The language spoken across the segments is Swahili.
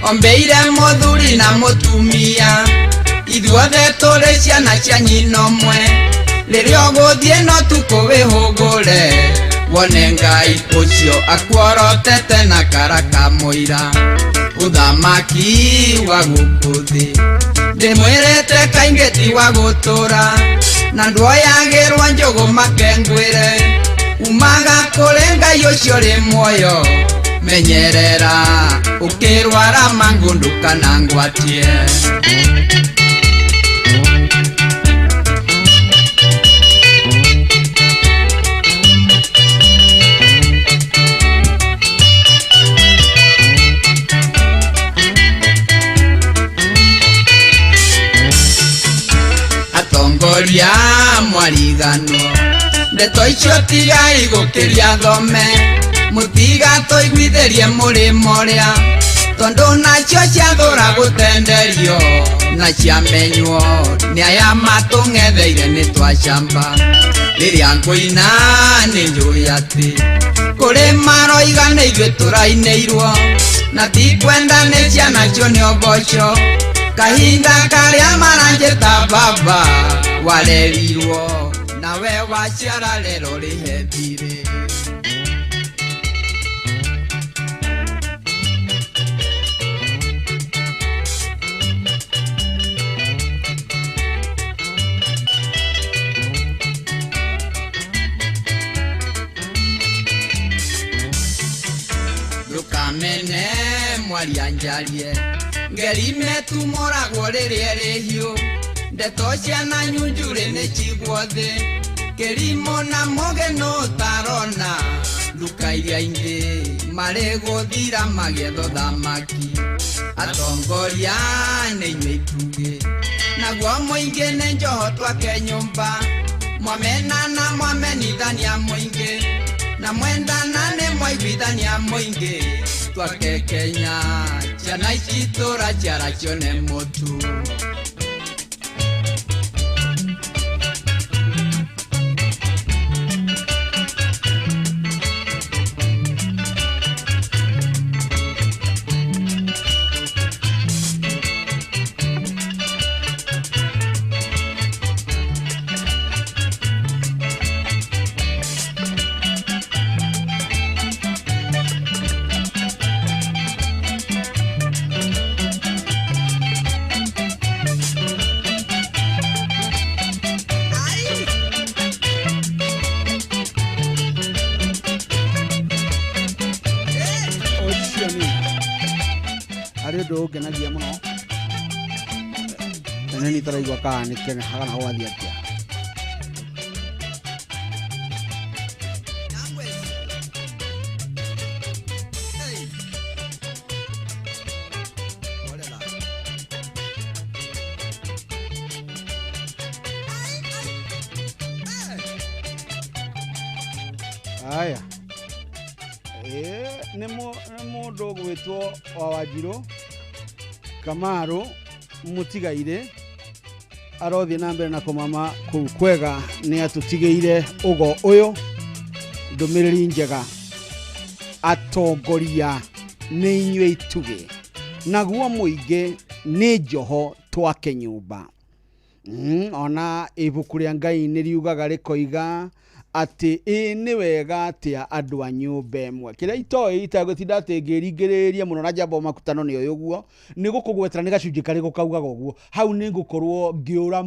ombeire muthuri na mutumia ithuothe tũrĩ ciana cia nyina ũmwe rĩrĩa ũgũthiĩ no tukũwĩhũgũre wone Ngai ũcio akuorotete na kara kamũira ũthamaki wa gũkũ thĩ ndĩmwĩrĩte kaingĩ ti wa gũtũra na nduoyagĩrwo njũgũ makengwĩre umaga kũrĩ Ngai ũcio rĩ muoyo menyerera ũkĩrwara mangũndũ kana ngwatie atongoria mwarigano ndeto icio tigai gũkĩria thome mũtiga tũiguithĩrie mũrĩmo ũrĩa tondũ nacio ciathũra gũtenderio na ciamenywo nĩ aya matũng'etheire nĩ twacamba rĩrĩa ngũina nĩ njũĩ atĩ kũrĩ maroiga nĩ ithuĩ tũrainĩirwo na ti kwenda nĩ ciana cio nĩ ũboco kahinda karĩa maranjĩta baba warerirwo nawe waciara rero rĩhethire ndukamene mwaria njarie ngerime tumoragwo rĩrĩa rĩhiũ ndeto ciana nyunjure nĩ cigwo thĩ kĩrimo na mũgeno ũtarona nduka iria ingĩ marĩ gũthira magĩetho thamaki atongoria nĩ inyuĩ itugĩ naguo mũingĩ nĩ njoho twake nyũmba mwamena na mwamenithania mũingĩ na mwendana nĩ mwaiguithania mũingĩ twake Kenya ciana ici tũra ciaracio nĩ mũtu ndo genagia muno nani taraigwa ka ni kene hagana hwathi atia aya nemo ndo gwetwo wa Wanjiru Kamaru mutigaire arothi na mbere na kumama kuu kwega ni atutigeire ugo uyu ndumiriri njega atongoria ni inyuĩ ituge naguo muingi ni njoho twake nyumba ona ibuku rĩa Ngai nĩ riugaga rĩkoiga ati ni wega atia andu a nyumba ĩmwe kĩrĩa itoĩ itagũtinda atĩ ngĩringĩrĩria mũno na njamba makutano nĩ ũyũ guo nĩ gũkũgwetera nĩ gacunjĩ karĩ gũkaugaga ũguo hau nĩ ngũkorwo ngĩũra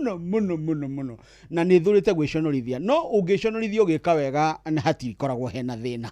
mũno na nĩ thũrĩte gwĩconorithia no ũngĩconorithia ũgĩka wega hatikoragwo hena thĩna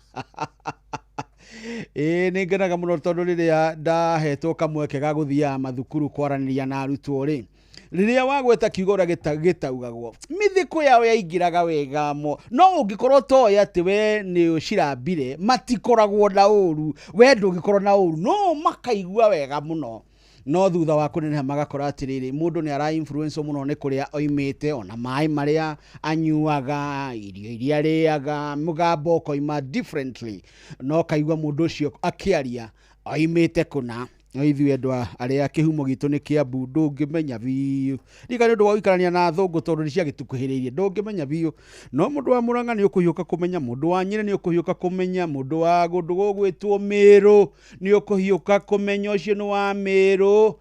nĩ ngenaga mũno tondũ rĩrĩa ndahetwo kamweke ga gũthiaga mathukuru kwaranĩria na arutwo rĩ rĩrĩa wagweta kiugo gĩtaugagwo mĩthiko yao yaingĩraga wega no ũngĩkorwo toĩ atĩ we nĩ ũcirambire matikoragwo na ũru we ndũngĩkorwo na ũru no makaigua wega mũno no thutha wa kũneneha magakora atĩrĩrĩ mũndũ nĩ ara influence mũno nĩ kũrĩa oimĩte ona maĩ marĩa anyuaga irio iria arĩaga mũgambo ũkoima differently no kaigua mũndũ ũcio akĩaria oimĩte kũna ithuĩ andũ arĩa kĩhumo gitũ nĩ Kiambu ndũngĩmenya biũ rika nĩ ũndũ wa gũikarania na thũngũ tondũ nĩ ciagĩtukuhĩrĩirie ndũngĩmenya biũ no mũndũ wa Mũrang'a nĩ ũkũhiũka kũmenya mũndũ wa Nyĩrĩ nĩ ũkũhiũka kũmenya mũndũ wa gũndũ gũgwĩtwo Mĩrũ nĩ ũkũhiũka kũmenya ũcio nĩ wa Mĩrũ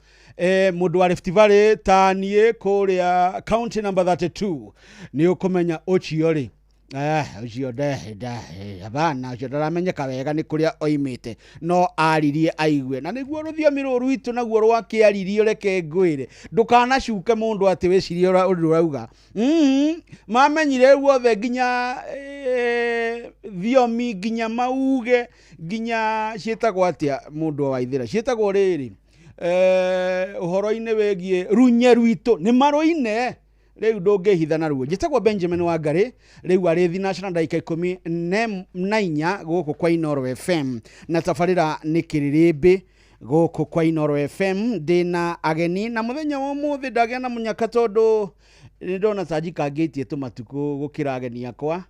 mũndũ wa Rift Valley taniĩ kũrĩa county number 32 nĩ ũkũmenya ũcio rĩ ucio abana ucio ndaramenyeka wega nĩ kũrĩa oimĩte no aririe aigue na nĩguo rũthiomi rũrũ rwitũ naguo rwakĩaririe reke ngwĩre ndũkanacuke mũndũ atĩ wĩcirie ũndũ ũrauga mamenyire guothe nginya thiomi nginya mauge nginya ciĩtagwo atĩa mũndũ wa Waithĩra ciĩtagwo rĩrĩ ũhoro-inĩ wĩgiĩ runye rwitũ nĩ marũine rĩu ndũngĩhitha na ruo njĩtagwo Benjamin Wangari rĩu arĩ thi national ndagĩka 14 gũkũ kwa Inooro FM na tabarĩra nĩ kĩrĩrĩmbĩ gũkũ kwa Inooro FM ndĩna ageni na mũthenya wa ũmũthĩ ndagĩa na mũnyaka tondũ ndona tajikangĩtie tũmatukũ gũkĩra ageni akwa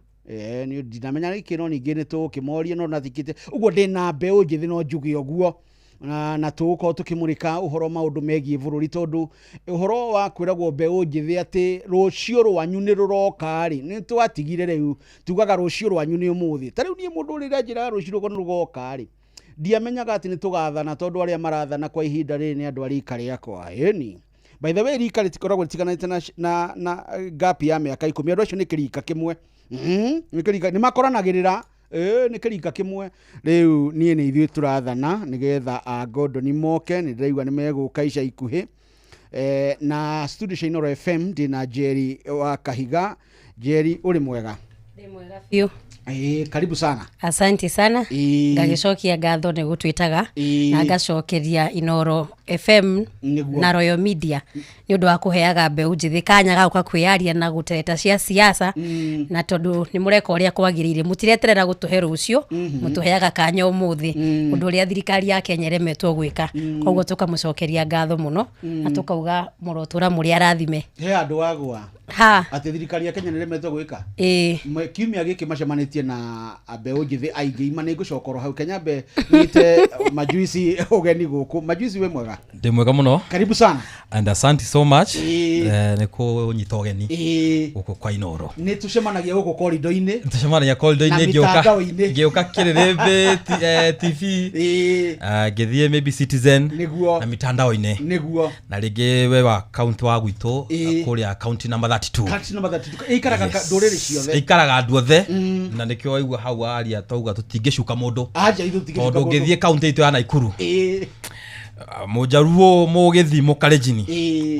nĩ ndinamenya gĩkĩro ningĩ nĩ tũkĩmoria no nathikĩte ũguo ndĩna mbeũ njĩthĩ no njuge ũguo na tũgũkorwo tũkĩmũrĩka ũhoro maũndũ megiĩ bũrũri tondũ ũhoro wa kwĩragwo mbeũ njĩthĩ atĩ rũciũ rwanyu nĩ rũroka rĩ nĩ twatigire rĩu tugaga rũciũ rwanyu nĩ ũmũthĩ ta rĩu niĩ mũndũ ũrĩa njĩra rũciũ rũgo nĩ rũgoka rĩ ndiamenyaga atĩ nĩ tũgathana tondũ arĩa marathana kwa ihinda rĩrĩ nĩ andũ a rika rĩakwa ĩni by the way rika rĩtikoragwo rĩtiganĩte na gap ya mĩaka 10 andũ acio nĩ kĩrika kĩmwe nĩ kĩrika nĩ makoranagĩrĩra nĩ kĩrika kĩmwe rĩu niĩ nĩ ithuĩ tũrathana nĩgetha Gordon moke nĩ ndĩraigua nĩ megũka ica ikuhĩ na studio cia Inooro FM ndĩna Jerry wa Kahiga Jerry ũrĩ mwega ndĩ mwega biũ karibu sana asante sana ngagĩcokia ngatho nĩ gũtwĩtaga na ngacokeria Inooro FM na Royal Media nĩ ũndũ wa kũheaga mbeũ njĩthĩ kanya gauka kwĩyaria na gũteta cia siasa na tondũ nĩ mũreka ũrĩa kwagĩrĩire mũtireterera gũtũhe rũciũ mũtũheaga kanya ũmũthĩ ũndũ ũrĩa thirikari ya Kenya remetwo gwĩka koguo tũkamũcokeria ngatho mũno na tũkauga mũrotũra mũrĩ arathime he andũ agwa atĩ thirikari ya Kenya nĩ remetwo gwĩka kiumia gĩkĩ macemanĩtie na mbeũ njĩthĩ aingĩ ima nĩ ngũcokoro hau Kenya mbe nĩte majuici ũgeni gũkũ majuici we mwega ndĩ mwega mũno karibu sana and asante so much nĩ kũnyita ũgeni gũkũ kwa Inooro nĩ tũcemanagia gũkũ korido-inĩ tũcemanagia korido-inĩ ngĩũka kĩrĩrĩmbĩ TV ngĩthiĩ maybe Citizen na mitandao-inĩ nĩguo na rĩngĩ we wa county wa gwitũ kũrĩa county number 32 county number 32 ikaraga ndũrĩrĩ ciothe ikaraga andũ othe na nĩkĩo waigua hau aria twauga tũtingĩcuka mũndũ tondũ ngĩthiĩ county itũ ya Naikuru Mũjaruo Mũgĩthi Mũkalenjin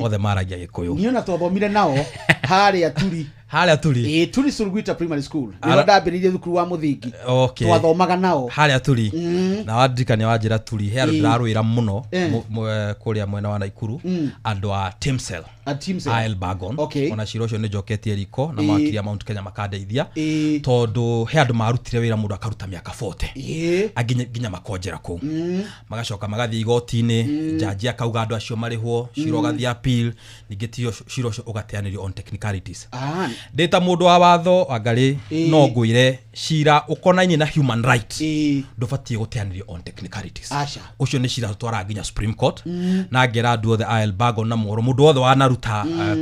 othe maragia Gĩkũyũ niĩ na twathomire nao harĩa turi turi Surugwita Primary School nĩ ndambĩrĩirie thukuru wa mũthingi twathomaga nao harĩa turi na wandirikania wanjĩra turi he andũ ndarũĩra mũno kũrĩa mwena wa Naikuru andũ a Timsel Bagon ona ciro ũcio nĩ njoketie riko na makiria Mount Kenya makandeithia tondũ he andũ marutire wĩra mũndũ akaruta mĩaka 40 nginya makonjera kũu magacoka magathiĩ igoti-inĩ jaji akauga andũ acio marĩhwo ciro gathiĩ appeal ningĩ tio ciro ũcio ũgateanĩrio on technicalities ndĩta mũndũ wa watho Wangari no ngwĩre cira ũkonainie na human right ndũbatiĩ gũteanĩrio on technicalities ũcio nĩ cira twara nginya Supreme Court na ngera andũ othe Bagon na Moro mũndũ wothe wanaruta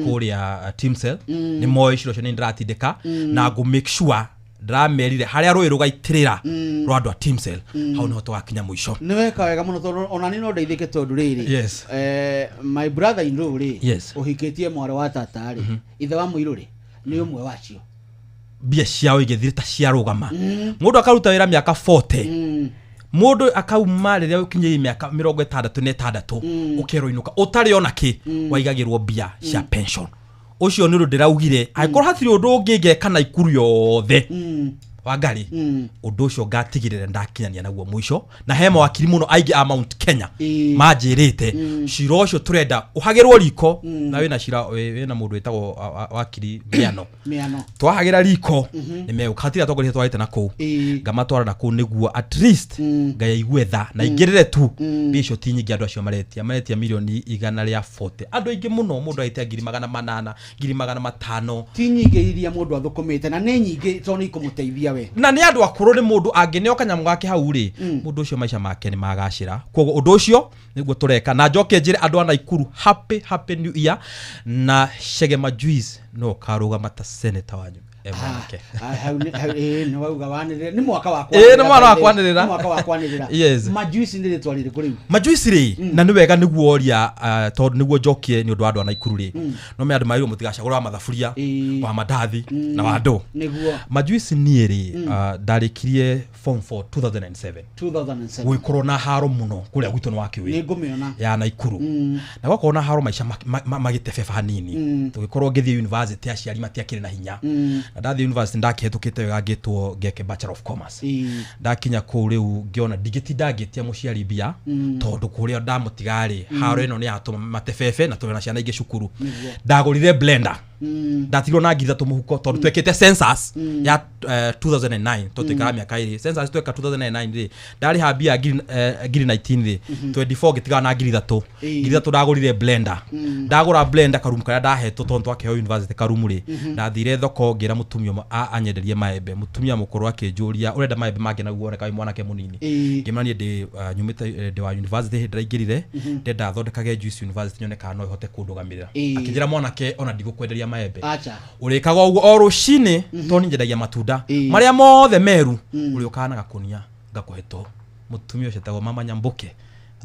kũrĩa Timsel nĩ moĩ ciro ũcio nĩ ndĩratindĩka na ngũ make sure ndĩramerire harĩa rũĩ rũgaitĩrĩra rwa andũ a Timsel hau nĩho twakinya mũico nĩ weka wega mũno tondũ ona niĩ no ndeithĩke tondũ rĩrĩ my brother in law rĩ ũhikĩtie mwarĩ wa tata rĩ ithe wa Mũirũ rĩ nĩ ũmwe wacio mbia ciao igĩthire ta ciarũgama mũndũ akaruta wĩra mĩaka 40 mũndũ akauma rĩrĩa ũkinyĩire mĩaka 66 ũkerwo inũka ũtarĩ ona kĩ waigagĩrwo mbia cia pension ũcio nĩ ũndũ ndĩraugire angĩkorwo hatirĩ ũndũ ũngĩngeka Naikuru yothe Wangari ũndũ ũcio ngatigĩrĩra ndakinyania naguo mũico na he mawakiri mũno aingĩ a Mount Kenya manjĩrĩte ciro ũcio tũrenda ũhagĩrwo riko na wĩna cira wĩna mũndũ wĩtagwo wakiri Mĩano twahagĩra riko nĩ megũka hatirĩ atongorĩa twarĩte na kũu ngamatwara na kũu nĩguo at least ngaigue tha na ingĩrĩre tu mbia icio ti nyingĩ andũ acio maretia milioni 140 andũ aingĩ mũno mũndũ aite 800 500 ti nyingĩ iria mũndũ athũkũmĩte na nĩ nyingĩ tondũ nĩ ikũmũteithia we na nĩ andũ akũrũ nĩ mũndũ angĩneo kanyamũ gake hau rĩ mũndũ ũcio maica make nĩ magacĩra koguo ũndũ ũcio nĩguo tũreka na njoke njĩre andũ a Naikuru happy new year na Chege Majuice no karũgama ta senator wanyu ni wauga wanirira ni mwaka wa kwanirira yes Majuice nĩ rĩtwa rĩrĩkũ rĩu Majuice rĩ na nĩ wega nĩguo oria tondũ nĩguo njokie nĩ ũndũ wa andũ a Naikuru rĩ no me andũ mairwo mũtigacagũra mathaburia wa mandathi na wa andũ nĩguo Majuice niĩ rĩ ndarĩkirie form 4 2007 gũikorwo na haro mũno kũrĩa gwitũ nĩ wakĩwĩ nĩ ngũmĩona ya Naikuru na gwakorwo na haro maica magĩtebeba hanini tũgĩkorwo ngĩthiĩ university aciari matiakĩrĩ na hinya na ndathi university ndakĩhetũkĩte wega ngĩtwo ngeke Bachelor of Commerce ndakinya kũu rĩu ngĩona ndigĩtinda ngĩtia mũciari mbia tondũ kũrĩa ndamũtigarĩ haro ĩno nĩ yatũma matebebe na tũrĩ na ciana ingĩ cukuru ndagũrire blender ndatirwo na ngitha tũmũhuko tondũ twekĩte census ya 2009 tũtĩkara mĩaka ĩrĩ census tweka 2009 rĩ ndarĩ ha mbia ngiri 19 rĩ 24 ngĩtigana na ngiri 3 ndagũrire blender ndagũra blender karumu karĩa ndahetwo tondũ twakĩheo university karumu rĩ ndathire thoko ngĩra mũtumia anyenderie maembe mũtumia mũkũrũ akĩnjũria ũrenda maembe mangĩ naguo reka mwanake mũnini ngĩmania ndĩ nyumĩte ndĩ wa university ndĩraingĩrire ndenda thondekage juice university nyoneka no ihote kũndũgamĩrĩra akĩnjĩra mwanake ona ndigũkwenderia maembe ũrĩkaga ũguo o rũcinĩ toni nyendagia matunda marĩa mothe meru ũrĩũkanaga kũnia ngakũhetwo mũtumia ũcio etagwo Mama Nyambuke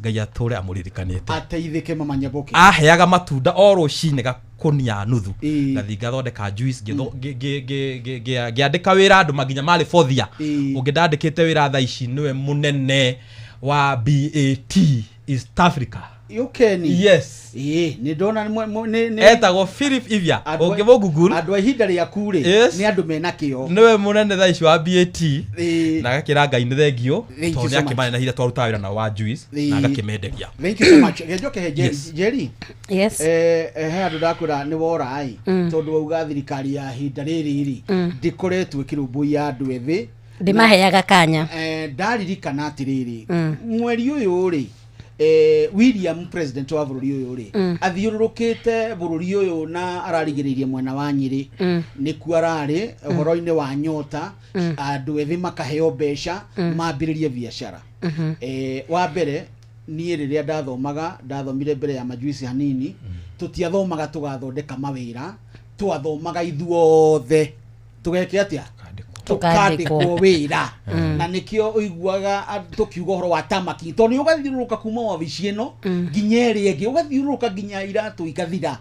Ngai atũre amũririkanĩte ateithĩke Mama Nyambuke aheaga matunda o rũcinĩ gakũnia nuthu ngathi ngathondeka juice ngĩandĩka wĩra andũ maginya marĩ fothia ũngĩndandĩkĩte wĩra thaa ici nĩwe mũnene wa BAT East Africa Yukeni ni ndona ni etagwo Philip Ivia ũngĩmũ Google andũ a ihinda rĩa kure ni andũ mena kĩo niwe mũnene thaa ici wa BAT na gakĩra Ngai nĩ thengio tondũ nĩ akĩmane na hira twarutaga wĩra na wa juice na gakĩmenderia thank you so much njoke Jerry yes he andũ ndakwĩra nĩ wora tondũ wauga thirikari ya ihinda rĩrĩ ndikoretwo ĩkĩrũmbũiya andũ ethĩ ndimaheaga kanya ndaririkana atĩrĩrĩ mweri ũyũ rĩ William president wa bũrũri ũyũ rĩ athiũrũrũkĩte bũrũri ũyũ na ararigĩrĩirie mwena wa Nyĩrĩ nĩkuo ararĩ ũhoro-inĩ wa nyota andũ ethĩ makaheo mbeca mambĩrĩrie biacara wa mbere niĩ rĩrĩa ndathomire mbere ya Majuice hanini tũtiathomaga tũgathondeka mawĩra twathomaga ithuothe tũgeke atĩa tukandĩkwo wĩra na nĩkĩo ũiguaga tũkiuga ũhoro wa tamaki tondũ ũgathiũrũrũka kuma wabici ĩno nginya ĩrĩa ĩngĩ ũgathiũrũrũka nginya iratũ ikathira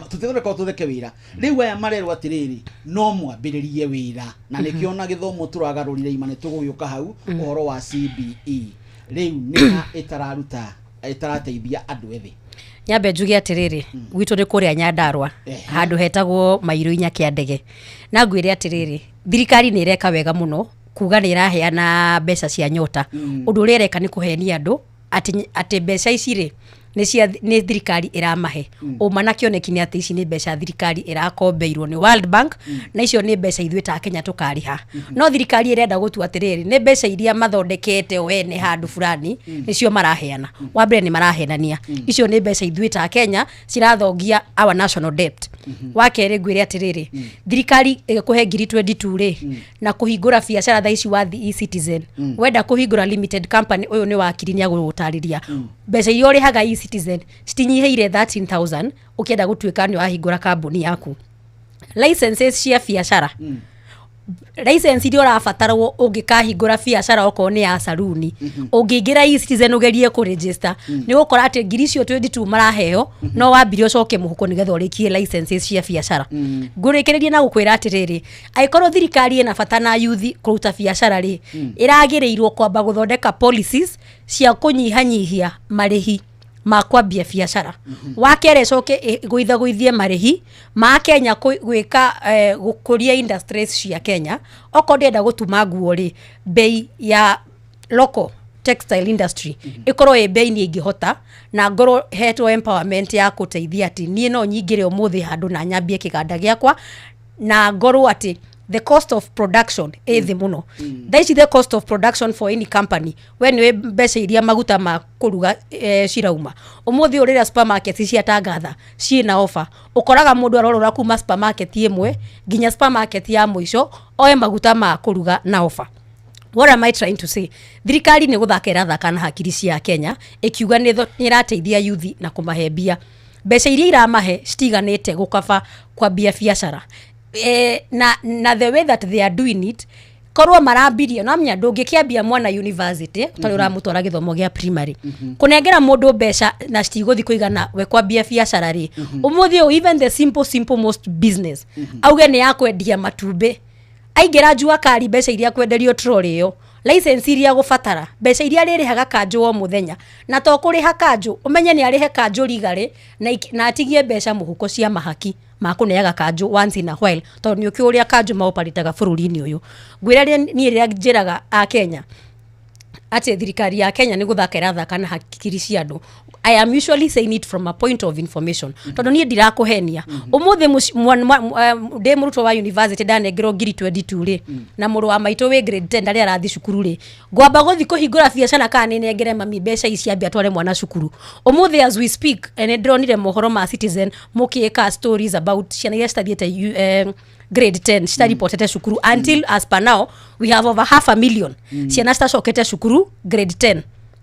tũtithondeka tũtheke wĩra rĩu aya marerwo atĩrĩrĩ no mwambĩrĩrie wĩra na nĩkĩo ona gĩthomo tũragarũrire imane tũgũgĩũka hau ũhoro wa CBE rĩu nĩ ĩtarateithia andũ ethĩ nyambe njuge atĩrĩrĩ gwitũ nĩ kũrĩa Nyandarua handũ hetagwo Mairũ-inya Kĩandege na ngwĩre atĩrĩrĩ thirikari nĩ ĩreka wega mũno kuga nĩ ĩraheana mbeca cia nyota ũndũ ũrĩa ĩreka nĩ kũhenia andũ atĩ mbeca ici rĩ nĩ thirikari ĩramahe ũma na kĩoneki nĩ atĩ ici nĩ mbeca thirikari ĩrakombeirwo nĩ World Bank na icio nĩ mbeca ithuĩ ta Kenya tũkarĩha no thirikari ĩrenda gũtua atĩrĩrĩ nĩ mbeca iria mathondekete wene handũ fulani nĩcio maraheana wa mbere nĩ marahenania icio nĩ mbeca ithuĩ ta Kenya cirathongia our national debt wa kerĩ ngwĩre atĩrĩrĩ thirikari ĩkũhe ngiri 22 rĩ na kũhingũra biacara thaa ici wathi eCitizen wenda kũhingũra limited company ũyũ nĩ wakiri nĩ agũgũtarĩria mbeca iria ũrĩhaga eCitizen citinyiheire 13,000 ũkĩenda gũtuĩka nĩ wahingũra kambuni yaku licenses cia biacara license iria ũrabatarwo ũngĩkahingũra biacara okorwo nĩ ya saruni ũngĩingĩra eCitizen ũgerie kũregister nĩ gũkora atĩ ngiri icio 22 maraheo no wambire ũcoke mũhuko nĩgetha ũrĩkie licenses cia biacara ngũrĩkĩrĩrie na gũkwĩra atĩrĩrĩ angĩkorwo thirikari ĩna bata na youth kũruta biacara rĩ ĩragĩrĩirwo kwamba gũthondeka policies cia kũnyihanyihia marĩhi ma kwambia biacara wa kerĩ coke gũithagũithie marĩhi ma Kenya gwĩka gũkũria industries cia Kenya okorwo ndĩenda gũtuma nguo rĩ bei ya local textile industry ikorwo ĩ bei nĩ ingĩhota na ngorwo hetwo empowerment ya gũteithia atĩ niĩ no nyingĩre ũmũthĩ handũ na nyambie kĩganda gĩakwa na ngorwo atĩ the cost of production the muno that is the cost of production for any company when we mbeca iria maguta ma kuruga cirauma umuthi urira supermarket cia tangatha ciina offer ukoraga mundu arorora kuma supermarket imwe ginya supermarket ya mwisho oe maguta ma kuruga na offer. What am I trying to say? Thirikari ni guthakira thaka na hakiri cia Kenya ikiuga ni irateithia youth na kumahe bia mbeca iria iramahe citiganite gukaba kwa biashara na the way that they are doing it korwo marambirio na mnya ndungikiambia mwana university utari uramutwara githomo gia primary kunengera mundu mbeca na citiguthi kuigana we kwambia biashara ri umuthi even the simple most business auge ni yakwendia matumbe aingira njua kari mbeca iria kwenderio trolley yo license iria gufatara mbeca iria ririhaga kanju o muthenya na to kuriha kanju umenye ni arihe kanju rigari na atigie mbeca muhuko cia mahaki makuneaga kanju once in a while to ni ukiuria kanju mauparitaga bururi-ini uyu ngwira ni iria njiraga a Kenya ate thirikari ya Kenya ni guthakira thaka na hakiri cia andu. I am usually saying it from a point of information tondu ni ndirakuhenia umuthi de muruto wa university danengero ngiri 22 ri na muru wa maito we grade 10 ndari arathi cukuru ri ngwamba guthi kuhingura biashara kana nengere mami mbeca ici ambia tware mwana cukuru umuthi as we speak ene dronire mohoro ma Citizen mukieka stories about ciana iria cithiete grade 10 cita reportete cukuru until as per now we have over 500,000 ciana citacokete cukuru grade 10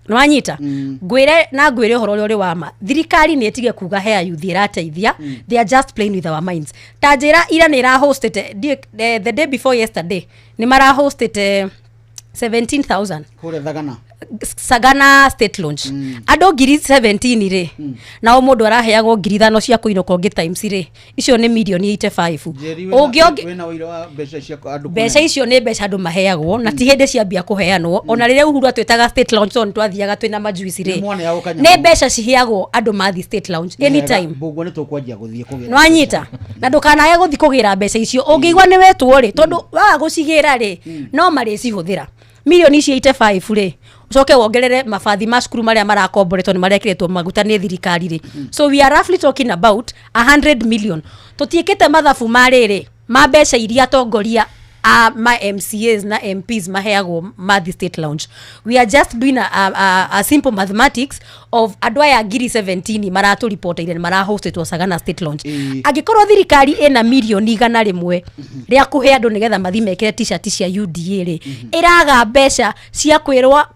nwanyita ngwire horo uri wa ma thirikari ni etige kuga hea youth irateithia they are just playing with our minds tajira ira ni ra hosted the day before yesterday ni mara hosted 17,000 kure Sagana state launch ado ngiri 17 ri na o mundu araheagwo ngiri 5 cia kuinuka ngi times ri icio ni milioni 85 ungi wena wira wa mbeca cia andu mbeca icio ni mbeca andu maheagwo na ti hindi ciambia kuheanwo ona riria Uhuru atwetaga state launch on twathiaga twina majuici ri ni mbeca ciheagwo andu mathi state launch anytime bugu ni tukwanjia guthie kugira nwanyita na ndukanaye guthi kugira mbeca icio ungiigwa ni wetwo ri tondu wa gucigira ri no mari cihuthira milioni 85 ri ucoke wongerere mafathi ma cukuru maria marakomboretwo ni marekiretwo maguta ni thirikari ri so we are roughly talking about 100 million tutiekete mathabu mariri ma mbeca iria tongoria ma MCAs na MPs maheagwo mathi state launch. We are just doing a simple mathematics of adwaya ngiri 17 maratu reported mara hosted to Sagana state launch agikorwo thirikari ena milioni 100 ria kuhe andu nigetha mathi mekere t-shirt cia UDA ri iraga mbeca cia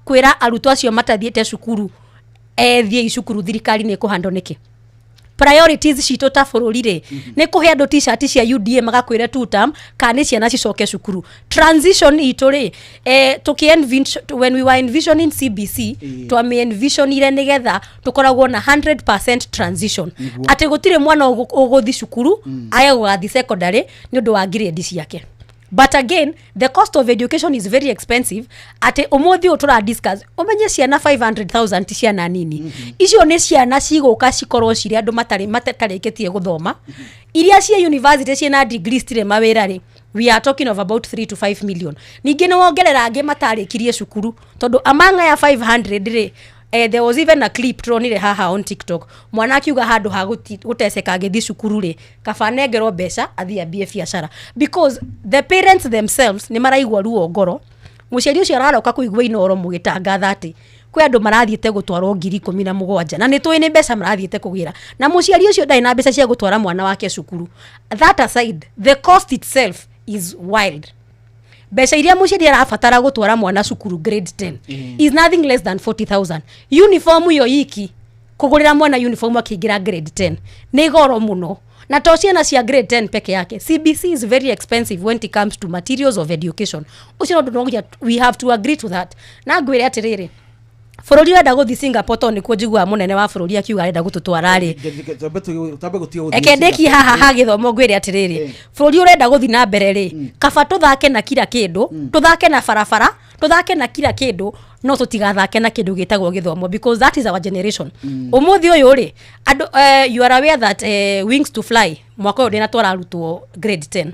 kwira arutwo acio matathiete cukuru thie cukuru thirikari ni kuhando niki priorities cito ta bururi ri ni kuhe andu t-shirt cia UDA magakwire two term kana ciana cicoke cukuru transition itu ri when we were envisioning CBC to envision ire nigetha tukoragwo na 100% transition ati gutire mwana uguthi cukuru aya gugathi secondary ni undu wa grade ciake. But again, the cost of education is very expensive. Ate umuthi utura discuss. Umenye ciana 500,000 ti ciana nini. Icio ni ciana ciguka cikorwo ciri andu matareketie guthoma. Iria cia university ciana degrees tire mawira ri. We are talking of about 3 to 5 million. Ningi ni wongerera angi matarikirie cukuru. Tondu amanga ya 500 ri. There was even a clip tronire haha on TikTok. Mwana akiuga handu ha guteseka ngithi cukuru ri kabanengero mbeca athi ambie biashara because the parents themselves ni maraigwa ruo ngoro muciari ucio araroka kuigwa inoro mugitangatha ati kwe andu marathiete gutwarwo ngiri 17 na nitwe ni mbeca marathiete kugira na muciari ucio ndai na mbeca cia gutwara mwana wake cukuru. That aside, the cost itself is wild. Mbeca iria muciari arabatara gutwara mwana cukuru grade 10 is nothing less than 40,000. Uniform yo iki kugurira mwana uniform akigira grade 10 ni goro muno na to ciana cia grade 10 peke yake. CBC is very expensive when it comes to materials of education. Ucio ndo we have to agree to that. Na ngwire atiriri bururi wenda guthi Singapore to nikuo njigua munene wa bururi akiuga arenda gututwara ri ekendeki haha ha githomo ngwire atiriri bururi urenda guthi na mbere ri kaba tuthake na kila kindu tuthake na barabara tuthake na kila kindu no tutigathake na kindu gitagwo githomo because that is our generation. Umuthi uyu ri you are aware that Wings to Fly mwaka uyu na twara rutwo grade 10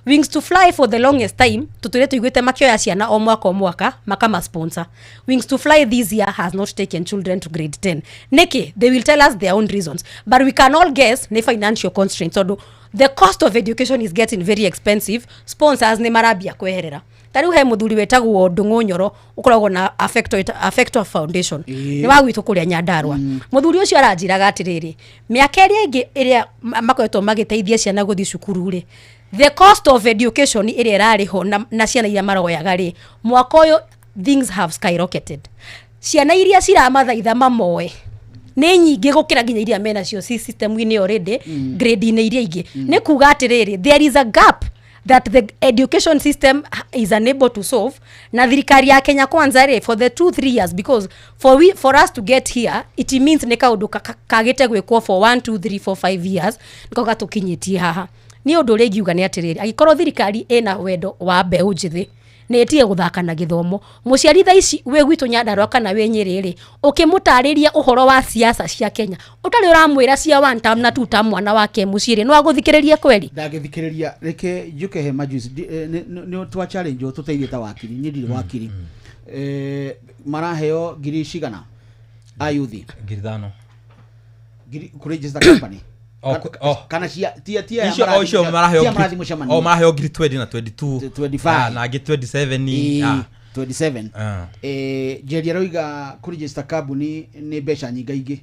Wings to Fly for the longest time tutire tuigwite makioya ciana o mwaka makama sponsor. Wings to Fly this year has not taken children to grade 10 niki they will tell us their own reasons but we can all guess ne financial constraints. So the cost of education is getting very expensive. Sponsors ni marabia kweherera. Tariu he muthuri wetagwo Ndung'u Nyoro ukoragwo na Affector Foundation ni wa gwitu kuria Nyandarua. Muthuri ucio aranjiraga atiriri miaka iria makoretwo magiteithia ciana guthi cukuru ri, the cost of education iria irariho na ciana iria maroyaga ri, mwaka uyu things have skyrocketed. Ciana iria ciramathaitha mamoe ni nyingi gukira nginya iria mena cio system ini already grade ini iria ingi ni kuga atiriri there is a gap that the education system is unable to solve, na thirikari ya Kenya Kwanza re for the 2-3 years, because for us to get here it means ne kaundu kagite gwikwo for 1 2 3 4 5 years niko gatukinyitie haha. Ni undu regiuga ni atiriri agikorwo thirikari ena wendo wa mbeu njithi netie guthaka na githomo, muciari tha ici we gwitu Nyandarua kana we Nyeri ri ukimutariria uhoro wa siasa cia Kenya utari uramwira cia 1 term na 2 term mwana wake muciri no aguthikiriria kweli ndagithikiriria reke juke he majuice ni twa challenge tuteithie ta wakiri ni ndiri wakiri maraheo ngiri cigana ayuthi ngiri 5 kuregister company kana tia icio maraheo ngiri 20 na 22 na ngiri 27 27 Jeria roiga kuregister company ni mbeca nyingaingi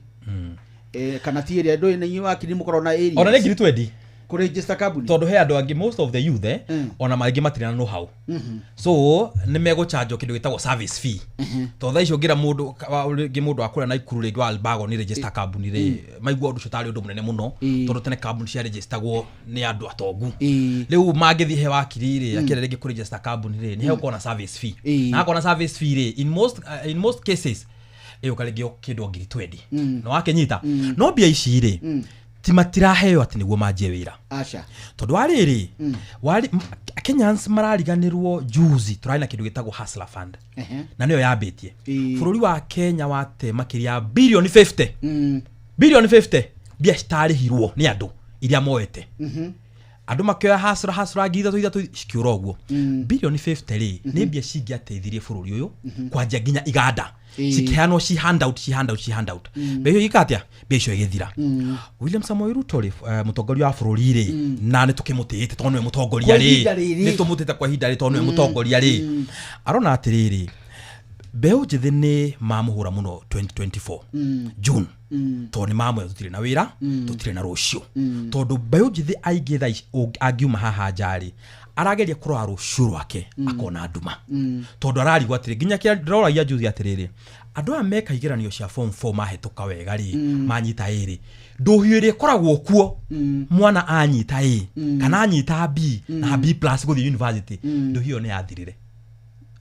kana tia ria ndo ni wakiri mukorona area ona ni ngiri 20 kuregister company tondu he andu angi most of the youth ona maingi matirana know how so ni mego charge kindu gitagwo service fee to tha icio ngira mundu akura na ikuru ringi wa Albago ni register company ri maigua undu cotari undu munene muno tondu tene company cia registergwo ni andu atongu riu mangithi he wakiri ri akire ringi ku register company ri ni he ukona service fee na akona service fee ri in most cases iyo karingi kindu ngiri 20 no akenyita no bia ici ri timatiraheo ati niguo manjie wira acha tondu wariri Kenyans marariganirwo juzi turaina kindu gitagwo Hustler Fund na niyo yabitie bururi wa Kenya wate makiria bilioni 50 bilioni 50 bia citarihirwo ni andu iria moete andu makioya Hustler ngiri 3 cikiura uguo bilioni 50 ri ni bia cingiateithirie bururi uyu kwanja nginya iganda cikihanwo ci handout beyo ikatia beyo igithira William Samoei Ruto ri mutongoria wa bururi ri na ni tukimutite tondu ni mutongoria ri ni tumutite kwa hinda ri tondu ni mutongoria ri arona atiriri beyo njithi ni mamuhura muno 2024 June tondu mamwe tutire na wira tutire na rucio tondu beyo njithi aigi tha angiuma haha njari arageria kurwa rucio rwake akona nduma tondu ararigwa atiri nginya kia ndora ya juzi atiriri andu ameka igeranio cia form 4 mahetuka wega ri manyita iri nduhiire koragwo kuo mwana anyita A kana anyita B na B+ guthi university nduhio ni yathirire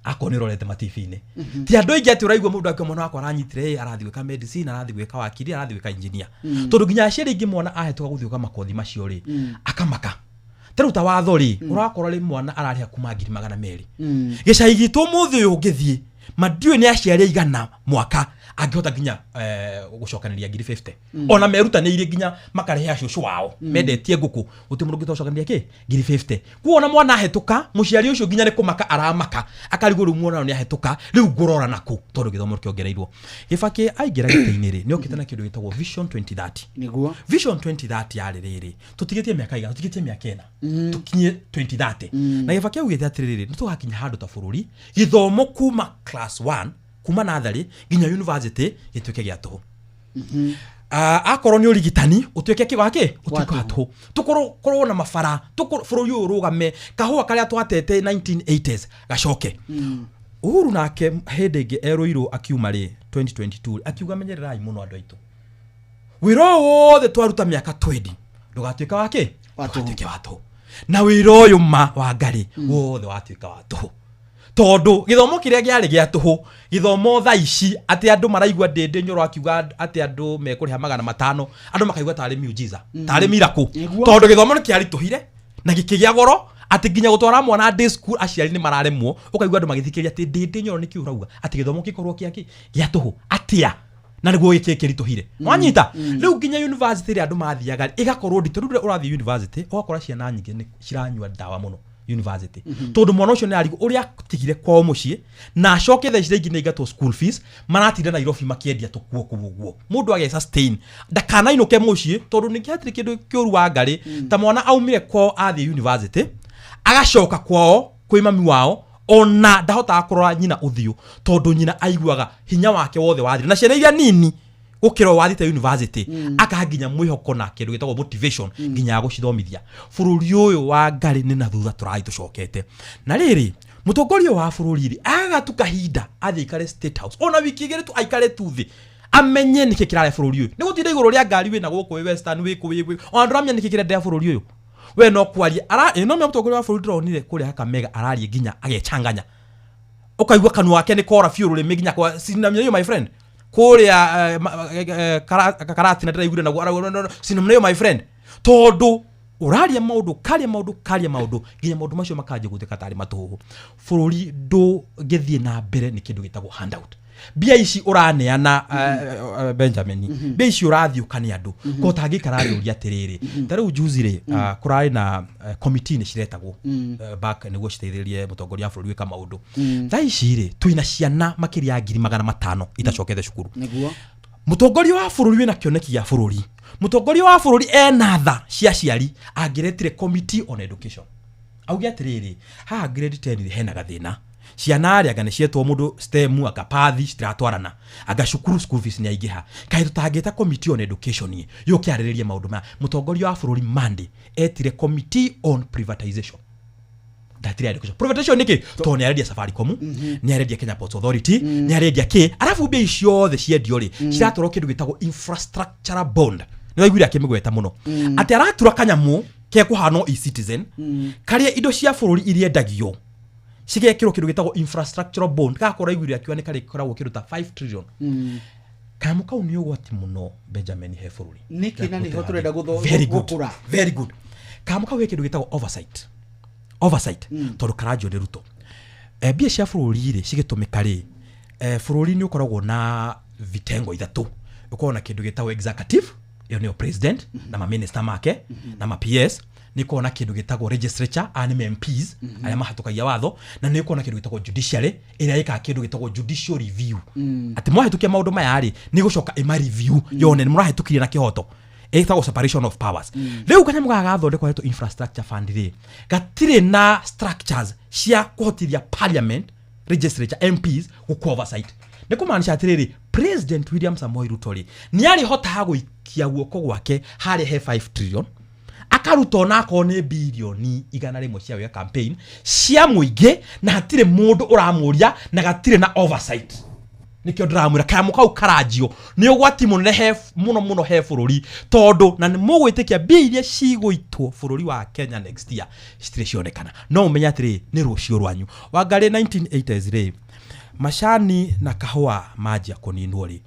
akonirorete matifi-ini ti andu ingi ati uraigwa mundu akio mwana wakwa aranyitire arathi gwika medicine arathi gwika wakiri arathi gwika engineer tondu nginya aciari ingi mwana ahetuka guthi gwika makothi macio ri akamaka teruta watho ri urakora ri mwana arariha kuma 200 gicai gitu muthi uyu ngithie madiu ni aciari igana mwaka angihota nginya gucokaniria 50 ona meruta ni iri nginya makarehe acucu wao mendetie nguku uti mundu ngitocokanĩria ki 50 kuona mwana ahetuka muciari ucio nginya ni kumaka aramaka akariguru muona ni ahetuka riu ngurora naku tondu githomo kiongereirwo Gibaki aingira gite-ini ri ni okite na kindu gitagwo Vision 2030 niguo Vision 2030 yari riri tutigitie miaka igana tutigitie miaka 4 tukinye 2030 na Gibaki augite atiriri ni tugakinya handu ta bururi githomo kuma class 1 kuma nathari nginya university gituike gia tuhu akorwo ni urigitani utuike kigwake utuika tuhu tukorwo na mafara bururi uyu urugame kahua karia twatete 1980s gacoke Uhuru nake hende ingi eroirwo akiuma ri 2022 akiuga menyererai muno andu aitu wira wothe twaruta miaka 20 ndugatuika wake watuike watu na wira uyu ma wa ngari wothe watuika watu tondu githomo kiria giari gia tuhu githomo tha ici ati andu maraigwa ndende Nyoro akiuga ati andu mekuriha 500 andu makaigwa tari miujiza tari miracle tondu githomo ni kiarituhire na gikigia goro ati nginya gutwara mwana day school aciari ni mararemwo ukaigwa andu magithikiria ati ndende Nyoro ni kiurauga ati githomo gikorwo gia tuhu atia na niguo gikirituhire mwanyita riu nginya university ri andu mathiaga igakorwo ndito riu urathi university ugakora ciana nyingi ni ciranyua dawa muno university tondu mwana ucio ni ari uria tigire kwao mucii na acoke tha ici ngi neigatwo school fees maratinda Nairobi makiendia tukuo kuguo mundu age sustain ndakana inuke mucii tondu ni kiatire kindu kiuru wa ngari ta mwana aumire kwao athi university agacoka kwao kwi mami wao ona ndahota kurora nyina uthio tondu nyina aiguaga hinya wake wothe wathire na ciana iria nini ukiro wathite university akaginya mwihoko na kindu gitagwo motivation nginya gucithomithia bururi uyu wa ngari ni na thutha turai tucokete na riri mutongoria wa bururi ri agatuka hinda athi ikare state house ona wiki igere tu aikare tuthi amenye niki kirare bururi uyu ni gutinde iguru ria ngari wina guku western wiku wiku ona ndramya niki kirende ya bururi uyu we no kwaria ara no me mutongoria wa bururi dronire kuri Kakamega ararie nginya agechanganya ukaigwa kanu wake ni kora fiurure miginya kwa sinamya yo my friend kuria karati na ndiraigure na sinamya my friend tondu uraria maundu karia maundu nginya maundu macio makaje gutheka tari matuhu bururi ndu ngithie na mbere ni kindu gitagwo handout bia ici uraneana Benjamin bia ici urathiukania andu ko tangikararia uria atiriri tariu juzire kurari na committee ni ciretagwo back niguo citeithĩrĩrie mutongoria wa bururi kama maundu tha ici ri twina ciana makiria 500,000 itacokete cukuru niguo mutongoria wa bururi wina kioneki ya bururi mutongoria wa bururi ena tha cia ciari angiretire committee on education auge atiriri ha grade 10 hena gathina ciana aria ne cietwo mundu STEM akapathi stratwarana agacukuru school fees ni aigiha kai tutangita committee on education yo kiaririria maundu ma mutongoria wa bururi Mandi etire committee on privatization datire education privatization niki to ni aredia Safaricom ni aredia Kenya Ports Authority ni aredia ke arafu be icio the ciendio ri ciratoro kindu gitagwo infrastructure bond ni waiguira kimigweta muno ati aratura kanyamu ke kuhano e-citizen karia indo cia bururi iria ndagio cigekirwo kindu gitagwo infrastructural bond gakora igwiri akiwa ni kare koragwo kindu ta 5 trillion kamu kau ni ugwati muno Benjamin he bururi niki na ni hoturenda gukura very good kamu kau kindu gitagwo oversight tondu karajo ni ruto bia cia bururi ri cigitumika ri bururi ni ukoragwo na vitengo ithatu ukoragwo na kindu gitagwo executive yo ni president na ma minister make na ma PS niko na kindu gitagwo legislature and MPs aya mahatukagia watho na niko na kindu gitagwo judiciary ira ika kindu gitagwo judicial review ati mwahitukia maundu maya ri ni gucoka ima review yone ni murahitukirie na kihoto etagwo separation of powers riu kanya mugaga thondekwa heto infrastructure fund ri gatire na structures cia kuhotithia parliament legislature MPs ku oversight nikumaanisha atiriri president William Samoei Ruto ri ni ari hota guikia guoko gwake hari he 5 trillion akaruto na akone bilioni 100 cia ya campaign cia muinge na hatire mundu uramuria na gatire na oversight nikyo ndramwira kamu kau karajio ni ugwati munene muno he bururi tondu na ni mugwitikia bia iria ciguitwo bururi wa Kenya next year citire cionekana no umenya atiri ni rucio rwanyu wangari 1980s ri macani na kahua maji akuninwo ri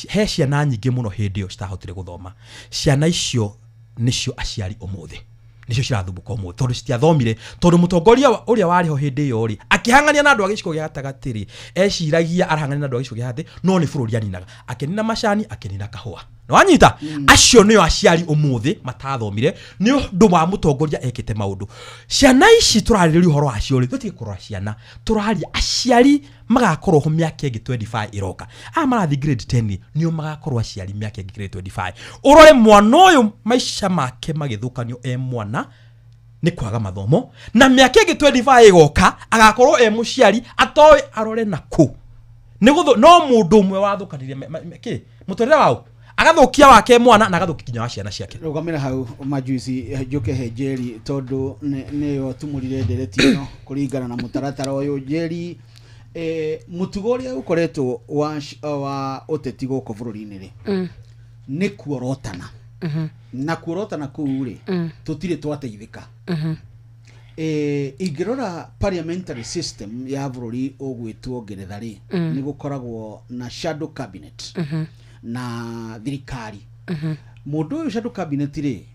he ciana nyingi muno hindi yo citahotire guthoma ciana icio nicio aciari umuthi nicio cirathubuka umuthi tondu citiathomire tondu mutongoria uria wari ho hindi yo ri akihangania na andu agiciko gia gatagatiri eciragia arahangania na andu agiciko gia hati no ni bururi aninaga akenina macani akenina kahua no wanyita acio nio aciari umuthi matathomire ni undu wa mutongoria ekite maundu ciana ici turaririria uhoro acio ri tutige kurora ciana turaria aciari magakorwo ho miaka ingi 25 iroka marathi grade 10 nio magakorwo aciari miaka ingi grade 25 urore mwana uyu maisha make magithukanio mwana ni kwaga mathomo na miaka ingi 25 igoka agakorwo muciari atoy arore naku nigutho no mundu umwe wathukanirie ki mutorera wao agathukia wake mwana na agathukia kinya wa ciana ciake rugamira hau majuici njuke he Njeri tondu niyo tumurire nderetino kuringana na mutaratara uyu Njeri mutugo uria ukoretwo wa uteti goko bururi-ini ri ni kuorotana na kuorotana kuu ri tutire twateithika ingirora parliamentary system ya bururi ugwitwo Ngeretha ri ni gukoragwo na shadow cabinet na thirikari mundu uyu shadow cabinet ri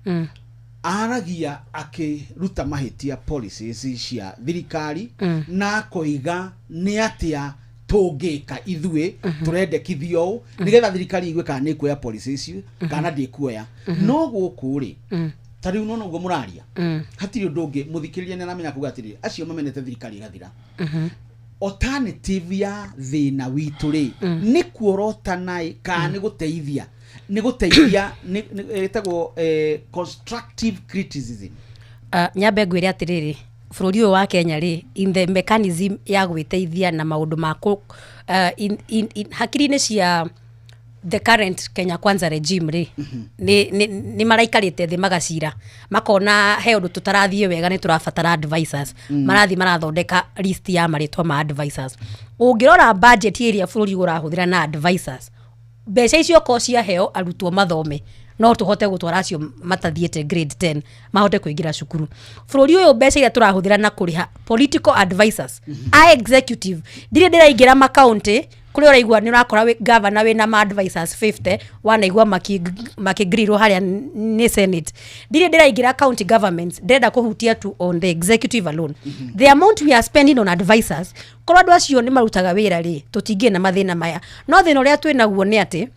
aragia akiruta mahitia policies cia thirikari na koiga ni atia tungika ithue turendekithio nigetha thirikari igwe kana ni kuya policies kana ndi kuya no guku ri tari unono go muraria hatiri ndungi muthikiriria ni aramenya kugatiri acio mamenete thirikari gathira alternative ya thina witu ri ni kuorotana ka ni guteithia ni etagwo constructive criticism. Nyambe ngwire atiriri bururi uyu wa Kenya ri in the mechanism ya gwiteithia na maundu mako hakiri-ini cia the current Kenya Kwanza regime ri ni maraikarite thi magacira makona he undu tutarathie wega ni turabatara advisors marathi marathondeka list ya maritwa ma advisors. Ungirora budget area bururi urahuthira na advisors mbeca icio ko cia heo arutwo mathome no tuhote gutwara acio matathiete grade 10 mahote kuingira cukuru. Bururi uyu mbeca iria turahuthira na kuriha political advisors a executive dire ndiraingira ma county kuri uraigua ni urakora governor we na ma advisors 50 wanaigua makigrirwo haria ni senate dire ndiraingira county governments ndenda kuhutia tu on the executive alone. The amount we are spending on advisors korwa andu acio ni marutaga wira ri tutingie na mathina maya no thina uria twi naguo ni ati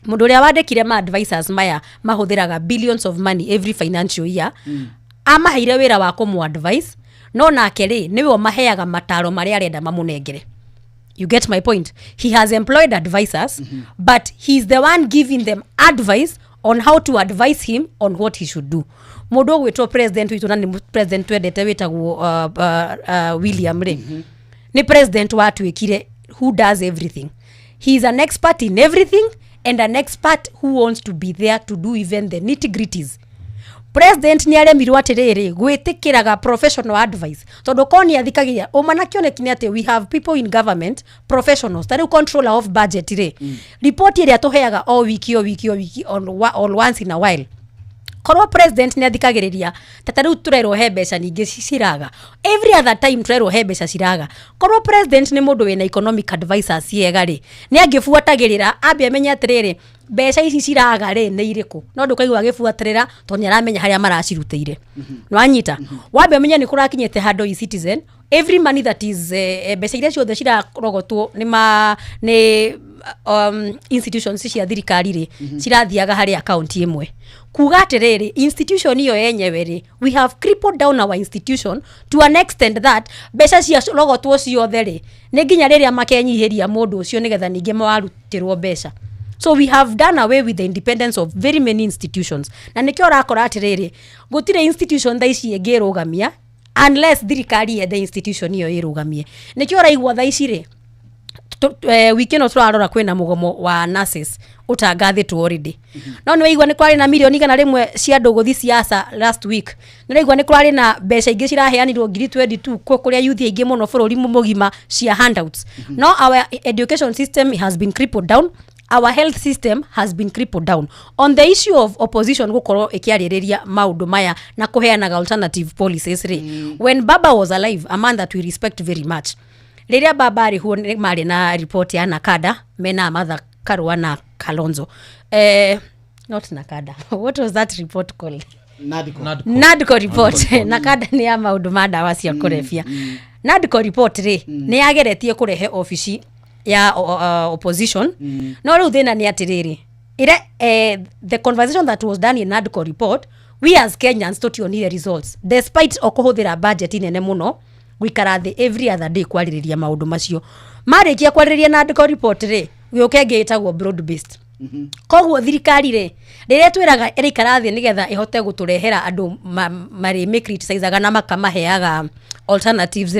mundu uria wandikire ma advisors maya mahuthiraga billions of money every financial year amaheire wira wa kumu advice no nake ri niwe maheaga mataro maria arenda mamunengere. You get my point? He has employed advisors but he's the one giving them advice on how to advise him on what he should do. Mundu gwitwo president witu na ni president twendete witagwo William Ray ni president watu ekire who does everything. He's an expert in everything and an expert who wants to be there to do even the nitty-gritties. President ni aremirwo atiriri gwitikiraga professional advice tondu koni athikagiria umana kionekine ati we have people in government professionals that controller of budget ri report iria tuheaga o wiki on once in a while. Korwo president ni athikagiriria tataru turero he mbeca ningi ciraga every other time turero he mbeca ciraga. Korwo president ni mundu wina economic advisors yega ri ni agifuatagirira ambe amenya atiriri mbeca ici ciraga ri ni iriku no ndukaigwa agifuatirira to ni aramenya haria maracirutire no anyita wambe amenya ni kurakinyete hando i citizen every money that is mbeca iria ciothe cirarogotwo ni institutions cia thirikari ri cirathiaga hari account imwe kuga atiriri institution iyo yenyewe ri we have crippled down our institution to an extent that mbeca cia rogotwo ciothe ri ni nginya riria makenyihiria mundu ucio nigetha ninge mawarutirwo mbeca. So we have done away with the independence of very many institutions. Na nikio rakora atiriri gutire institution thaici engirugamia unless thirikari ye the institution iyo irugamie. Nikio raigwa thaici ri weekend turarora kwina mugomo wa nurses utangathitwo already. No ni waigwa ni kwari na milioni kana rimwe cia nduguthi siasa last week. Ni waigwa ni kwari na mbeca ingi ciraheanirwo ngiri 22 kuria youth ingi muno bururi mugima cia handouts. No our education system has been crippled down. Our health system has been crippled down. On the issue of opposition gukorwo ikiaririria maundu maya na kuheanaga alternative policies when Baba was alive, a man that we respect very much. Riria Baba ari huo mari na report ya Nakada mena Martha Karua na Kalonzo. Not Nakada. What was that report called? Nadco report. Nakada ni ya maundu ma dawa cia kurefia. Nadco report ni ageretie kurehe ofisi ya opposition. No riu thina ni atiriri the conversation that was done in Nadco report, we as Kenyans tutionire results despite okuhuthira budget inene muno gwikarathi every other day kwaririria maundu macio marikia kwaririria Nadco report gioke itagwo broad based. Koguo thirikari riria twiraga irikarathi nigetha ihote guturehera andu mari make criticizeaga na makamaheaga alternatives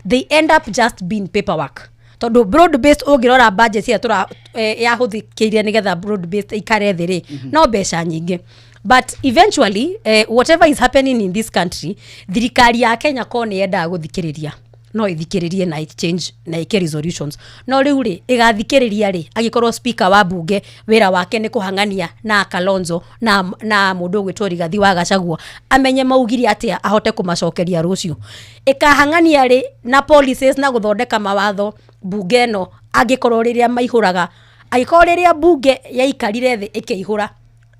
they end up just being paperwork. Tondu broad based ungirora budget ya tura yahuthikiria nigetha broad based ikare thiri no mbeca nyingi. But eventually whatever is happening in this country thirikari ya Kenya ko ni yenda guthikiriria no ithikiririe na change na ike resolutions. No riu igathikiriria agikorwo speaker wa bunge wira wake ni kuhangania na Kalonzo na mundu gwitwo Rigathi wa Gachagua amenye maugiri atia ahote kumacokeria rucio ikahangania na policies na guthondeka mawatho bunge no agikorwo riria maihuraga agikorwo riria bunge yaikarire thi ikihura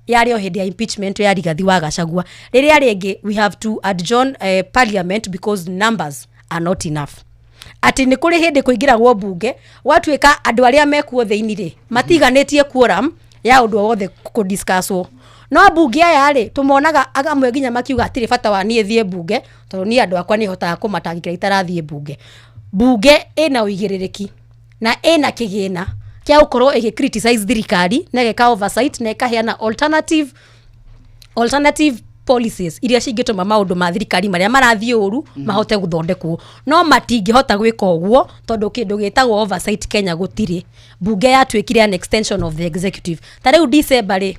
yario hindi ya impeachment ya Rigathi wa Gachagua riria ringi we have to adjourn parliament because numbers are not enough. Ati ni kuri hindi kuingiragwo bunge watuika andu aria mekuo theini matiganetie quorum ya undu wothe ku discusswo no bunge aya ri tumonaga agamwe nginya makiuga atiri bata wa nie thie bunge tondu ni andu akwa ni hotaga kumatangikira itarathie bunge ina uigiririki na ina kigina kia ukorwo criticize thirikari na geka oversight na ikaheana alternative policies iria cingituma maundu ma thirikari maria marathie uru mahote guthondekwo no matingihota gwika uguo tondu kindu gitagwo oversight Kenya gutiri bunge yatwikire an extension of the executive tariu December ri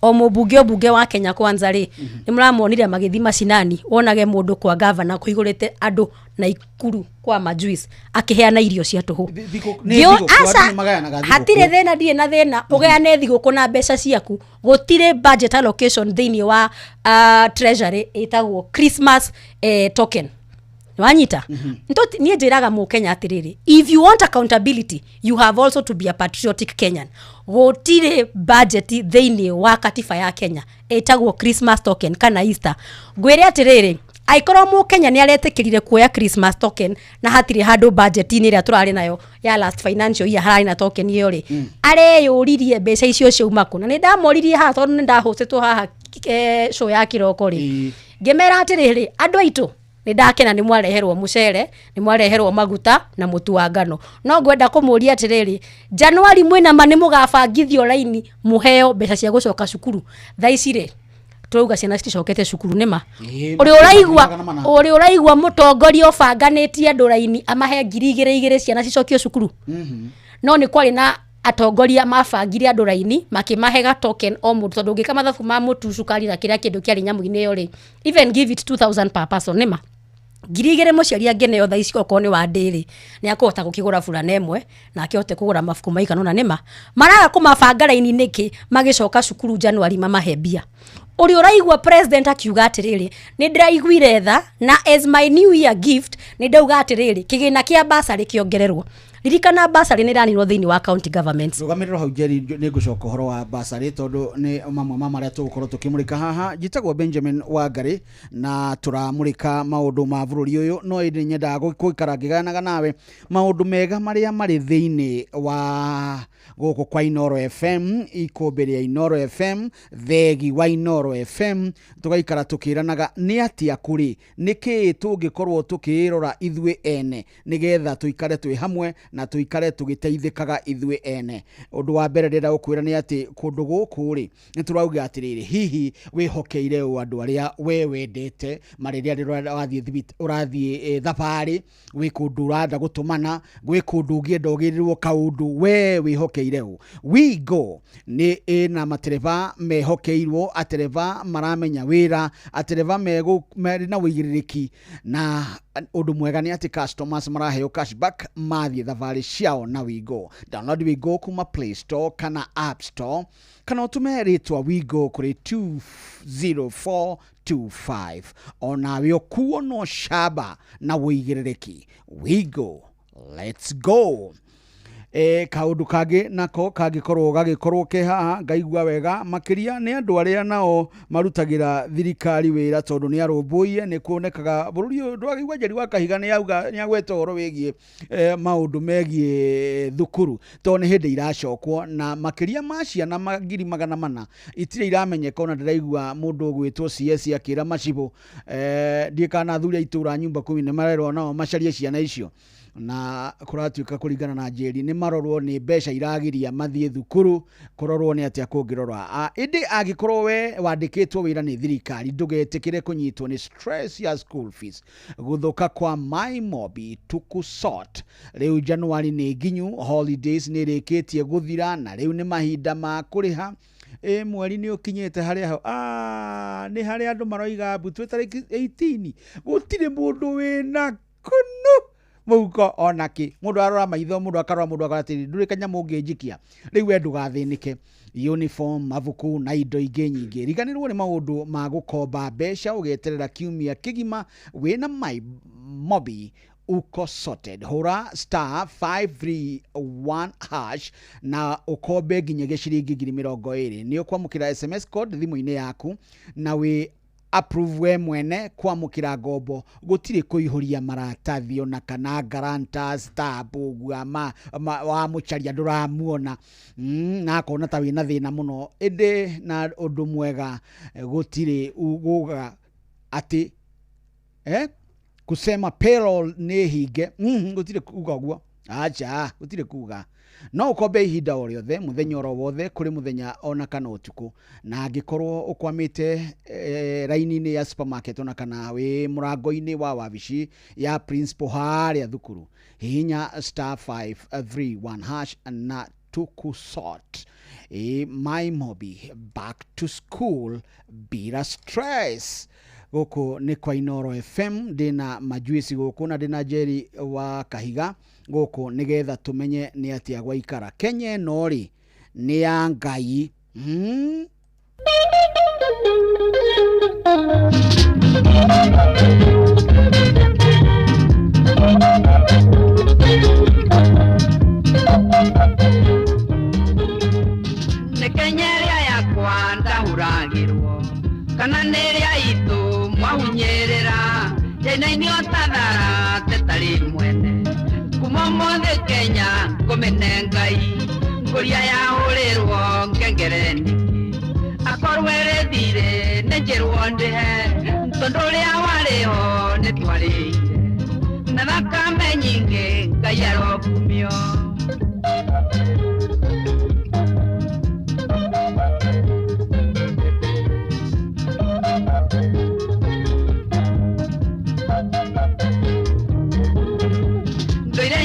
o mubunge wa Kenya kwanza ri ni muramonire magithi macinani wonage mundu kwa governor kuigurite andu na ikuru kwa majuice akiheana irio cia tuhu hatire thena ndie na thena ugeane thiguku na mbeca ciaku gutire budget allocation thini wa treasury itagwo Christmas token wanyita ntoti nie njiraga mu Kenya atiriri if you want accountability you have also to be a patriotic Kenyan gutire budget thini wa katiba ya Kenya itagwo Christmas token kana Easter gwire atiriri aikoro mu Kenya ni aretekirire kuoya Christmas token na hatire handu budget ni ria turari nayo ya last financial year harari na token iyo ri areyuririe mbeca icio ciumaku na ni ndamoririe ha tondu ni ndahocetwo haha show ya kiroko ri ngemera atiriri andu aitu ni ndakena ni mwareherwo mucere ni mwareherwo maguta na mutu wa ngano no ngwenda kumuria atiriri January mwena mane mugabangithio laini muheo mbeca cia gucoka cukuru thaicire turuga ciana citicokete cukuru nima uri uraigwa mutongoria obanganitie andu laini amahe 2,200 ciana cicokio cukuru no ni kwari na atongoria mabangire andu laini makimahega token o mundu tondu ngika mathabu ma mutu cukari na kiria kindu kiari nyamu-ini yo ri even give it 2,000 per person nima 2,000 muciari angeneo tha ici okoni wa ndiri ni akuhota gukigura fulana emwe na akihote kugura mafuku maigana na nima maraga kumabanga laini niki magicoka cukuru January mamahebia uri uraigwa president akiuga atiriri ni ndiraiguire tha na as my new year gift ni ndauga atiriri kigina kia basari kiongererwo ririkana basari ni ranirwo thini wa county governments rugamiriro hau Jerry ni gucoka horo wa basari tondu ni mamwe mamaria tugukorwo tukimurika haha njitagwo Benjamin Wangari na turamurika maundu ma bururi uyu no indi nyenda guikara ngiganaga nawe maundu mega maria mari thini wa guku kwa Inoro FM ikumbiri ya Inoro FM thegi wa Inoro FM tugaikara tukiranaga ni atia kuri niki tungikorwo tukirora ithwe ene nigetha tuikare twi hamwe na tuikare tugiteithikaga ithwe ene undu wa mbere ndenda gukwira ni ati kundu guku ri niturauga atiriri hihi wihokeire u andu aria we wendete mariria urathie thabari wi kundu uranda gutumana gwi kundu ngienda ugirirwo kaundu we wihokeire u we go ni na matereva mehokeirwo atereva maramenya wira atereva na wigiririki na undu mwega ni ati customers maraheo cashback mathie thavari ciao na Wigo download Wigo kuma Play Store kana App Store kana utume ritwa Wigo kuri 20425 ona wio kuo no shaba na wigiririki Wigo let's go kaundu kage nako gagikorwo ke haha ngaigua wega makiria ni andu aria nao marutagira thirikari wira tondu ni arumbuie ni kuonekaga bururi ndwagigwa Njeri wa Kahiga ni auga ni agweta horo wigie maundu megie thukuru to ni hindi iracokwo na makiria macia na magiri 400 itire iramenyeka ona ndiraigua mundu gwitwo CS akira macibo ndikana thuri itura nyumba 10 ni marerwo nao macarie ciana icio na kuratuika kuringana na Njeri ni marorwo ni mbeca iragiria mathie thukuru kurorwo ni atia kungirorwa indi agikorwo we wandikitwo wira ni thirikari ndugetikire kunyitwo ni stress ya school fees guthuka kwa my mobi tukusort riu January ni nginyu holidays ni rikitie guthira na riu ni mahinda ma kuriha mweri ni ukinyete haria ni haria andu maroiga mbutu tariki 18 gutire mundu wina kunu muko onaki mundu arora maitho mundu akarora mundu akaratiri nduri kanyamu ngijikia riu endu gathinike uniform mavuku na indo ingi nyingi riganirwo ni maundu ma gukomba mbeca ugeterera kiumia kigima wina my mobi uko sorted hora *531# na ukombe nginya giciringi 20,000 ni ukwamukira SMS code thimu-ini yaku na we approve we mwene kwamukira ngombo gutire kuihuria maratathi ona kana guarantors tabu wa mucharia nduramuona na akona ta wina thina muno ende na undu mwega gutire uguga ati kusema payroll ni hinge gutire kuga guo acha gutire kuga no ukombe ihinda o riothe muthenya oro wothe kuri muthenya ona kana utuku na angikorwo ukwamite raini-ini ya supermarket ona kana wi murango-ini wa wabici ya principal haria thukuru hinya *531# na tukusort my mobi back to school bila stress. Goko ni kwa Inoro FM dina majuisi goko na dina Jerry wa Kahiga goko nigetha tumenye ni atia gwaikara Kenya nori ni ya Ngai ne Kenya ya kwanda huragirwo kana neria itu mwahunyerera yena-ini otathara tetari mwene kuma mothe Kenya ngumene Ngai nguria yahurirwo ngengereniki akorwo erethire nenjirwo ndihe tondu uria wariho nitwarire na thakame nyingi Ngai arokumio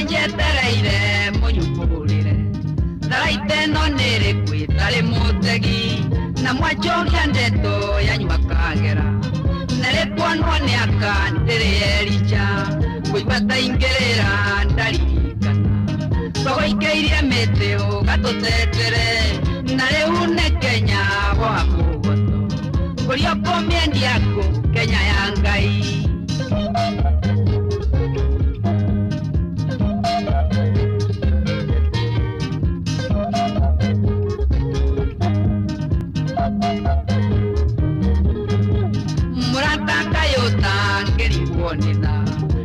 njetereire munyukurire tharaite no nere kwitare mutegi na mwachokia ndeto yanywa kagera nere kwanwa ni akandire ericha kuibata ingerera ndaririkana togo ikeirie meteo gatutetere nare une Kenya boha kugoto kurio komiendi ako Kenya ya Ngai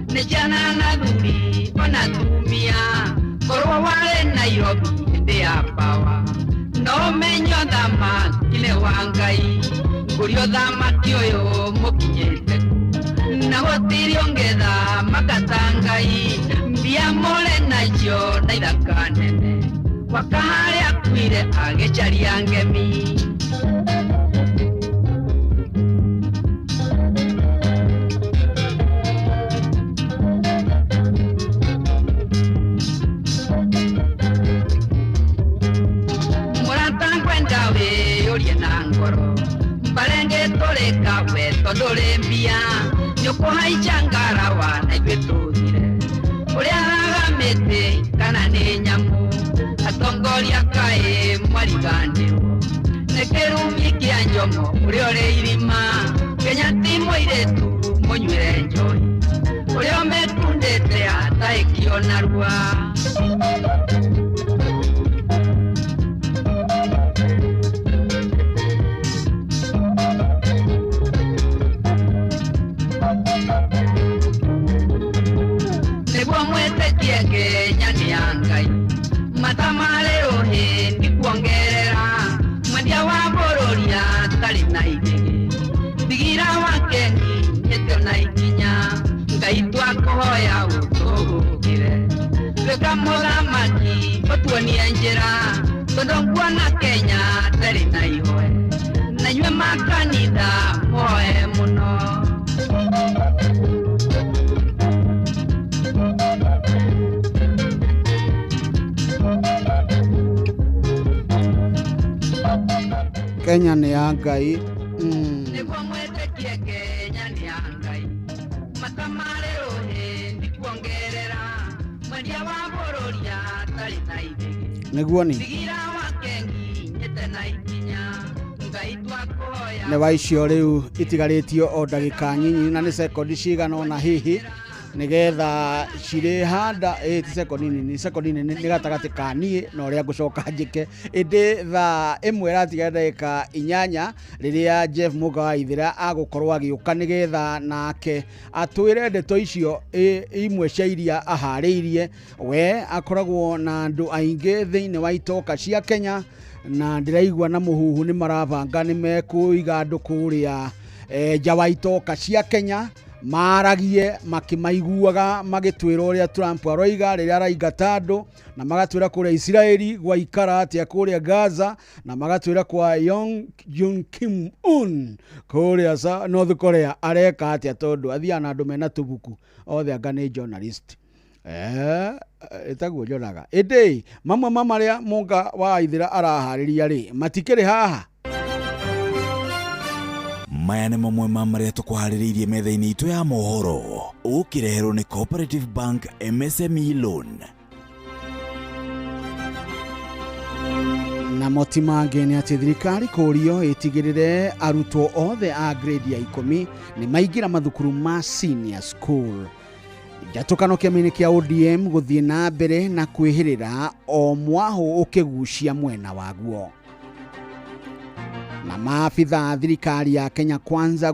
Nijana na dhuri wanatumia korwa wale Nairobi ndi apawa no menyo dhama kile wangai ngurio dhama kioyo mokinyete na gotiri ongetha makatangai mbia mole nayo na ithakanene wakahari akwire agecharia ngemi Balenge toreka we tondore mbia nyoko haichangara wana itwetudire uria agamete kana ni nyamu atongoria kae mwarigandiro nekerumi kia njomo uria ore irima Kenya timo iretu monywere njoi uria metundete ataikio narua Kenya ni ya Ngai matamale rohe ni kuongerera mwendia wa bororia tari na igege bigira wake nyeto na ikinya Ngai twakohoya utugire weka muthamaki otuonie njira tondu na Kenya tari na ihoe na nywe makanitha moe muno Kenya ni ya Ngai Niguo mwetekie Kenya ni ya Ngai matamare rohe ndi kuongerera mwendia wa bororia tari na igege niguo ni bigira wakengi nyete na ikinya Ngai twakoya ne waicio riu itigaritio o ndagika nyinyi na ni sekondi cigana ona hihi nigetha cire handa ti secondini ni gatagati kanie no ria gucoka njike indi tha imwe ratiga ndagika 8 riria Jeff Muga wa Ithira agukorwo agiuka nigetha nake atwire ndeto icio imwe cia iria ahariirie we akoragwo na andu aingi thiini wa itoka cia Kenya na ndiraigua na muhuhu ni marabanga ni mekuiga andu kuria jawa itoka cia Kenya maragie makimaiguaga magitwira uria Trump aroiga riria araingata andu na magatwira kuria Israeli gwaikara atia kuria Gaza na magatwira kwa Jong Kim Un kuria North Korea areka atia tondu athiana andu mena tubuku othe anga ni journalist etaguo njonaga indi mamwe maria Muga wa Ithira arahariria ri matikiri haha. Maya nĩ mamwe ma marĩa tũkũharĩrĩirie metha-inĩ itũ ya mohoro ũkireherwo nĩ Cooperative Bank MSME Loan. Na moti mangĩ nĩ atĩ thirikari kũrio ĩtigĩrĩre arutwo othe a grade ya 10 nĩ maingĩra mathukuru ma senior school. Njatũkano kĩama-inĩ kĩa ODM gũthiĩ na mbere na kwĩhĩrĩra o mwaho ũkĩgucia mwena waguo. Na maafitha thirikari ya Kenya Kwanza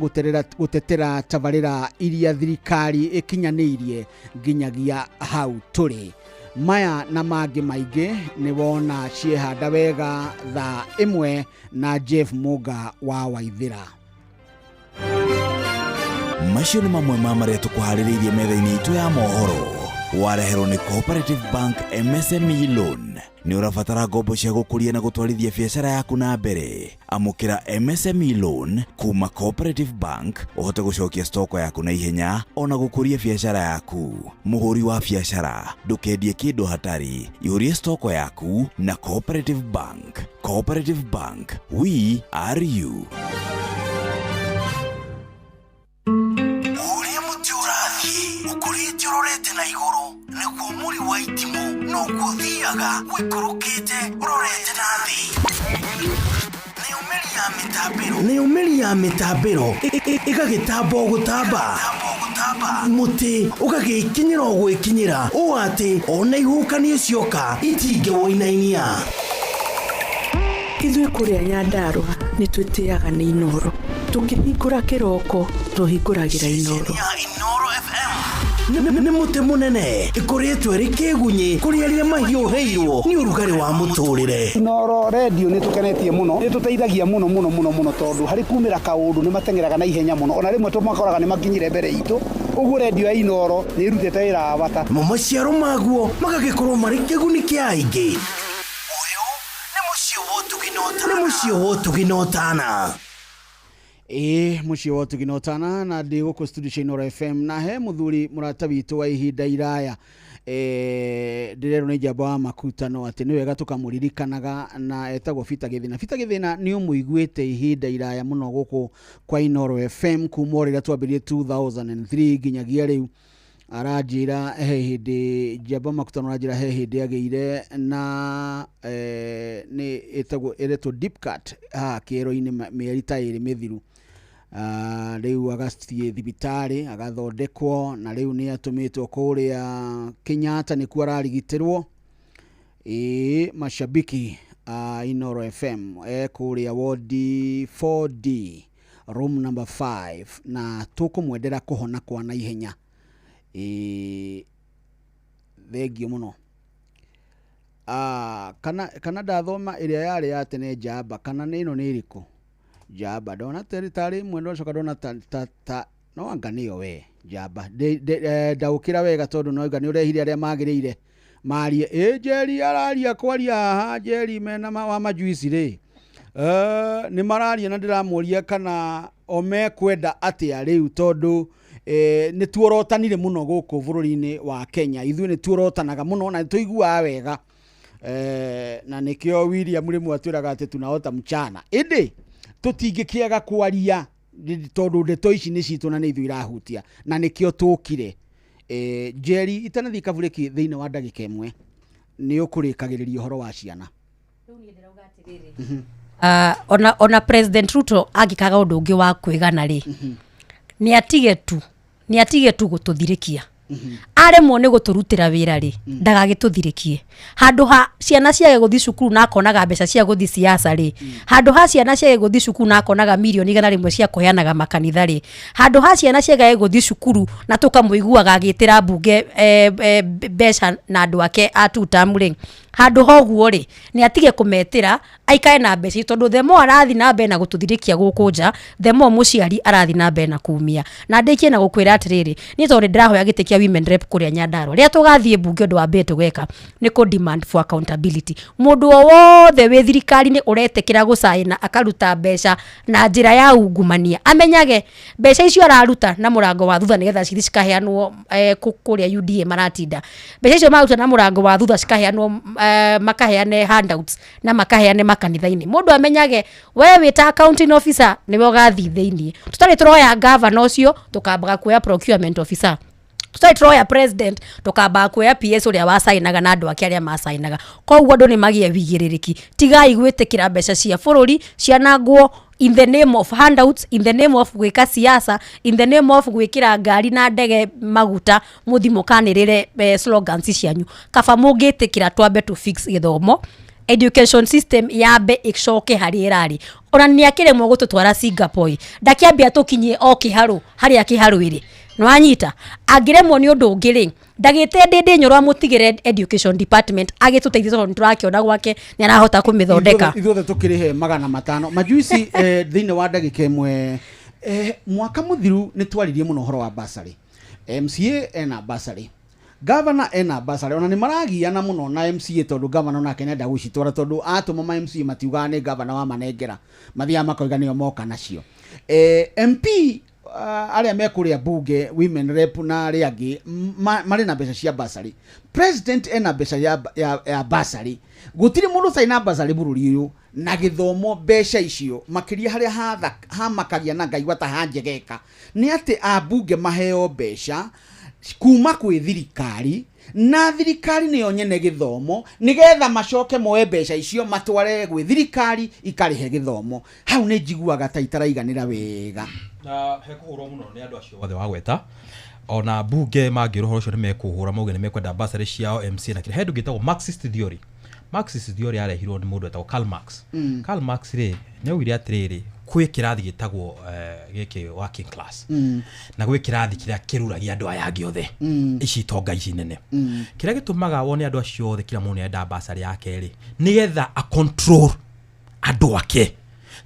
gutetera tabarĩra iria thirikari ikinyanĩirie nginyagia hau tũrĩ. Maya na mangĩ maingĩ nĩ wona ciehanda wega thaa imwe na Jeff Muga wa Waithira. Macio nĩ mamwe ma marĩa tũkũharĩrĩirie metha-inĩ itũ ya mohoro wareherwo nĩ Cooperative Bank MSME Loan. Nĩ ũrabatara ngombo cia gũkũria na gũtwarithia biacara yaku na mbere. Amũkĩra MSME Loan kuma Cooperative Bank ũhote gũcokia stoko yaku na ihenya ona gũkũria biacara yaku. Mũhũri wa biacara ndũkendie kĩndũ hatari, ihũrie stoko yaku na Cooperative Bank. Cooperative Bank, we are you. Urorete na iguru nikuo muri wa itimu no kuthiaga wikurukite urorete na thi ni umeri ya mitambiro igagitambo gutamba muti ugagikinyira ogwikinyira o ati ona ihukanie cioka itinge woinainia. Ithuĩ kũrĩa Nyandarua nĩ twĩtĩaga nĩ Inoro, tũngĩhingũra kĩroko tũhingũragĩra Inoro. Nĩ mũtĩ mũnene ĩkoretwo ĩrĩ kĩgunyi kũrĩ arĩa mahiũhĩirwo nĩ ũrugarĩ wa mũtũrĩre. Inoro radio nĩ tũkenetie mũno, nĩ tũteithagia mũno tondũ harĩ kumĩra kaũndũ nĩ matengeraga na ihenya mũno, ona rĩmwe tũmakoraga nĩ makinyire mbere itũ. Ũguo radio ya Inoro nĩ ĩrutĩte wĩra wa bata. Maciaro maguo magagĩkorwo marĩ kĩguni kĩa aingĩ. Nĩ mũciĩ wo tũginotana. Muciĩ wo tũginotana na ndĩ gũkũ studio cia Inoro FM na he mũthuri mũrata witũ wa ihinda iraya ndĩrerwo nĩ njamba wa makutano atĩ nĩ wega tũkamũririkanaga na etagwo Peter Gĩthĩna. Peter Gĩthĩna nĩ ũmũiguĩte ihinda iraya mũno gũkũ kwa Inoro FM kuma rĩrĩa twambĩrĩrie 2003 nginyagia rĩu. Aranjira he hindi njamba makutano aranjira he hindi agĩire na nĩ etagwo eretwo deep cut kĩero-inĩ mĩeri ta ĩrĩ mĩthiru. Rĩu agathiĩ thibitarĩ agathondekwo na rĩu nĩ atũmĩtwo kũrĩa Kenyatta nĩkuo ararigitĩrwo. Mashabiki Inoro FM kũrĩa wodi 4D room number 5 na tũkũmwendera kũhona kwa na ihenya. Thengio mũno. Kana ndathoma ĩrĩa yarĩ ya tene njamba kana nĩ ĩno nĩ ĩrĩkũ? Njamba ndona tarĩ mwendo ũcoka ndona ta no anga nĩyo we njamba ndaũkĩra wega tondũ no anga nĩ ũrehire arĩa magĩrĩire marie Jerry araria kwaria haha Jerry mena wa majuici rĩ nĩ mararia na ndĩramũria kana omekwenda atĩa rĩu tondũ nĩ tuorotanire mũno gũkũ bũrũri-inĩ wa Kenya. Ithuĩ nĩ tuorotanaga mũno na tũiguaga wega na nĩkĩo William rĩmwe atwĩraga atĩ tunahota mchana ĩndĩ tũtingĩkĩaga kwaria tondũ ndeto ici nĩ citũ na nĩ ithuĩ irahutia na nĩkĩo tũkire. Jerry itanathiĩ kaburĩki thĩinĩ wa ndagĩka ĩmwe nĩ ũkũrĩkagĩrĩria ũhoro wa ciana. Rĩu niĩ ndĩrauga atĩrĩrĩ ona President Ruto angĩkaga ũndũ ũngĩ wa kwĩgana rĩ nĩ atige tu gũtũthirĩkia aremwo nĩ gũtũrutĩra wĩra rĩ ndagagĩtũthirĩkie handũ ha ciana ciage gũthiĩ cukuru na akonaga mbeca cia gũthiĩ siasa rĩ handũ ha ciana ciage gũthiĩ cukuru na akonaga mirioni 100 cia kũheanaga makanitha rĩ handũ ha ciana ciage gũthiĩ cukuru na tũkamũiguaga agĩtĩra mbunge mbeca na andũ ake a tutam rĩ handũ hoguo rĩ nĩ atige kũmetĩra aikare na mbeca tondũ themo arathi na mbere na gũtũthirĩkia gũkũ nja themo mũciari arathi na mbere na kumia na ndĩkie na gũkwĩra atĩrĩrĩ niĩ tondũ ndĩrahoya gĩtĩ kĩa women rep kũrĩa Nyandarua rĩrĩa tũgathiĩ mbunge ũndũ wa mbere tũgeka nĩ kũ demand for accountability mũndũ o wothe wĩ thirikari-inĩ ũretĩkĩra gũcaĩna akaruta mbeca na njĩra ya ungumania amenyage mbeca icio araruta na mũrango wa thutha nĩgetha cithi cikaheanwo kũrĩa UDA maratinda mbeca icio maruta na mũrango wa thutha cikaheanwo makaheane handouts na makaheane makanitha-inĩ mũndũ amenyage wewe wĩta accounting officer nĩwe ũgathiĩ thĩinĩ tũtarĩ tũroya governor ũcio tũkambaga kuoya procurement officer tũtarĩ tũroya president tũkambaga kuoya PS ũrĩa wacainaga na andũ ake arĩa macainaga koguo andũ nĩ magĩe wĩigĩrĩrĩki tigai gwĩtĩkĩra mbeca cia bũrũri cianangwo in the name of handouts in the name of gwĩka siasa in the name of gwĩkĩra ngari na ndege maguta mũthimokanĩrĩre slogans cianyu kaba mũngĩtĩkĩra twambe to fix gĩthomo education system yambe ĩcoke harĩ ĩrarĩ ona nĩ akĩremwo gũtũtwara Singapore ndakĩambia tũkinyie o kĩharũ harĩa kĩharũ ĩrĩ nwanyita angĩremwo nĩ ũndũ ũngĩ rĩ ndagĩte ndĩndĩ nyoro amũtigĩre education department agĩtũteithia tondũ nĩtũrakĩona gwake nĩ arahota kũmĩthondeka ithuothe tũkĩrĩhe 500 majuici thĩinĩ wa ndagĩka ĩmwe mwaka mũthiru nĩ twaririe mũno ũhoro wa basarĩ MCA ena basarĩ governor ena basarĩ ona nĩ maragiana mũno na MCA tondũ governor nake nenda gũcitwara tondũ atũma ma MCA matiugaga nĩ governor wa manengera mathiaga makoiga nĩo moka nacio MP arĩa mekũrĩa bunge women rep na arĩa angĩ marĩ na mbeca cia basarĩ president ena mbeca ya basarĩ gũtirĩ mũndũ ũtarĩ basarĩ bũrũri ũyũ na gĩthomo mbeca icio makĩria harĩa hamakagia na ngaigua ta hanjegeka nĩ atĩ abunge maheo mbeca kuma kwĩ thirikari na thirikari nĩyo nyene gĩthomo nĩgetha macoke moe mbeca icio matware gwĩ thirikari ikarĩhe gĩthomo hau nĩ njiguaga ta itaraiganĩra wega na hekũhũrwo mũno nĩ andũ acio othe wagweta ona bunge mangĩrwo ũhoro ũcio nĩ mekũhũra mauge nĩ mekwenda basarĩ ciao MC na kĩrĩa he ndũ gĩtagwo Marxist theory arehirwo nĩ mũndũ etagwo Karl Marx Karl Marx rĩ nĩ augire atĩrĩrĩ kwĩ kĩrathi gĩtagwo gĩkĩ working class na gwĩ kĩrathi kĩrĩa kĩruragia andũ aya angĩ othe ici itonga ici nene kĩrĩa gĩtũmaga wone andũ acio othe kila mũndũ enda basarĩ yake rĩ nĩgetha a control andũ ake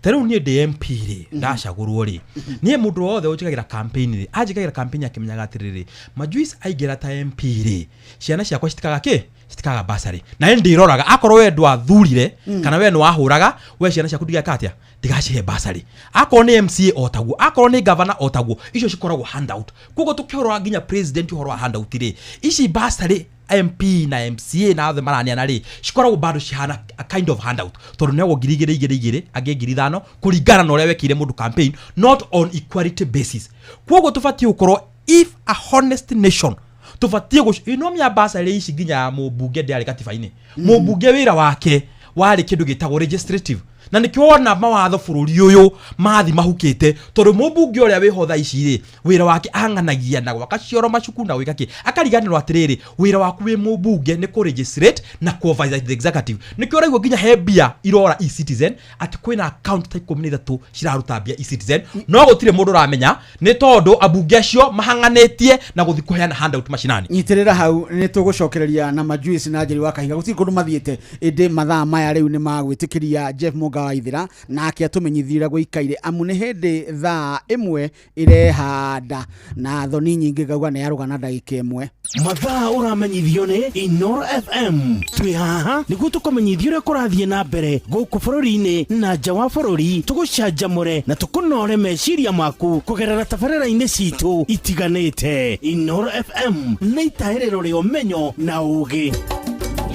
Tero niĩ ndĩ MP rĩ ndacagũrwo rĩ niĩ mũndũ wothe ũnjigagĩra campaign rĩ anjigagĩra campaign akĩmenyaga atĩrĩrĩ Majuice aingĩra ta MP rĩ ciana ciakwa citikaga basarĩ na ndĩroraga akorwo we ndwathurire kana we nĩ wahũraga we ciana ciaku ndigaka atĩa ndigacihe basarĩ akorwo nĩ MCA otaguo akorwo nĩ governor otaguo icio cikoragwo handout koguo tũkĩhora nginya president ũhoro wa handout rĩ ici basarĩ MP na MCA na othe maraniana rĩ cikoragwo bado cihana a kind of handout tondũ nĩagwo 2,200 angĩ 5,000 kũringana na ũrĩa wekire mũndũ campaign not on equality basis koguo tũbatiĩ gũkorwo if a honest nation tũbatiĩ inomia basarĩ ici nginya mũmbunge ndĩarĩ katiba-inĩ mũmbunge wĩra wake warĩ kĩndũ gĩtagwo legislative na nĩkĩona mawatho bũrũri ũyũ mathi mahukĩte tondũ mũmbunge ũrĩa wĩho tha ici rĩ wĩra wake ang'anagia na gwaka cioro macukuru na gwĩka kĩ akariganĩrwo atĩrĩrĩ wĩra waku wĩ mũmbunge nĩ kũ legislate na supervise the executive nĩkĩo ũraigua nginya he mbia irora e-citizen atĩ kwĩna account ta 13 ciraruta mbia e-citizen no gũtirĩ mũndũ ũramenya nĩ tondũ abunge acio mahang'anĩtie na gũthi kũheana handout macinani nyitĩrĩra hau nĩ tũgũcokereria na Majuice na Njeri wa Kahiga gũtirĩ kũndũ mathiĩte ĩndĩ mathaa maya rĩu nĩ magwĩtĩkĩria Jeff Waithira na akĩatũmenyithira gũikaire amu nĩ hĩndĩ thaa ĩmwe irehanda na thoni nyingĩ gauga nĩ yarugana ndagĩka ĩmwe mathaa ũramenyithio nĩ Inoro FM twĩ haha nĩguo tũkũmenyithio ũrĩa kũrathiĩ na mbere gũkũ bũrũri-inĩ na nja wa bũrũri tũgũcanjamũre na tũkũnore meciria maku kũgerera tabarĩra-inĩ citũ itiganĩte Inoro FM nĩ itaĩrĩro rĩa ũmenyo na ũũgĩ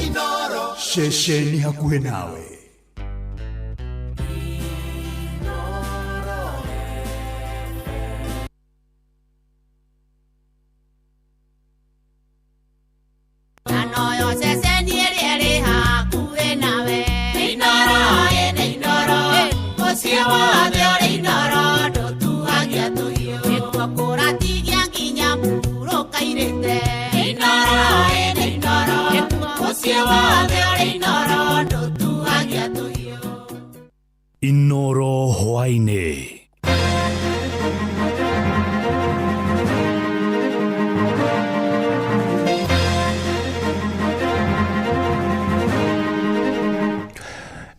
Inoro ceceni hakuhĩ nawe Inoro, Inoro hwaine.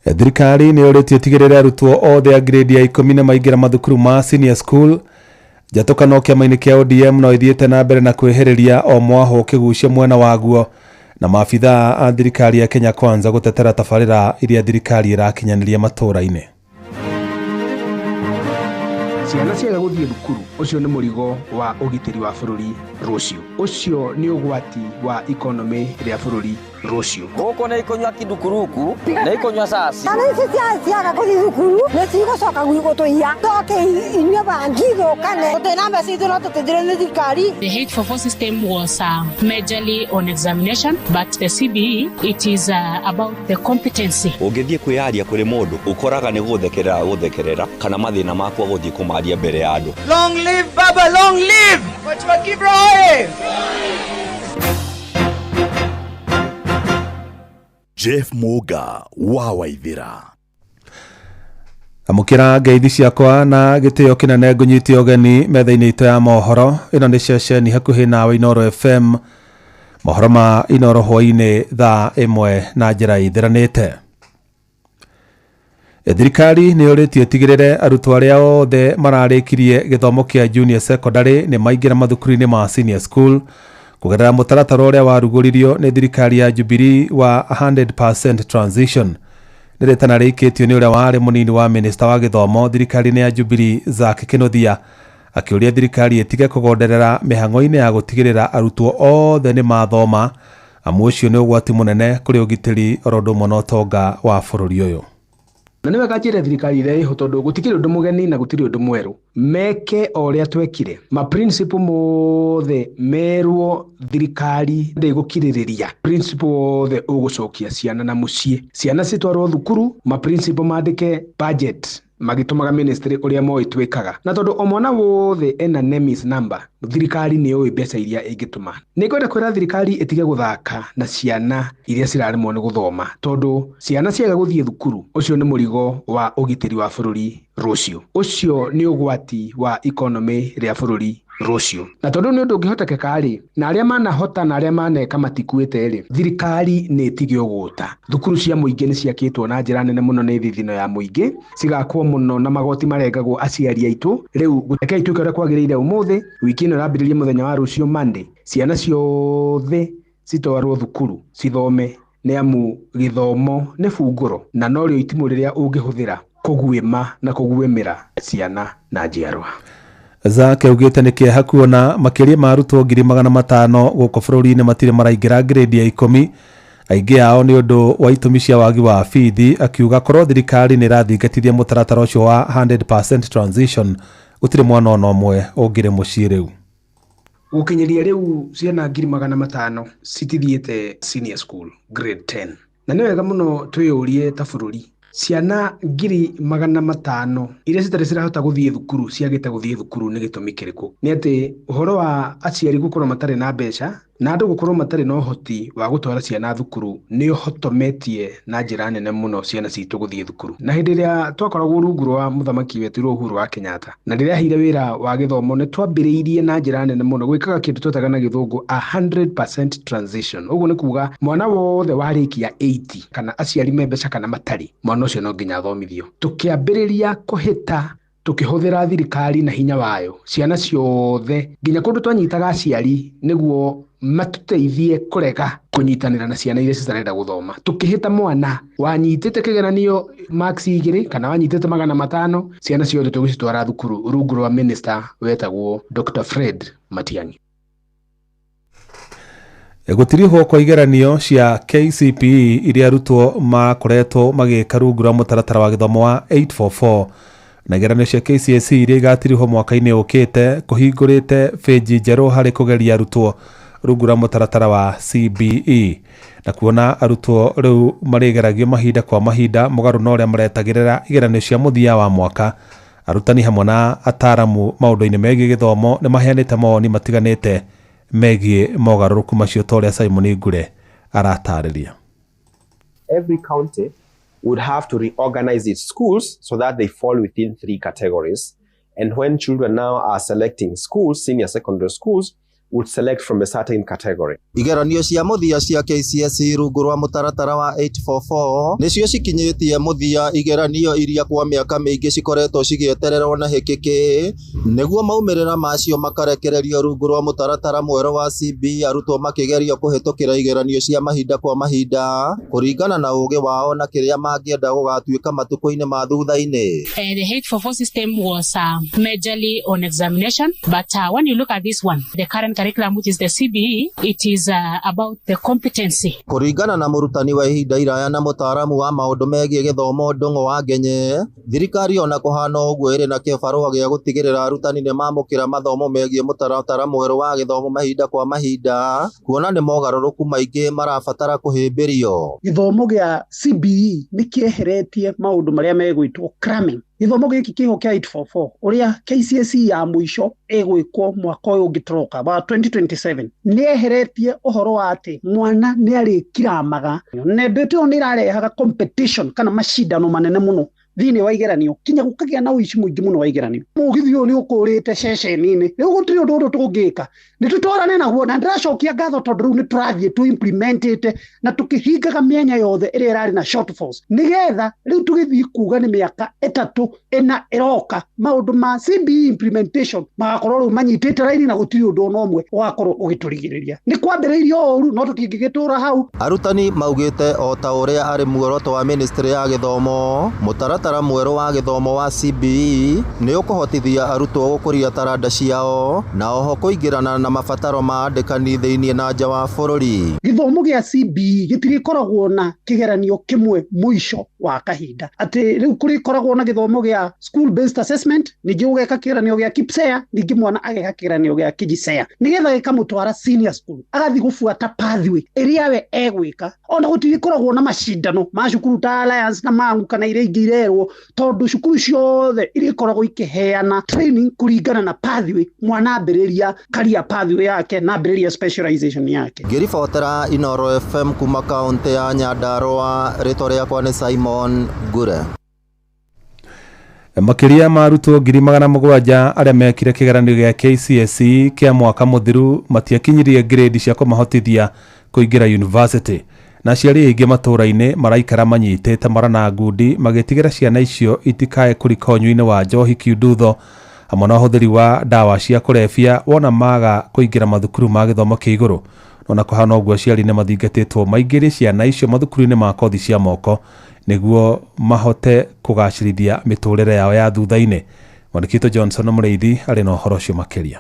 Thirikari nĩ ũrĩtie tigĩrĩra arutwo othe a grade ya 10 na maingĩra mathukuru ma senior school. Njatũkano kĩama-inĩ kĩa ODM no ithiĩte na mbere na kwĩhĩrĩria o mwaho ũkĩgucia mwena waguo, na maabithaa a thirikari ya Kenya Kwanza gũtetera tabarĩra iria thirikari ĩrakinyanĩria matũũra-inĩ. Ciana ciaga gũthiĩ thukuru, ũcio nĩ mũrigo wa ũgitĩri wa bũrũri rũciũ. Ũcio nĩ ũgwati wa economy rĩa bũrũri rũciũ. Gũkũ nĩ ikũnywa kindukuruku, nĩ ikũnywa sasi. Ana ici ciaga gũthiĩ thukuru, nĩ cigũcoka gwĩgũtũiya. Toke inyue bangi thũkane. Tũtĩna mbeca itũ no tũteithĩrĩrio nĩ thirikari. The 844 system was majorly on examination, but the CBE, it is about the competency. Ũngĩthiĩ kwĩyaria kũrĩ mũndũ, ũkoraga nĩ gũthekerera kana mathĩna maku agũthiĩ kũmaria mbere ya andũ. Long live Baba, long live! Wachwa Kibroe! Jeff Muga wa Waithira. Amukira ngeithi ciakwa na gĩtĩo kĩnene ngũnyite ũgeni metha-inĩ itũ ya mohoro. Ĩno nĩ ceceni hakuhĩ nawe Inoro FM. Mohoro ma Inoro hwainĩ thaa 1 na njĩra ithiranĩte. Thirikari nĩ ũrĩtie tigĩrĩre arutwo arĩa othe mararĩkirie gĩthomo kĩa junior secondary nĩ maingĩra mathukuru-inĩ ma senior school kũgerera mũtaratara ũrĩa warugũririo nĩ thirikari ya Jubilee wa 100% transition. Nĩ rĩtana rĩikĩtio nĩ ũrĩa warĩ mũnini wa minister wa gĩthomo thirikari-inĩ ya Jubilee Zack Kĩnuthia, akĩũria thirikari ĩtige kũgonderera mĩhang'o-inĩ ya gũtigĩrĩra arutwo othe nĩ mathoma, amu ũcio nĩ ũgwati mũnene kũrĩ ũgitĩri oro ũndũ ũmwe na ũtonga wa bũrũri ũyũ. Na nĩ wega njĩre thirikari ĩrĩa ĩho tondũ gũtikĩrĩ ũndũ mũgeni na gũtirĩ ũndũ mwerũ. Meke o ũrĩa twekire. Principle mothe merwo thirikari ndĩgũkirĩrĩria. Principle wothe ũgũcokia ciana na mũciĩ. Ciana citwarwo thukuru, principle mandĩke budget magĩtũmaga ministry ũrĩa moĩ twĩkaga. Na tondũ o mwana wothe ena NEMIS number, thirikari nĩ yoĩ mbeca iria ĩngĩtũma. Nĩ kwenda kwĩra thirikari ĩtige gũthaka na ciana iria ciraremwo nĩ gũthoma, tondũ ciana ciaga gũthiĩ thukuru, ũcio nĩ mũrigo wa ũgitĩri wa bũrũri rũciũ. Ũcio nĩ ũgwati wa economy rĩa bũrũri rũciũ. Na tondũ nĩ ũndũ ũngĩhotekeka rĩ, na arĩa manahota na arĩa maneka matikuĩte rĩ, thirikari nĩ ĩtige ũgũta. Thukuru cia mũingĩ nĩ ciakĩtwo na njĩra nene mũno nĩ thithino ya mũingĩ, cigakwo mũno na magoti marengagwo aciari aitũ. Rĩu gũteke ituĩke ũrĩa kwagĩrĩire ũmũthĩ, wiki ĩno ĩrambĩrĩria mũthenya wa rũciũ Monday, ciana ciothe citwarwo thukuru cithome, nĩ amu gĩthomo nĩ bungũro na no rĩo itimũ rĩrĩa ũngĩhũthĩra kũguĩma na kũguĩmĩra ciana na njiarwa. Zack augĩte nĩ kĩeha kuona makĩria ma arutwo 500,000 gũkũ bũrũri-inĩ matirĩ maraingĩra grade ya 10, aingĩ ao nĩ ũndũ wa itũmi cia wagi wa bithi, akiuga korwo thirikari nĩ ĩrathingatithia mũtaratara ũcio wa 100% transition, gũtirĩ mwana ona ũmwe ũngĩrĩ mũciĩ rĩu. Gũkinyĩria rĩu ciana 500,000 citithiĩte senior school grade 10. Na nĩ wega mũno twĩyũrie ta bũrũri, ciana 500,000 iria citarĩ cirahota gũthiĩ thukuru ciagĩte gũthiĩ thukuru nĩ gĩtũmi kĩrĩkũ? Nĩ atĩ ũhoro wa aciari gũkorwo matarĩ na mbeca na andũ gũkorwo matarĩ na ũhoti wa gũtwara ciana thukuru nĩ ũhotometie na njĩra nene mũno ciana citũ gũthiĩ thukuru. Na hĩndĩ ĩrĩa twakoragwo rungu rwa mũthamaki wetu Uhuru wa Kenyatta, na rĩrĩa aheire wĩra wa gĩthomo nĩ twambĩrĩirie na njĩra nene mũno gwĩkaga kĩndũ twetaga na gĩthũngũ 100% transition. Ũguo nĩ kuga mwana wothe warĩkia 80 kana aciari me mbeca kana matarĩ, mwana ũcio no nginya athomithio. Tũkĩambĩrĩria kũhĩta tukĩhũthĩra thirikari na hinya wayo, ciana ciothe nginya kũndũ twanyitaga aciari nĩguo matuteithie kũrega kũnyitanĩra na ciana iria citarenda gũthoma. Tukĩhĩta mwana wanyitĩte kĩgeranio marks 2 kana wanyitĩte 500, ciana ciothe tũgĩcitwara thukuru rungu rwa minister wetagwo Dr. Fred Matiang'i. Gũtirihwo kwa igeranio cia KCPE iria arutwo makoretwo magĩka rungu rwa mũtaratara wa gĩthomo wa 844, na igeranio cia KCSE iria igatirihwo mwaka-inĩ ũkĩte kũhingũrĩte page njerũ harĩ kũgeria arutwo rungu rwa mũtaratara wa CBE, na kuona arutwo rĩu marĩgeragio mahinda kwa mahinda mũgarũ na ũrĩa maretagĩrĩra igeranio cia mũthia wa mwaka. Arutani hamwe na ataaramu maũndũ-inĩ megiĩ gĩthomo nĩ maheanĩte mawoni matiganĩte megiĩ mogarũrũku macio ta ũrĩa Simon Ngure aratarĩria. every county would have to reorganize its schools so that they fall within 3 categories. And when children now are selecting schools, senior secondary schools, would select from a certain category. Igeranio cia muthia cia KCSE rungu rwa mutaratara wa 844 nicio cikinyitie muthia igeranio iria kwa miaka mingi cikoretwo cigietererwo na hikiki niguo maumirira macio makarekererio rungu rwa mutaratara mwero wa CBE arutwo makigerio kuhitukira igeranio cia mahinda kwa mahinda kuringana na uge wao na kiria mangienda gugatuika matuko-ini ma thutha-ini. The 844 system was majorly on examination, but when you look at this one, the current curriculum, which is the CBE, it is about the competency. Kuringana na murutani wa ihinda iraya na mutaaramu wa maundu megie githomo ndungo wa Genye, thirikari ona kuhana uguo iri na kibarua gia gutigirira arutani ni mamukira mathomo megie mutaratara mweru wa githomo mahinda kwa mahinda kuona ni mogaruruku maingi marabatara kuhimbirio. Githomo gia CBE ni kieheretie maundu maria megwitwo cramming. Githomo giki kiho kia 844 uria KCSE ya muico egwikwo mwaka uyu ngitoroka wa 2027 ni eheretie uhoro wa ati mwana ni arikiramaga ne ndeto ni irarehaga competition kana mashindano manene muno thini wa igeranio kinya gukagia na uici muingi muno wa igeranio mugithio ni ukurite ceceni-ini riu gutiri undu tungika ni tutwarane naguo na ndiracokia ngatho tondu riu ni turathie tu implement it na tukihingaga mienya yothe iri irari na shortfalls nigetha riu tugithii kuga ni miaka 3 ina iroka maundu ma CBE implementation magakorwo riu manyitite raini na gutiri undu no umwe ugakorwo ugiturigiriria ni kwambiriirio uru no tutingigitura hau. Arutani maugite o ta uria ari muoroto wa ministry ya githomo mutaratara mweru wa githomo wa CBE ni ukuhotithia arutwo gukuria taranda ciao na oho kuingirana na mabataro ma andikani thiini na nja wa bururi. Githomo gia CBE gitirikoragwo na kigeranio kimwe muico wa kahinda ati riu kurikoragwo na githomo gia school based assessment ningi ugeka kigeranio gia KPSEA ningi mwana ageka kigeranio gia KJSEA nigetha gikamutwara senior school agathi gufuata pathway iria we egwika ona gutirikoragwo na mashindano ma cukuru ta Alliance na mangu kana iria ingi irerwo tondu cukuru ciothe irikoragwo ikiheana training kuringana na pathway mwana ambiriria career pathway yake na ambiriria specialization yake. Ngiribotera Inoro FM kuma kaunti ya Nyandarua, rĩtwa rĩakwa nĩ Simon Gure. Makiria marutwo 700 aria mekire kigeranio gĩa KCSE kia mwaka muthiru matiakinyirie grade cia kumahotithia kuingira university na aciari aingĩ matũra-inĩ maraikara manyitĩte mara na ngundi magĩtigĩra ciana icio itikae kũrikonyo-inĩ wa njohi kiundutho hamwe na ũhũthĩri wa ndawa cia kũrebia wona maga kũingĩra mathukuru ma gĩthomo kĩa igũrũ. Ona kũhana ũguo aciari nĩ mathingatĩtwo maingĩrie ciana icio mathukuru-inĩ ma kothi cia moko nĩguo mahote kũgacĩrithia mĩtũrĩre yao ya thutha-inĩ. Mwandĩki Johnson Mũrĩithi arĩ na ũhoro ũcio makĩria.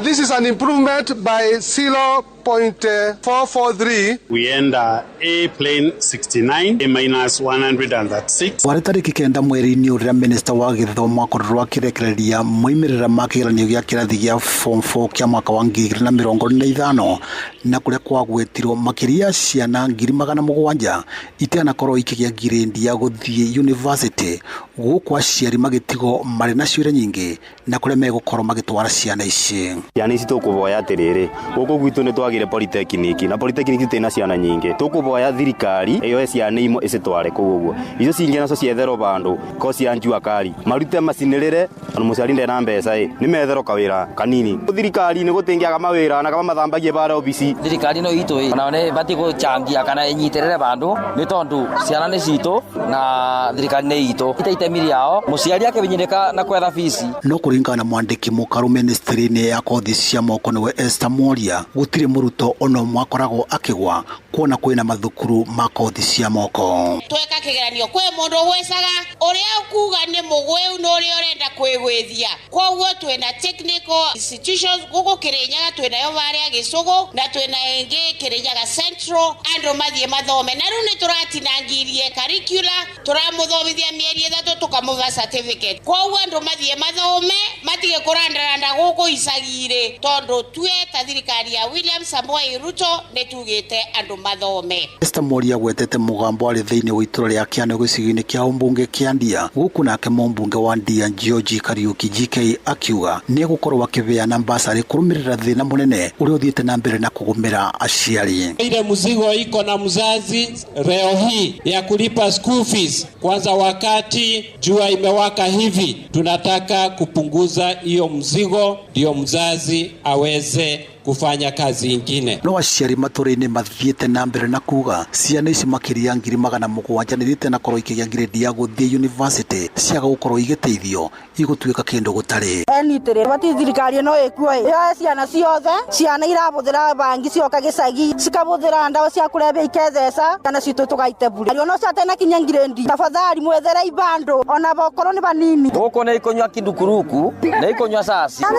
This is an improvement by 0.443. We end A plane 69, A minus 136. Warĩ tarĩki 9 mweri-inĩ ũrĩa minista wa gĩthomo akorirwo akĩrekereria moimĩrĩra ma kĩgeranio gĩa kĩrathi gĩa form 4 kĩa mwaka wa 2025 na kũrĩa kwagwetirwo makĩria ciana 700,000 itanakorwo ikĩgĩa ngirĩndi ya gũthiĩ university gũkũ aciari magĩtigwo marĩ na ciũria nyingĩ na kũrĩa megũkorwo magĩtwara ciana ici. Ciana ici tũkũboya atĩrĩrĩ gũkũ gwitũ nĩ twagire polytechnic na polytechnic tũtĩna ciana nyingĩ tũkũboya thirikari ĩyo ciana imwe ĩcitware kũu ũguo icio cingĩ nacio cietherwo bandũ kosi ya njua kari marute macinĩrĩre na mũciari ndena mbeca nĩ metherwo kawĩra kanini thirikari nĩ gũtĩngĩaga mawĩra na kama mathambagie bara obici. Thirikari no itũ ona nĩ bati gũchangia kana ĩnyitĩrĩre bandũ nĩ tondu ciana nĩ citũ na thirikari nĩ itũ itaitemi rĩao mũciari akĩbinyĩrĩka na kwetha fees. No kũringana na mwandĩki mũkaru ministry-inĩ ya kothi cia moko nĩwe Esther Moria gũtirĩ mũrutwo ona ũmwe akoragwo akĩgwa kuona kwĩna mathukuru ma kothi cia moko. Tweka kigeranio kwĩ mũndũ ũgwecaga ũrĩa ũkuga nĩ mũgwĩu na ũrĩa ũrenda kwĩgwĩthia koguo twĩna technical institutions gũkũ Kĩrĩnyaga twĩnayo barĩa Gĩcũgũ na twĩna ĩngĩ Kĩrĩnyaga Central andũ mathiĩ mathome na rĩu nĩ tũratinangirie curricula tũramũthomithia mĩeri 3 tũkamũva certificate koguo andũ mathiĩ mathome matige kũrandaranda gũkũ icagi-rĩ tondu tue ta thirikari ya William Samoei Ruto nĩ tugĩte andũ mathome. Esther Moria gwetete mũgambo arĩ thĩinĩ wa itũra rĩa Kĩano gĩcigo-inĩ kĩa Umbunge kĩa Ndia guku nake mumbunge wa Ndia George Kariuki GK akiuga ni gukorwo akibeana basari kurumirira thina munene uri uthiete na mbere na kugumira aciari. Ile mzigo iko na mzazi leo hii ya kulipa school fees, kwanza wakati jua imewaka hivi, tunataka kupunguza hiyo mzigo ndio mzazi aweze kufanya kazi ingine. No aciari maturine mathiete na mbere na kuga ciana ici makiria 700 nithite na korwo ikigia grade ya guthie university ciaga gukorwo igiteithio igutwika kindu gutari. Enitere bati thirikari no ikuoe ya ciana ciothe ciana irabuthira bangi cioka gicagi cikabuthira ndawa cia kurebe ikethesa kana citu tugaite buri no ciatena kinya grade tafadhali mwethere ibando ona bokorwo ni banini guko ne ikonywa kidukuruku ne ikonywa sasi ana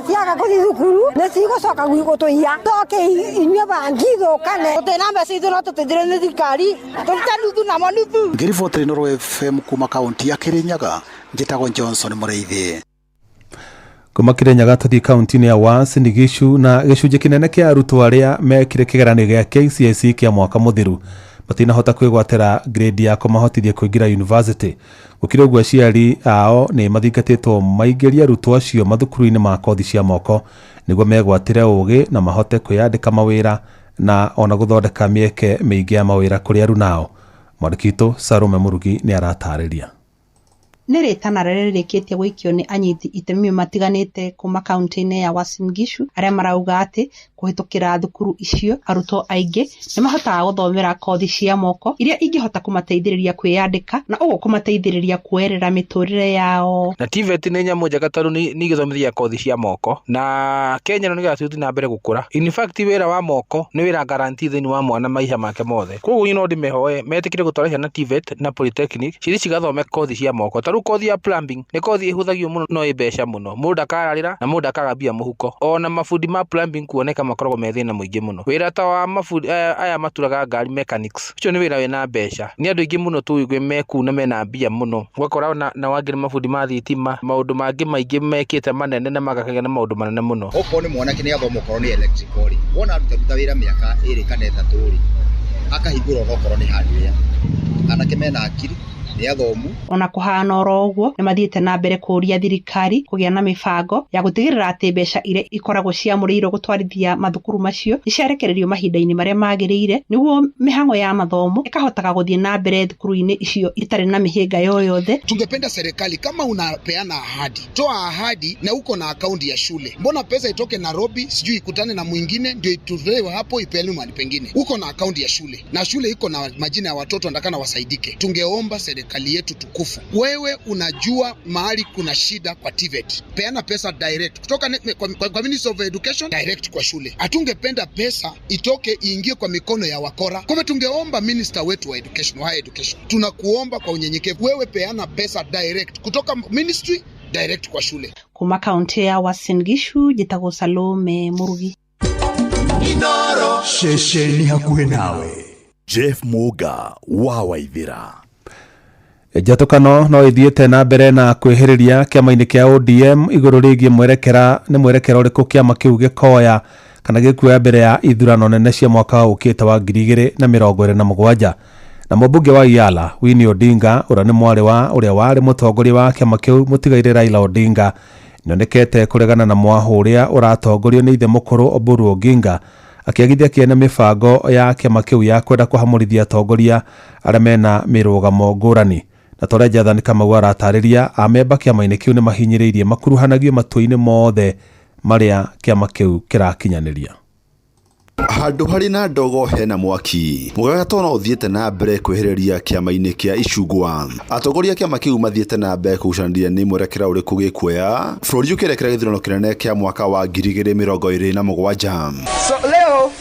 ciaga kuthukuru ne cigo kaguiko to ya toke inywe bangido kane utenamba sizo no tutendere ne thikari tutanudu na monudu. Ngirifotre Noro FM kuma kaunti ya Kirinyaga njetago Johnson Mureithi. Kuma Kirinyaga tuthi kaunti ya Uasin Gishu na gicunje kinene kia arutwo aria mekire kigeranio gia KCSE kia mwaka muthiru batina hota kwigwatira grade ya kumahotithia kuingira university. Gukire uguo aciari ao ni mathingatitwo maigeria arutwo acio mathukuru-ini ma kothi cia moko niguo megwatire ugi na mahote kwiyandika mawira na ona guthondeka mieke miingi ya mawira kuri aru nao. Mwandikito Sarume Murugi ni aratariria. Niritana ririkitie gwikio ni anyiti itemi matiganite kuma kaunti-ini ya Uasin Gishu aria marauga ati kuhitukira thukuru icio arutwo aingi ni mahotaga guthomera kothi cia moko iria ingihota kumateithiriria kwiyandika na uguo kumateithiriria kuerera miturire yao. Na TVET ni nyamu njega tondu ni githomithia kothi cia moko na Kenya no gatuthi na mbere gukura. In fact wira wa moko ni wira guarantee thini wa mwana maiha make mothe. Koguo no ndimehoe metikire gutwarithia na TVET na Polytechnic ciri cigathome kothi cia moko. Kothi ya plumbing ni kothi ihuthagio muno no ibesha muno mundu akararira na mundu akagabia muhuko ona mafundi ma plumbing kuoneka makoragwo methina muingi muno. Wira ta wa mafundi aya maturaga ngari mechanics ucio ni wira wina besha ni andu ingi muno tuigwe meku na mena mbia muno gwakora na wangire mafundi ma thitima maundu mangi maingi mekite manene na magakagĩa na maundu manene muno. Oko ni mwana kini athomo korwo ni electrical wona aruta wira miaka 2 kana 3 akahingura okorwo ni hardware anake mena akiri ni athomu. Ona kuhana oro uguo ni mathiete na mbere kuria thirikari kugia na mibango ya gutigirira ati mbeca ire ikoragwo ciamuriirwo gutwarithia mathukuru macio iciarekererio mahinda-ini maria magiriire niguo mihango ya mathomo ikahotaga guthie na mbere thukuru-ini icio itari na mihinga yoyothe. Tungependa serikali kama unapeana ahadi, toa ahadi na uko na akaunti ya shule. Mbona pesa itoke Nairobi sijui ikutane na mwingine ndio itulewe hapo ipelwe mahali pengine? Uko na akaunti ya shule na shule iko na majina ya watoto ndakana wasaidike. Tungeomba serikali yetu tukufu, wewe unajua mahali kuna shida kwa TVET, peana pesa direct kutoka kwa Ministry of Education direct kwa shule. Hatungependa pesa itoke iingie kwa mikono ya wakora. Kwa hivyo tungeomba minister wetu wa education, higher education, tunakuomba kwa unyenyekevu, wewe peana pesa direct kutoka ministry direct kwa shule. Kuma kaunti ya Uasin Gishu jitago Salome Murugi. Inoro sheshe ni hakuhe nawe. Jeff Muga wa Waithira. Njatũkano no ithiĩte na mbere na kwĩhĩrĩria kĩama-inĩ kĩa ODM igũrũ rĩgiĩ mwerekera ũrĩkũ kĩama kĩu gĩkoya kana gĩkuoya mbere ya ithurano nene cia mwaka ũkĩte wa 2027. Na mũmbunge wa Yala Winnie Odinga ũrĩa nĩ mwarĩ wa ũrĩa warĩ mũtongoria wa kĩama kĩu mũtigaire Raila Odinga nĩonekete kũregana na mwaho ũrĩa ũratongorio nĩ ithe mũkũrũ Oburu Oginga akiagithia kiene mibango ya kĩama kĩu ya kwenda kũhamũrithia atongoria arĩa mena mĩrũgamo ngũrani. Na tore Jathani Kamau aratarĩria amemba kĩama-inĩ kĩu nĩ mahinyĩrĩirie makuruhanagio matũ-inĩ mothe marĩa kĩama kĩu kĩrakinyanĩria. Handũ harĩ na ndogo hena mwaki mũgagato no ũthiĩte na mbere kwĩhĩrĩria kĩama-inĩ kĩa Icungwa. Atongoria kĩama kĩu mathiĩte na mbere kũgucanĩria nĩ mwerekera ũrĩkũ gĩkuoya bũrũri ũkĩrekera gĩthurano kĩnene kĩa mwaka wa 2027. So leo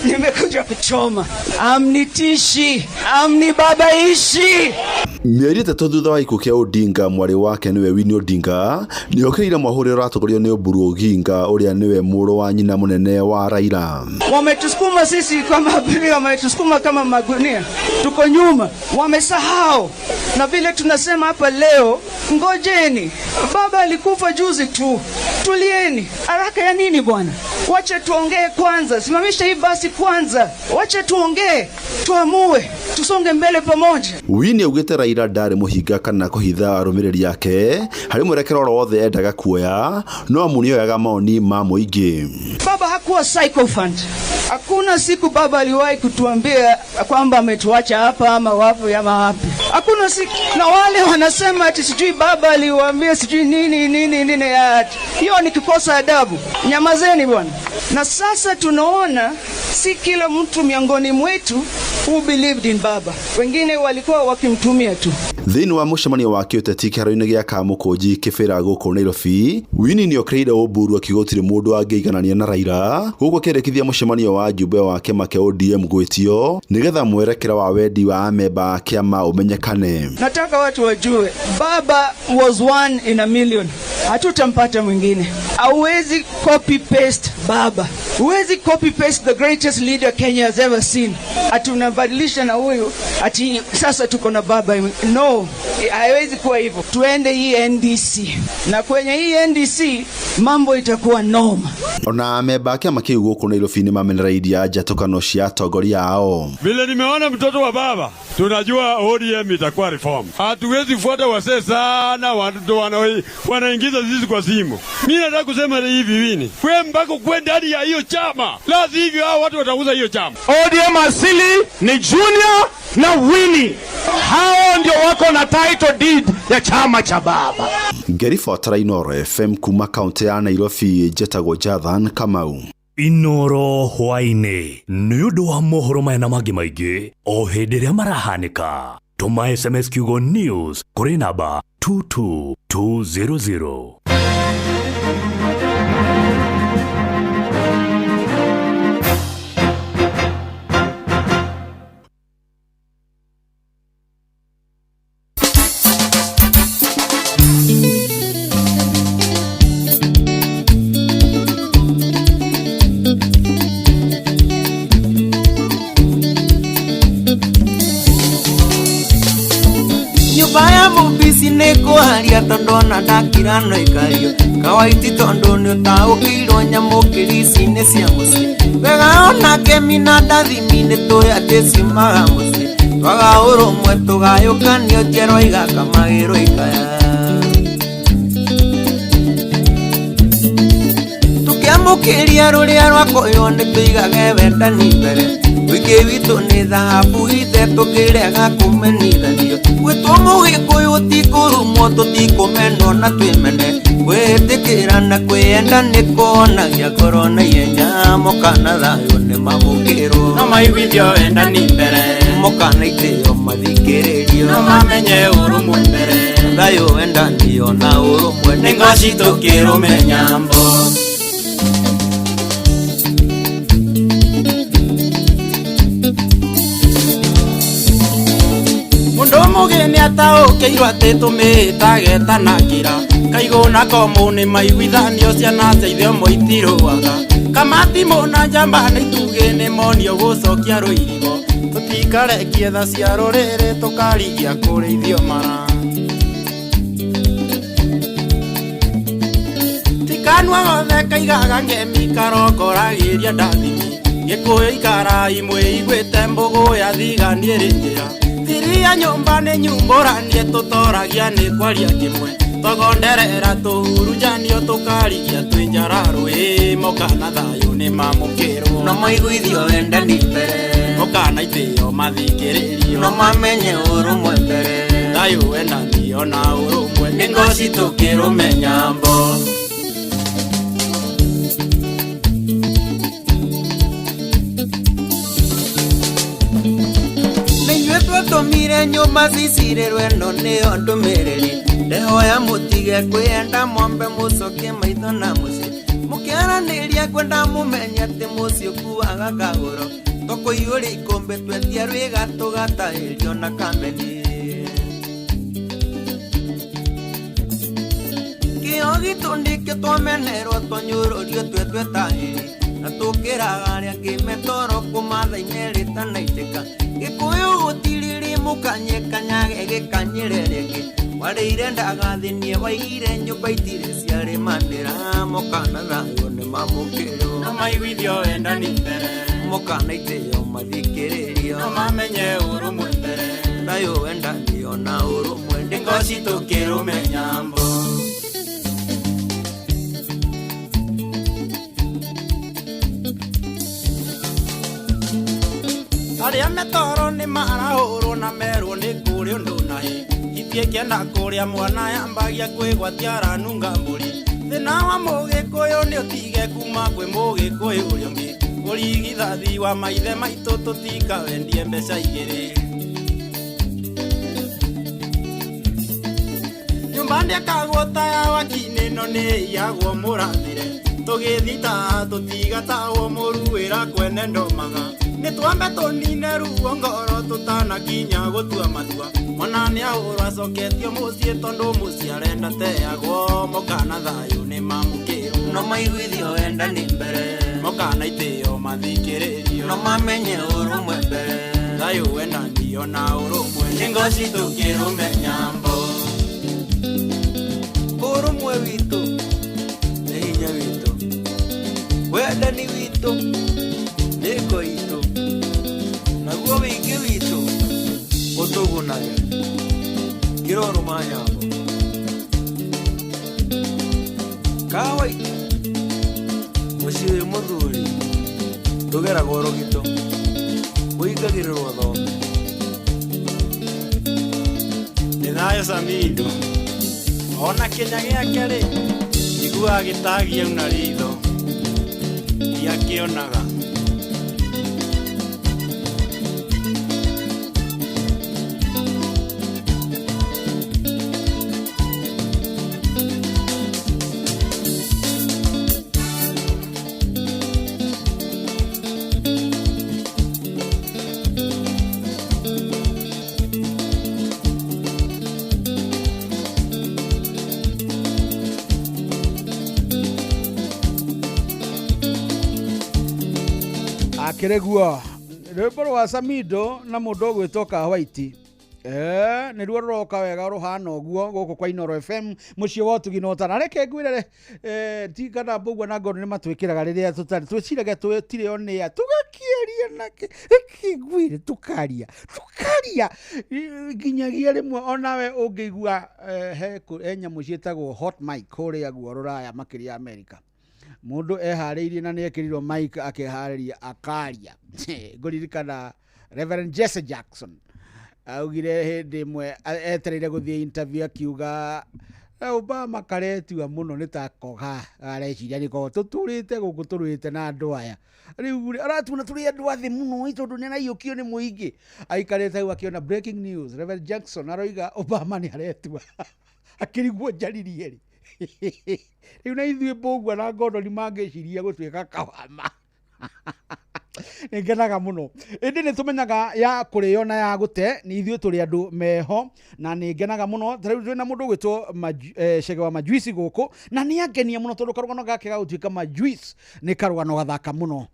nimekuja kuchoma, amnitishi, amnibabaishi. Mieri 3 thutha wa ikuũ kĩa Odinga, mwarĩ wake niwe Winnie Odinga nĩokĩrĩire mwahũrĩra ũratongorio nĩ Oburu Oginga ũrĩa niwe mũrũ wa nyina mũnene wa Raila. Wametusukuma sisi kama abiria, wametusukuma kama magunia, tuko nyuma, wamesahau. Na vile tunasema hapa leo, ngojeni, baba alikufa juzi tu, Tulieni, haraka ya nini bwana? Wacha tuongee kwanza, simamisha hii basi kwanza. Wacha tuongee, tuamue, tusonge mbele pamoja. Winnie augite Raila ndari muhinga kana kuhitha arumiriri yake hari mwerekero wothe endaga kuoya no amunio yaga maoni ma muingi. Baba hakuwa psychophant. Hakuna siku baba aliwahi kutuambia kwamba ametuacha hapa ama wapi ama wapi. Hakuna siku. Na wale wanasema ati sijui baba aliwaambia sijui nini hiyo ni kikosa adabu. Nyamazeni bwana. Na sasa tunaona si kila mtu miongoni mwetu who believed in baba. Wengine walikuwa wakimtumia tu. Thini wa mucemanio wa kiuteti kĩharo-inĩ gĩa Kamukunji kĩbĩra gũkũ Nairobi, Winnie nĩokĩrĩire ũmburu akĩgũtirĩ mũndũ angĩiganania na Raila gũkũ akĩrĩkithia mucemanio wa njumbe wa kĩama kĩa ODM gwĩtio nĩgetha mwerekera wa wendi wa amemba a kĩama ũmenyekane. Nataka watu wajue baba was one in a million. Hatutampata mwingine. Hauwezi copy paste baba. Huwezi copy paste the greatest leader Kenya has ever seen. Atunabadilisha na huyu ati sasa tuko na baba. No, haiwezi kuwa hivyo. Tuende hii NDC. Na kwenye hii NDC mambo itakuwa noma. Ona amemba a kĩama kĩu gũkũ Nairobi nĩmamenereirie njatũkano cia atongoria ao. Vile nimeona mtoto wa baba, tunajua ODM itakuwa reform. Hatuwezi fuata wasee sana watu wanaingiza sisi kwa simu. Mimi nataka kusema hivi Winnie, wewe mpaka kwenda hadi ya hiyo chama. La sivyo hao watu watauza hiyo chama. ODM asili ni Junior na Winnie. Hao ndio wako na title deed ya chama cha baba. Ngeribota Inoro FM kuma kaunti ya Nairobi, Jetagwo Jathan Kamau. Inoro hwaine nĩ ũndũ wa mohoro maya na mangĩ maingĩ o hĩndĩ ĩrĩa marahanĩka. Tũma SMS kiugo news kũrĩ namba 22200. Baya mubisi neko haria tondo na dakirano ikario kawaiti tondo ni utaukirwo nyamukirisi ne cia muci wega ona kemina ndathimine toya tesimaga muci waga urumwe tugayukanio njerwa igakamagirwo ikaya tukiamukiria ruria rwakoyo ni tuigage wendani mbere wiki witu ni thahabu ithe tukirega kumenithanio gwitwo mugikuyu tikurumwo tutikumenwo na twimene gwitikira na kwienda nikuonagia ngoro na ihenya mukana thayo ni mamukirwo no maiguithio wendani mbere mukana itio mathikiririo no mamenye urumwe mbere thayo wendani ona urumwe ni ngoci tukirumenya mbo. Mugeni ataũkĩirwo atĩ tũmĩĩtage tanakĩra kaigũna komũ nĩ maiguithanio ciana teithio moitirũaga kamati mũna njamba nĩ itugĩ nĩ monio gũcokia rũirigo tũtikarekie tha cia rũrĩrĩ tũkarigia kũrĩithio mara tikanua gothe kaigaga ngemi karongoragĩria ndathimi gĩkũyũ ikarai mwĩiguĩte mbũgũ ya thiganie rĩnjĩra Tiria nyumba ni nyumboranie tutoragia ni kwaria kimwe togonderera tuhurujanio tukarigia twinjararu mokana thayo ni mamukirwo no maiguithio wendani mbere mokana itio mathikiririo no mamenye urumwe mbere thayo wendani ona urumwe ni ngoci tukirumenya mbo. Tomire nyumba cicirĩrwe no nĩyo ndũmĩrĩri ndehoya mũtige kwĩenda mwambe mũcokie maitho na mũciĩ mũkĩaranĩria kwenda mũmenye atĩ mũciĩ ũkuaga kagũro tũkũiyũria ikũmbĩ twetia rwĩga tũgatahĩrio na kameni kĩo gitũ ndĩkĩ twamenerwo tũnyũrũrio twetahĩri na tũkĩraga arĩa kĩmetoro kũmatha-inĩ rĩtanaitĩka gĩkũyũ gũtiriri mukanye kanyage gĩkanyĩre rĩngĩ wareire ndagathinie waire nyumba itire ciarĩ mandĩra mokana thayo nĩ mamũkĩrwo na maiguithio wenda nĩ mbere mokana itĩo mathikĩrĩrio na mamenye ũrũmwe mbere thayo wenda ndio na ũrũmwe ndĩngoci tũkĩrũme nyambo arĩa metoro nĩ marahũrwo na merwo nĩ kũrĩ ũndũ nahi itie kĩenda kũrĩa mwana yambagia kwĩgwatia aranunga mbũri thĩna wa mũgĩkũyũ nĩ ũtige kuma kwĩ mũgĩkũyũ ũrĩa ũngĩ ũrigithathi wa maithe maitũ tũtikawendie mbeca igĩrĩ nyũmba ndĩakagwo ta ya wakinĩ no nĩ iyagwo mũrathire tũgĩthita tũtigatahwo mũruĩra kwene ndomaga nĩ twambe tũnine ruo ngoro tũtanakinya gũtua matua mwana nĩ ahũrwo acoketio mũciĩ tondũ mũciĩ arenda teagwo mokana thayũ nĩ mamũkĩrwo no maiguithio wenda nĩ mbere mokana itĩo mathikĩrĩrio no mamenye ũrũmwe mbere thayũ wenda ndio na ũrũmwe nĩ ngoci tũkĩrũme nyambo ũrũmwe witũ nĩ hinya witũ wendani witũ nĩ ngo itũ naguo wĩingĩ witũ ũtũgunaga kĩrorũma nyambo kawaitũ mũciĩ wĩ mũthuri tũgeragwo rũgito ũingagĩrĩrwo thome nĩ thayũ Samido ona kĩnya gĩake rĩ iguaga gĩtagia una ritho ndiakĩonaga Kiregua rwĩmbo rwa Samido na mũndũ ũgwĩtoka White nĩ ruo rũroka wega ruhana ũguo gũkũ kwa Inooro FM mũciĩ wa ũtugino na reke ngwĩrere ti kana mbũgua na ngoro nĩ matwĩkĩraga rĩrĩa tũtarĩ twĩciraga twĩtire onĩa tũgakĩaria nake reke ngwĩre tukaria nginyagia rĩmwe onawe ũngĩigua he nyamũ ciĩtagwo hot mic kũrĩa guo rũraya makĩria America mundu eharĩirie na nĩekĩrirwo mic akĩharĩria akaria ngũririkana Reverend Jesse Jackson augire hĩndĩ ĩmwe etereire gũthiĩ interview akiuga Obama karetua mũno nĩ takoga areciria nĩko tũtũrĩte gũkũ tũrũĩte na andũ aya rĩu aratuna tũrĩ andũ athĩ mũno tondũ nĩ araiyũkio nĩ mũingĩ aikarĩte hau akiona breaking news Reverend Jackson aroiga Obama nĩ aretua akĩrigwo njaririe rĩu na ithuĩ mbũgua na Gordon mangĩciria gũtuĩka kawama nĩngenaga mũno ĩndĩ nĩ tũmenyaga ya kũrĩo na ya gũte nĩ ithuĩ tũrĩ andũ meho na nĩngenaga mũno rĩu twĩna mũndũ ũgwĩtwo Chege wa Majuici gũkũ na nĩangenia mũno tondũ karũgano gake gagũtuĩka Majuici nĩ karũgano gathaka mũno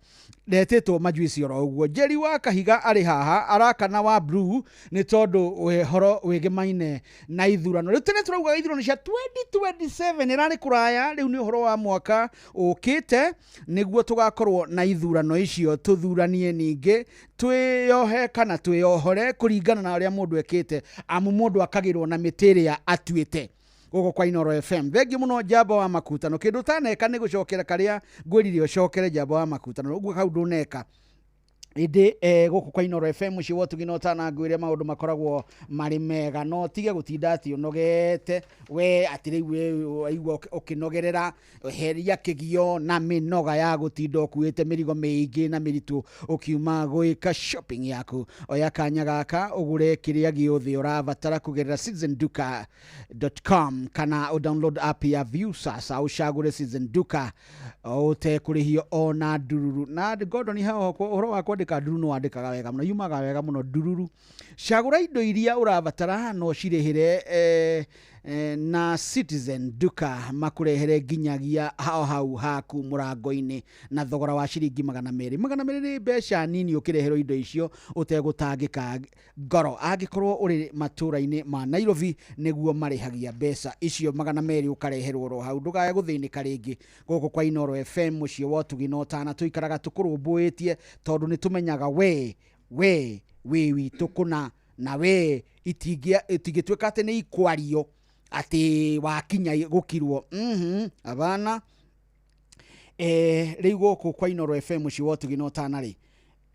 ndetĩtwo Majuici oro ũguo Jerry wa Kahiga arĩ haha arakana wa Blue nĩ tondũ ũhoro wĩgemaine na ithurano rĩu tene tũrauga ithurano cia 2027 ĩrarĩ kũraya rĩu nĩ ũhoro wa mwaka ũkĩte nĩguo tũgakorwo na ithurano icio tũthuranie ningĩ twĩyohe kana twĩyohore kũringana na ũrĩa mũndũ ekĩte amu mũndũ akagĩrwo na mĩtĩrĩa atuĩte gũkũ kwa Inooro FM thengi mũno Njamba wa Makutano kĩndũ taneka nĩ gũcokera karĩa ngwĩrire ũcokere Njamba wa Makutano ũguo hau ndũneka ĩndĩ gũkũ kwa Inooro FM mũciĩ wa ũtugino na ngwĩre maũndũ makoragwo marĩ mega no tige gũtinda atĩ ũnogete we atĩ rĩu waigua ũkĩnogerera heria kĩgio na mĩnoga ya gũtinda ũkuĩte mĩrigo mĩingĩ na mĩritũ ũkiuma gwĩka shopping yaku oya kanya gaka ũgũre kĩrĩa gĩothe ũrabatara kũgerera citizenduka.com kana download app ya View sasa ũcagũre Citizen Duka ũtekũrĩhio ona ndururu na Gordon haho ũhoro wa kwandĩka ndururu no wandĩkaga wega mũno yumaga wega mũno ndururu cagũra indo iria ũrabatara no cirĩhĩre na Citizen duka makurehere nginyagia hau haku murango-ini na thogora wa ciringi 200 ni mbeca nini ukireherwo indo icio utegutangika ngoro angikorwo uri matura-ini ma Nairobi niguo marihagia mbeca icio 200 ukareherwo ro hau ndugaye guthinika ringi guku kwa Inoro FM mucio wotugi no tana tuikaraga tukurumbuitie tondu ni tumenyaga we witũ kũna na we itigĩtuĩka atĩ nĩ ikwario atĩ wakinya gũkirwo abana rĩu gũkũ kwa Inoro FM mũciĩ wotugi no tana rĩ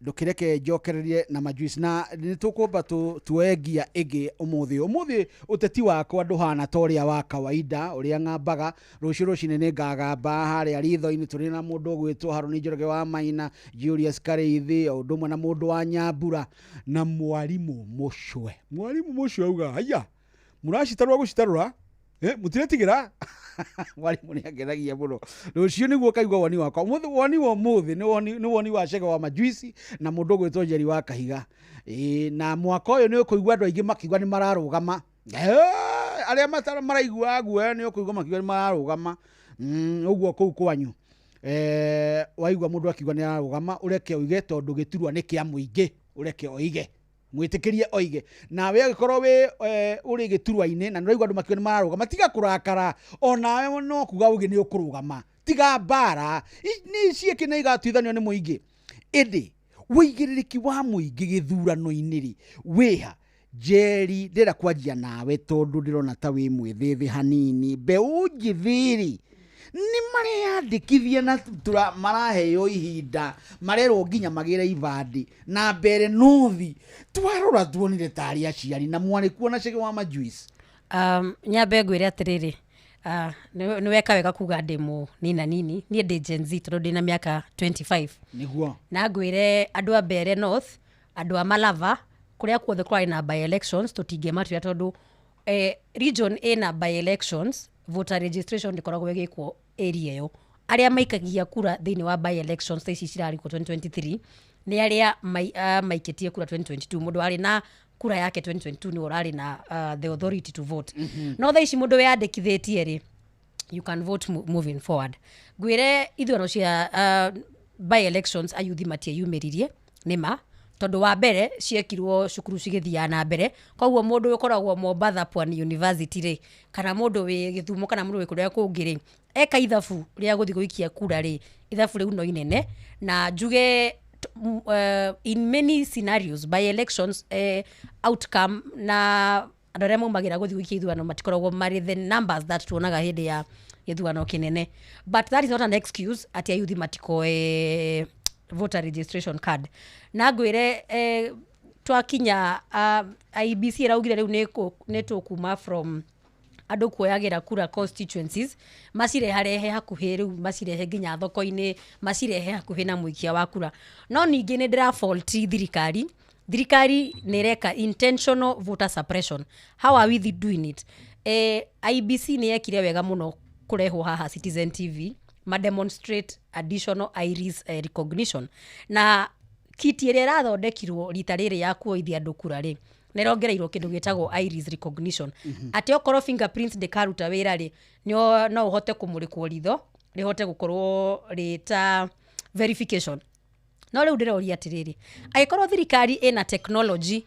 ndũkĩreke njokererie na majuice na nĩtũkũmba tuengia ĩngĩ ũmũthĩ ũteti wakwa ndũhana ta ũrĩa wa kawaida ũrĩa ng'ambaga rũciũ nĩ ngagamba harĩa ritho-inĩ tũrĩ na mũndũ ũgwĩtwo Harũni Njoroge wa Maina, Julius Kareithi, o ũndũ ũmwe na mũndũ wa Nyambura na mwarimũ Mũcwe auga haya mũracitarũra gũcitarũra mũtiretigĩra mwarimu ni ageragia muno rucio niguo kaigwa woni wakwa woni wa muthi ni woni wa Chege wa Majuici na mundu gwitwo Njeri wa Kahiga na mwaka uyu ni ukuigwa andu aingi makigwa ni mararugama aria maraigua aguo ni ukuigwa makigwa ni mararugama uguo kuu kwanyu waigwa mundu akigwa ni ararugama ureke uige tondu giturwa ni kia muingi ureke oige mwitikirie oige nawe agikorwo we uri giturwa-ini na niraigwa andu makigwa ni mararugama tiga kurakara onawe no kuga uge ni ukurugama tiga mbara ni cieke na igatuithanio ni muingi indi wigiririki wa muingi githurano-ini ri wiha Njeri ndira kwanjia nawe tondu ndirona ta wi mwithithi hanini mbeu njithiri ni mareyandikithia na maraheo ihinda marerwo nginya magire ibandi na mbere nuthi twarora tuonire tari aciari na mwari kuona Chege wa Majuici nyambe ngwire atiriri ni weka wega kuga ndimo nina nini ni ndi Gen Z tondu ndina miaka 25 niguo na ngwire andu a Mbere North andu a Malava kuria kuothe kwari na by elections tutingematua tondu region ina by elections voter registration ndikoragwo gikwo area yo aria maikagia kura thini wa by elections ici cirari ko 2023 ni aria maikitie kura 2022 mundu ari na kura yake 2022 ni urari na the authority to vote no thaici mundu we andikithitie ri you can vote moving forward gwire ithurano cia by elections ayuthi matie yumiririe nima tondu wa mbere ciekirwo cukuru cigithia na mbere koguo mundu ukoragwo Mombasa Pwani University ri kana mundu wi Githumo kana mundu wi kuria kungi ri eka ithabu ria guthi guikia kura ri ithabu riu no inene na njuge in many scenarios by elections outcome na andu aria maumagira guthi guikia ithurano matikoragwo mari the numbers that tuonaga hindi ya githurano kinene but that is not an excuse ati ayuthi matiko voter registration card na ngwire twakinya IBC raugire riu ne tukuma from andu kuoyagira kura constituencies macireharehe hakuhi riu macirehe nginya thoko-ini macirehe hakuhi na muikia wa kura no ningi ni ndira fault thirikari nireka intentional voter suppression. How are we doing it? IBC ni yekire wega muno kurehwo haha Citizen TV ma demonstrate additional iris recognition na kiti ire rathondekirwo rita riri ya kuoithia andu kura ri nerongereirwo kindu gitagwo iris recognition ati okoro fingerprints de karuta wira ri no uhote kumurikwo ritho rihote gukorwo rita verification no riu ndiroria atiriri agikorwo thirikari ina technology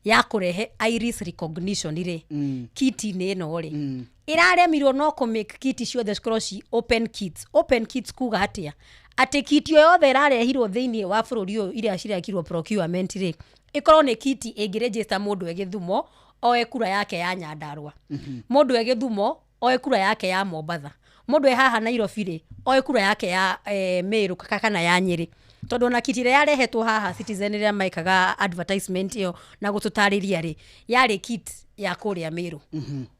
ya kurehe iris recognition ri kiti ni no ri iraremirwo no ku make kiti ciothe cikorwo ci open kits kuga atia ati kiti yothe irarehirwo thiini wa bururi uyu iria cirekirwo procurement ri ikorwo ni kiti ingiregister mundu egithumo oe kura yake ya Nyandarua mundu egithumo oe kura yake ya Mombasa mundu haha Nairobi ri oe kura yake ya Meru kana ya Nyeri tondu na kiti ya rehetwo haha Citizen ria maikaga advertisement iyo na gututariria ri yari kit ya kuria Meru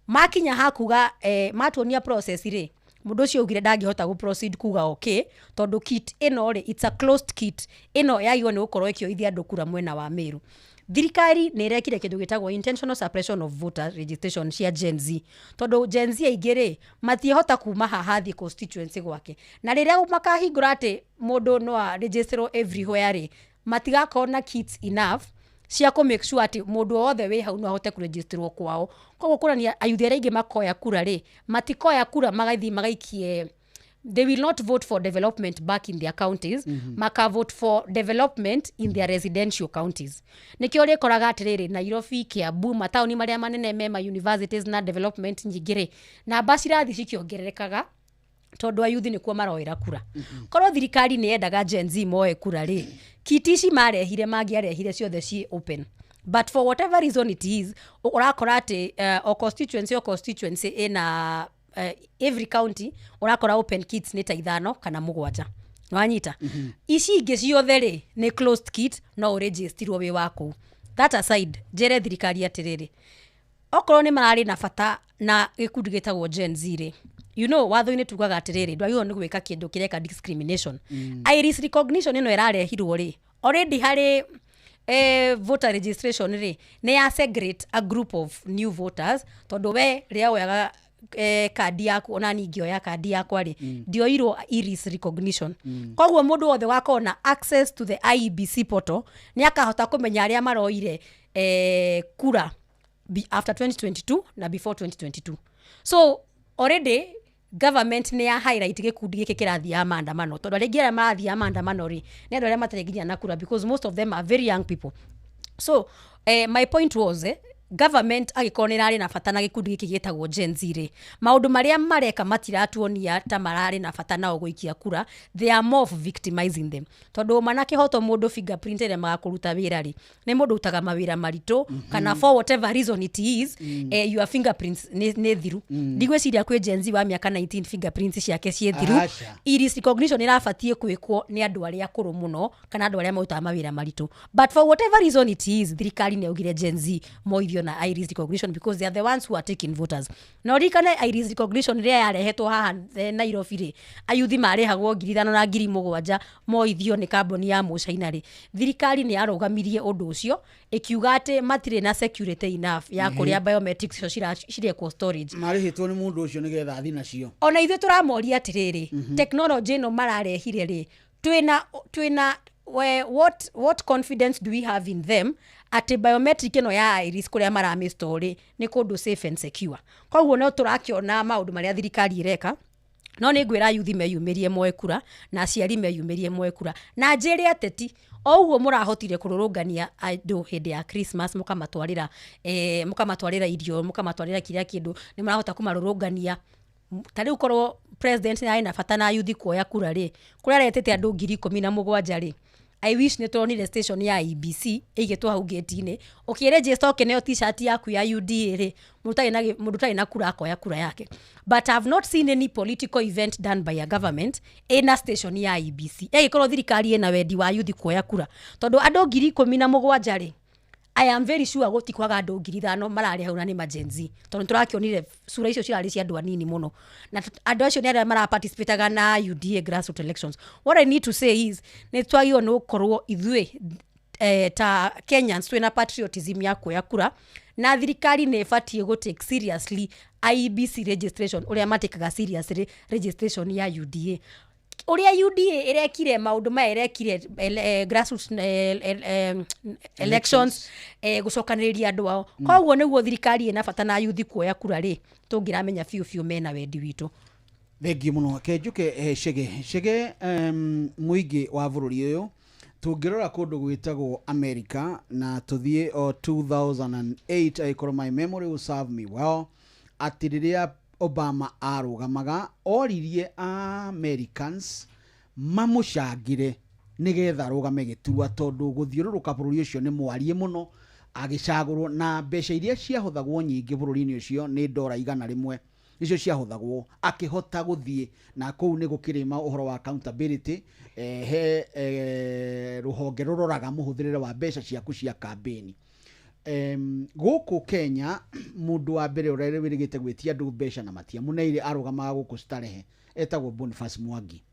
makinya hakuga matuonia process ri mundu ucio ugire ndangihota gu proceed kuga okay tondu kit ino ri it's a closed kit ino yagiwa ni gukorwo ikio ithia andu kura mwena wa Meru thirikari ni irekire kindu gitagwo intentional suppression of voter registration cia Gen Z tondu Gen Z aigire matiehota kuma haha thi constituency gwake na riria makahingura ati mundu no register everywhere ri matigakona kits enough cia ku make sure ati mundu wothe we hau no ahote ku registerwo kwao. Koguo kurania ayuthi aria ingi makoya kura ri matikoya kura magaithi magaikie. They will not vote for development back in their counties. Maka vote for development in their residential counties. Nikio rikoraga atiriri Nairobi, Kiambu, matauni maria manene mema universities na development nyingire na basirathi cikiongererekaga tondu ayuthi nikuo maroira kura. Korwo thirikari ni yendaga Gen Z moe kura ri kiti ici marehire mangiarehire ciothe ci open. But for whatever reason it is, urakora ati o constituency ina every county urakora open kits ni ta 5 kana 7 nwanyita ici ingi ciothe ri ni closed kit no registerwo wi wako. That aside, jere thirikari atiriri okorwo ni marari na bata na gikundi gitagwo Gen Z ri you know watho-ini tugaga atiriri ndwagirwo ni gwika kindu kireka discrimination. Iris recognition ino irarehirwo ri already hari voter registration ri ni ya segregate a group of new voters tondu we ria oyaga kadi yaku ona ningio ya kadi yakwa ri ndio iro iris recognition. Koguo mundu wothe wakona access to the IEBC portal ni akahota kumenya aria maroire kura after 2022 na before 2022. So already government ni ya highlight gikundi giki kirathia maandamano tondu aringi marathia maandamano ri ni andu aria matareginya na kura because most of them are very young people. So my point was government agikorwo nirari na bata na gikundi giki gitagwo Gen Z ri maundu maria mareka matiratuonia ta marari na bata na uguikia kura. They are more of victimizing them tondu manake hoto mundu fingerprint ere magakuruta wira ri ni mundu utaga mawira marito kana for whatever reason it is your fingerprints ne thiru ndigweciria kwi Gen Z wa miaka 19 fingerprints ciake cie thiru. Iris recognition irabatie kwikwo ni andu aria akuru muno kana andu aria mautaga mawira marito. But for whatever reason it is thirikari ni augire Gen Z moithio na iris recognition because they are the ones who are taking voters. No rikane iris recognition ria yarehetwo haha Nairobi ri ayuthi marehagwo 5,000 na 7,000 moithio ni kambuni ya Mucaina ri thirikari ni arugamirie undu ucio ikiuga ati matire na security enough ya kuria biometrics cirekwo storage marihitwo ni mundu ucio nigetha athi nacio. Ona ithu turamoria atiriri technology no mararehire ri twina what confidence do we have in them ati biometric ino ya iris kuria marami story ni kundu safe and secure. Koguo no turakiona maundu maria thirikari ireka no ni ngwira yuthi meyumirie moe kura na aciari meyumirie moe kura na njiri ateti o uguo murahotire kururungania andu hindi ya Christmas mukamatwarira irio mukamatwarira kiria kindu ni marahota kumarurungania. Tari ukorwo president ni aina bata na yuthi kuoya kura ri kuria retete andu 17,000 ri I wish netonire station ya IEBC igetwa hau gate-ini ukiregister okeneo t-shirt yaku ya UDA ri mundu tai na kura akoya kura yake. But I have not seen any political event done by a government in a station ya IEBC ikorwo thirikari ina wendi wa yuthi kuoya kura tondu andu 17,000 ri I am very sure gutikwaga andu 5,000 marari hau na ni majenzi tondu turakionire sura icio cirari cia andu anini muno na andu acio ni aria mara participate na UDA grassroots elections. What I need to say is ni twagio no korwo ithui ta Kenyans twina patriotism ya kuoya kura na thirikari ne ibatie go take seriously IEBC registration uria matikaga seriously registration ya UDA uria UDA irekire maundu ma irekire grassroots elections gucokaniria andu ao. Koguo niguo thirikari ina bata na yuthi kuoya kura ri tungiramenya fiu mena wendi witu. Thengi muno Kenjuke Chege muingi wa bururi uyu tungirora kundu gwitagwo America na tuthie o 2008 I call my memory will serve me well atiriria Obama arugamaga oririe Americans mamucangire nigetha rugame giturwa tondu guthiururuka bururi ucio ni mwarie muno agicagurwo na mbeca iria ciahuthagwo nyingi bururi-ini ucio ni $100 icio ciahuthagwo akihota guthie na kou ni gukirima uhoro wa accountability ruhonge ruroraga muhuthirire wa mbeca ciaku cia campaign. Guku Kenya mundu wa mbere urere wirigite gwitia andu mbeca na matia muneire arugamaga guku starehe etagwo Boniface Mwangi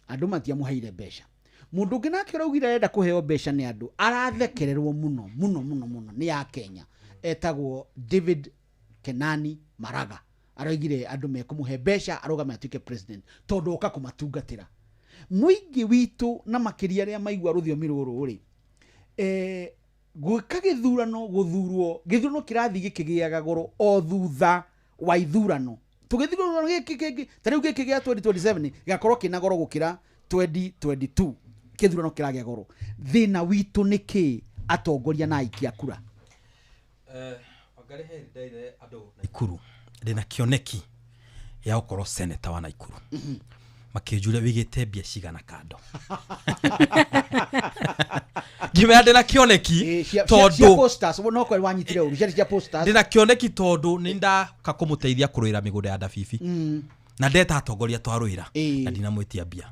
andu matia muhaire mbeca mundu ungi nake uraugire enda kuheo mbeca ni andu arathekererwo muno ni ya Kenya etagwo David Kenani Maraga araugire andu mekumuhe mbeca arugame atuike president tondu oka kumatungatira muingi witu na makiria ria maigwa ruthiomi ruru ri gwika githurano guthurwo kirathi gikigiaga goro o thutha wa ithurano tugithurano giki tariu giki gia 2027 gakorwo kina goro gukira 2022 kithurano kiragia goro thina witu niki atongoria na aikia kura Wangari he ndaire andu Naikuru ndina kioneki ya ukorwo senator wa Naikuru makijuria wigite mbia cigana kando ngime ndina kioneki tondu posters no kwa wanyitire uru cia posters ndina kioneki tondu ninda kakumuteithia kuruira migunda ya Dabibi na ndeta atongoria twaruira na ndina mwitia mbia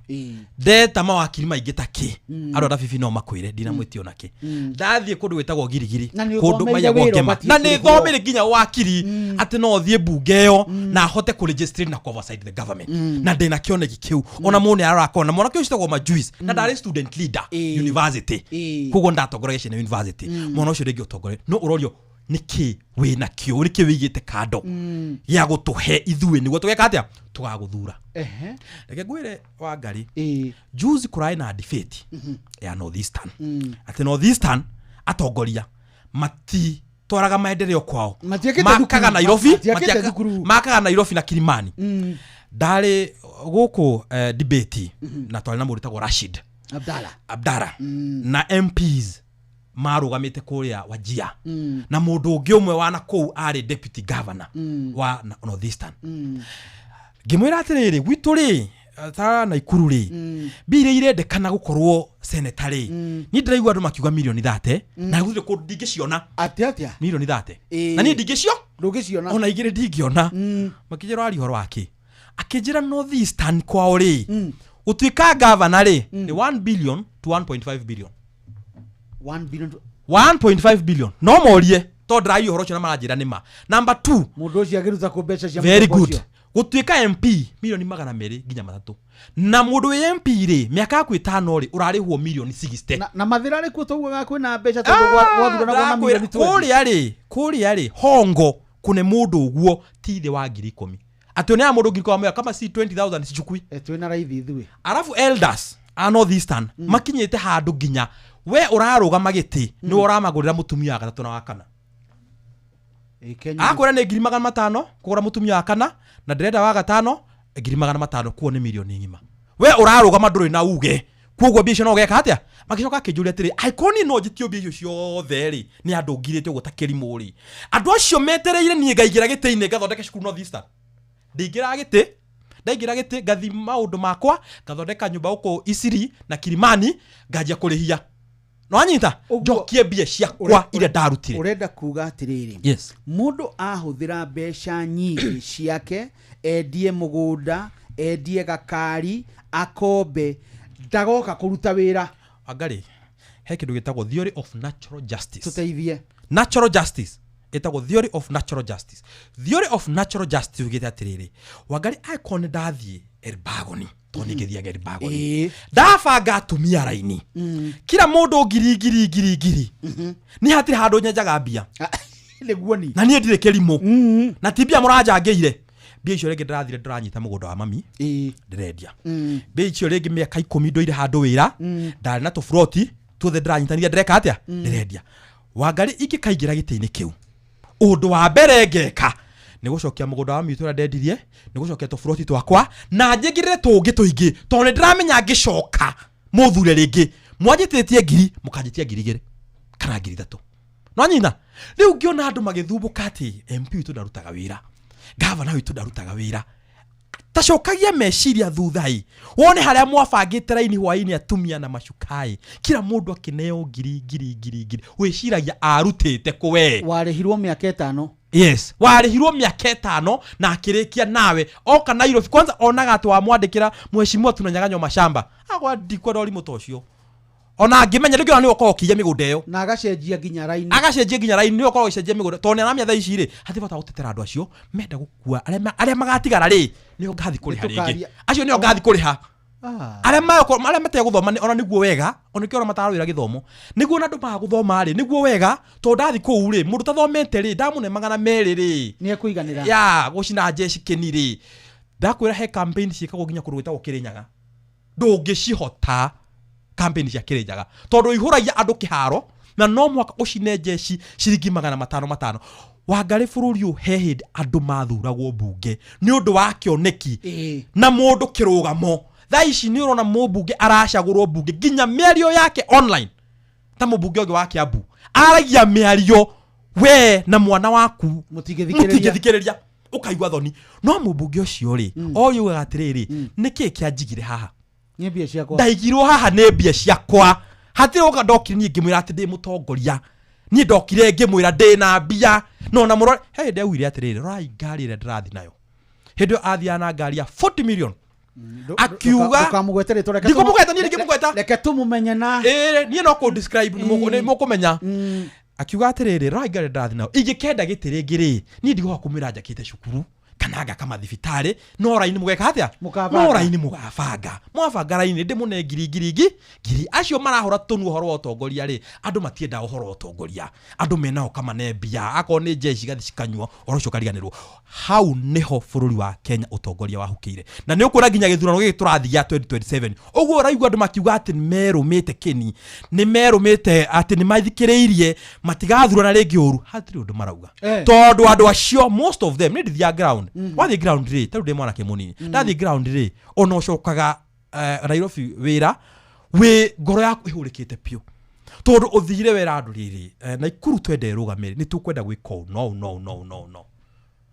ndeta mawakiri maingi taki andu a Dabibi no makwire ndina mwitia onake ndathie kundu wetagwo girigiri kundu mayagwo ngema na ni thomire nginya wakiri ati no thie bunge yo na hote ku register na oversight the government na ndina kioneki kiu ona mune arakona mona kiu citagwo majuice na ndari student leader university kugo ndatongoria na university mona ucio ringi utongoria no urorio niki wina kio niki wigite kado ya gutuhe ithuwe niguo tugeka atia tugaguthura reke ngwire Wangari juzi kurai na debate ya Northeastern ati Northeastern atongoria mati toraga maendeleo kwao makaga Nairobi na Kilimani ndari guku debate na twali na muritagwo Rashid Abdalla na MPs marugamite kuria Wajia na mundu ungi umwe wana kou ari deputy governor wa Northeastern ngimwira atiriri gwituri ta Naikuru ri bire irendekana gukorwo senator ri ni ndiraigua andu makiuga milioni 30 na gutire kundu ndingiciona atia milioni 30 na ni ndingiciona ona igire ndingiona makijero ari horo wake akijira Northeastern kwao ri utwika governor ri ni 1 billion to 1.5 billion 1.5 billion no morie to drai horo chona marajira nima number 2 mundu ucio agiruta kubeca cia very good gutwika MP milioni 200 nginya 3 na mundu we MP ri miaka yaku 5 ri urarihwo milioni 60 na mathira ri kutoguga kwina beca tondu gwathura na milioni 20 kuria ri hongo kune mundu uguo tithe wa 10,000 atone mundu 10,000 kama si 20,000 sichukui twina raithi ithuwe arafu elders a Northeastern makinyete handu nginya we uraruga magiti ni uramagurira mutumia wa gatatu na wa kana akwira ni 500,000 kugura mutumia wa kana na ndirenda wa gatano 500,000 kuo ni milioni ngima we uraruga manduri na uge kugo bisho no geka atia magicoka kijuria tiri iconi no jitio bisho ciothe ri ni andu ngirite gutakiri muri andu acio metereire ni ngaigira giti-ini gathondeke cukuru Northeastern ndingira giti ndaigira giti gathi maundu makwa gathondeka nyumba uko Isiri na Kilimani ngajia kurihia no anyita njokie mbia ciakwa ire ndarutire urenda kuga atiriri yes mundu ahuthira mbeca nyingi ciake endie mugunda endie gakari akombe ndagoka kuruta wira Wangari he kindu gitagwo theory of natural justice tuteithie natural justice etagwo theory of natural justice ugite atiriri Wangari icon ndathie Elbagoni toni githia Elbagoni ndabanga atumia raini kila mundu ngiri ni hatire handu nyenjaga mbia niguo ni na nie ndire kerimo na tibia muranjangeire mbia icio ringi ndirathire nduranyita mugunda wa mami ndirendia mbia icio ringi miaka 10 ndoire handu wira ndari na tufroti tuothe ndiranyitania ndireka atia ndirendia Wangari ingikaingira giti-ini kiu undu wa mbere ngeka ni gucokia mugunda wa mitu ndendirie ni gucokia tufroti twakwa na njigirire tungi tuingi tondu ndiramenya ngicoka muthure ringi mwanjititie ngiri mukanjitia ngiri igiri kana ngiri 3 no nyina riu ngiona andu magithumbuka ati MP witu ndarutaga wira governor witu ndarutaga wira tacokagia meciria thuthai wone haria mwabangite raini hwaini atumia na macukai kila mundu akineo ngiri wiciragia arutite kuwe warihirwo miaka 5 yes warihirwo miaka 5 na akirikia nawe oka Nairobi kwanza onaga ati wa mwandikira mheshimiwa tunanyaganyo mashamba agwa ndikwa ndori mutocio ona ngimenya ndigona ni uko kije migunda iyo na agacenjia nginya raini ni uko icenjia migunda tone aramya tha ici ri hati bata gutetera andu acio menda gukua aria magatigara ri ni ngathi kuriha ringi acio ni ngathi kuriha aria mate guthoma ona niguo wega ona kiora matarwira githomo niguo andu ma guthoma ri niguo wega to ndathi kuu ri mundu tathomete ri ndamune 200 ri ni ekuiganira ya gucina jeshi keniri ndakwira he campaign ciikagwo nginya kurugita Kirinyaga ndungicihota campaign cia Kirinyaga tondu ihuragia andu kiharo na no mwaka ucine jeshi ciringi 500 Wangari bururi u he hindi andu mathuragwo mbunge ni undu wa kioneki na mundu kirugamo tha ici ni urona mbunge aracagurwo mbunge ginya miario yake online ta mbunge oge wa Kiambu aragia miario we na mwana waku mutigithikiriria ukaigwa thoni no mbunge ucio ri oyu gatiriri niki kianjigire haha ni mbia ciakwa ndaigirwo haha ni mbia ciakwa hatire uka ndokire ni ngimwira ati ndi mutongoria ni ndokire ngimwira ndi na mbia no na murore he ndewire atiriri rai ngari ire ndirathi nayo hindu athia na ngari ya 40 million akiuga ukamugwetera to ndikumugweta ni ndikimugweta reke tumumenye na ni no ko describe ni mukumenya akiuga atiriri rai ngari ndirathi nayo igikenda gitiri ngiri ni ndigo kumira njakite cukuru kanaga kama thibitari no raini mugeka hatia no raini mugabanga mwabanga raini ndi mune ngiri acio marahora tonu uhoro wa utongoria ri andu matienda uhoro wa utongoria andu menao kama ne mbia ako ni jeshi gathi cikanywa orocio kariganirwo hau niho bururi wa Kenya utongoria wahukire na ni ukura ginya githurano gigi turathia 2027 uguo raigwa andu makiuga ati merumite kini ni merumite ati ni maithikiriirie matigathurana ringi uru hatiri undu marauga tondu andu acio most of them need the ground wathi ground ri taru de mwana ke munini ndathi ground ri ono cokaga Nairobi wira we ngoro yaku ihurikite pio tondu uthire wera andu riri na ikuru twende rugamire ni tukwenda gwika no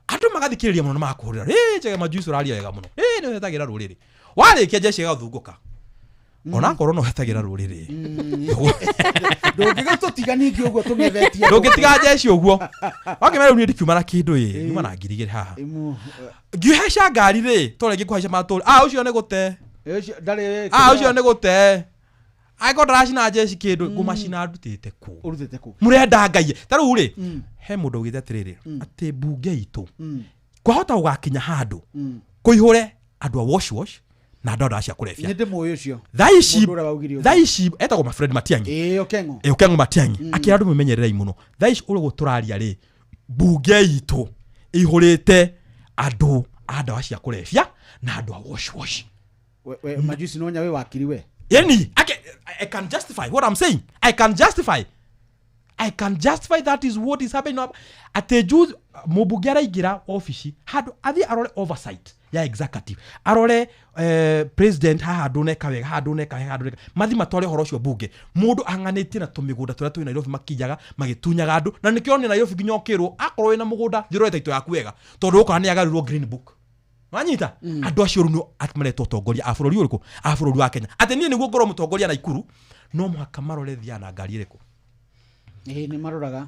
andu magathikiriria muno makurira chege majuice raria wega muno ni hetagira ruriri warikia jeshi gathunguka ona ngoro no hetagira ruriri ndungiga tutiganiki uguo tumethetia ndungitiga jeshi uguo wakimera ni ndikiuma na kindu nyuma na ngirigire haha ngiuheca ngari ri tore ngikuhaica maturi ucio ni gute ucio ni gute aiko ndaracina jeshi kindu ngumacina ndutite ku murenda ngai taru ri he mundu ugite atiriri ati mbunge itu kwahota ugakinya handu kuihure andu a wash na ndoda cia kurefia ndi moyo ucio thaici etagwo ma Fred Matiang'i Okengo Matiang'i akira andu mumenyerera imuno thaici uri guturaria ri mbunge itu ihurite andu a ndawa cia kurefia na andu a wash we majusi nonya we wakiri we yani I can justify what I'm saying. I can justify that is what is happening now. Ateju mubugera igira office hadu athi arore oversight ya executive arore president hadune kawega mathi matore horo cio bunge mundu anganite na tumigunda turia twi Nairobi makijaga magitunyaga andu na nikio ni Nairobi ginyokirwo akorwo ina mugunda thiro etaito yaku wega tondu ukora ni agarirwo green book wanyita andu acio runo atmareto utongoria a bururi uriku a bururi wa Kenya ati ni niguo ngoro mutongoria na ikuru no mwaka marore thia na ngari iriku ni maroraga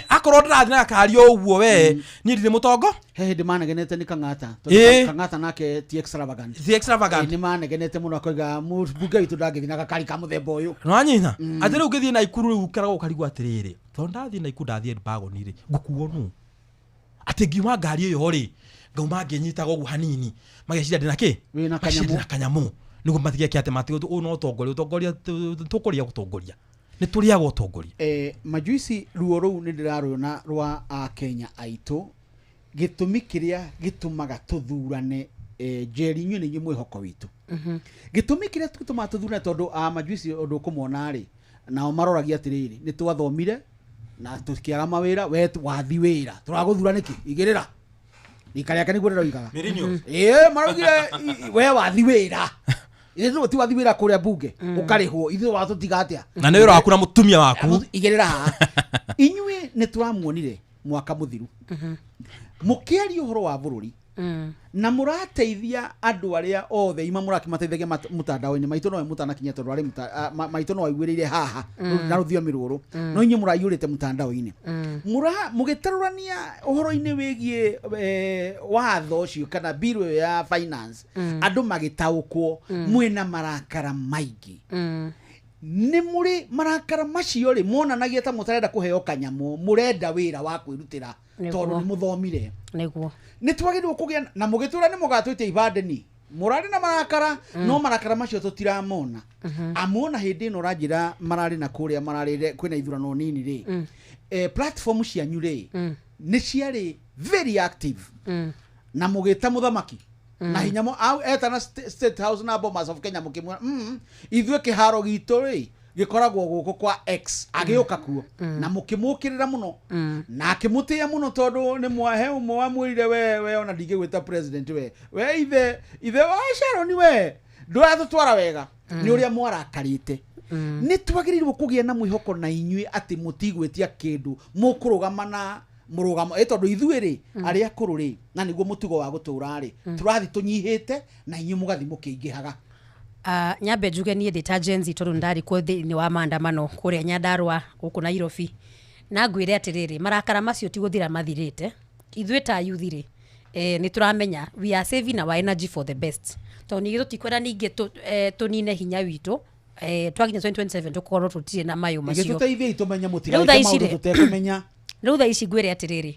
akorwo ndirathi na kari uguo we ni ndi mutongo he ndi manegenete ni kangata nake ti extravagant ni manegenete muno akoiga mbunge itu ndangithi na gakari ka muthemba uyu nwanyina ati riu ngithii na ikuru ukara ukarigwa atiriri to ndathi na ikuru ndathi bagoni ri ngukuo nu ati ngiuma ngari iyo ri ngauma nginyitaga ugu hanini magecira ndina ki wina kanyamu niguo matigia kiate matigo no utongoria tukuria gutongoria ni turia gutongoria majuisi ruo ru ni ndirarona rwa a Kenya aitu gitumi kiria gitumaga tuthurane jeri nyu ni mwihoko witu gitumi kiria gituma tuthurane tondu a majuisi undu kumona ri nao maroragia atiriri ni twathomire na tukiaga mawira we wathi wira turaguthura niki igirira ikaria kani gurira igaga marogire we wathi wira ithu ti wathi wira kuria bunge ukarihwo ithu watutiga atia na ni wira waku na mutumia waku igirira inywe ni turamuonire mwaka muthiru mukiari uhoro wa bururi na murateithia andu aria othe ima murakimateithagia mutandao-ini maitu no mutanakinya tondu ari maitu no aigwirire haha na ruthiomi ruru no inye murayurite mutandao-ini mugitarurania uhoro-ini wigie watho ucio kana bill ya finance andu magitaukwo mwina marakara maingi ni muri marakara macio ri monanagia ta mutarenda kuheo kanyamu murenda wira wa kwirutira tondu ni muthomire niguo ni twagirwo kugia na mugitura ni mugatwite ibadeni murari na marakara no marakara macio tutiramona amona hindi no ranjira marari na kuria mararire kwina ithurano nini ri platform cia nyure ni ciari very active na mugita muthamaki na hinyamo au etana State House na Bomas of Kenya mukimwa ithwe kiharo gitu ri gikoragwo guko kwa X agioka kuo na mukimukirira muno na akimutia muno tondu ni mwahe umwe wa mwirire we ona ndigigwita president we ithe wa Sharon we ndurathutwara wega ni uria mwarakarite ni twagirirwo kugia na mwihoko na inyui ati mutigwetia kindu mukurugamana murugamo tondu ithuiri aria kururi na niguo mutugo wa gutura ri turathi tunyihite na inyu mugathi mukiingihaga. Nyambe njuge niĩ ndĩta Gen Z tondu ndari kuo thĩinĩ wa maandamano kũrĩa Nyandarua gũkũ Nairobi na ngwĩre atĩrĩrĩ marakara macio ti gũthira mathirĩte ithuĩ ta yuthi rĩ nĩ turamenya we are saving our energy for the best tondu nĩ tũtikwenda ningĩ tũnine hinya witũ twakinya 2027 tukorwo tutirĩ na mayu macio gĩtũteithie itumenya mũtigaike maũndũ tũtekũmenya rĩu thaa ici ngwĩre atĩrĩrĩ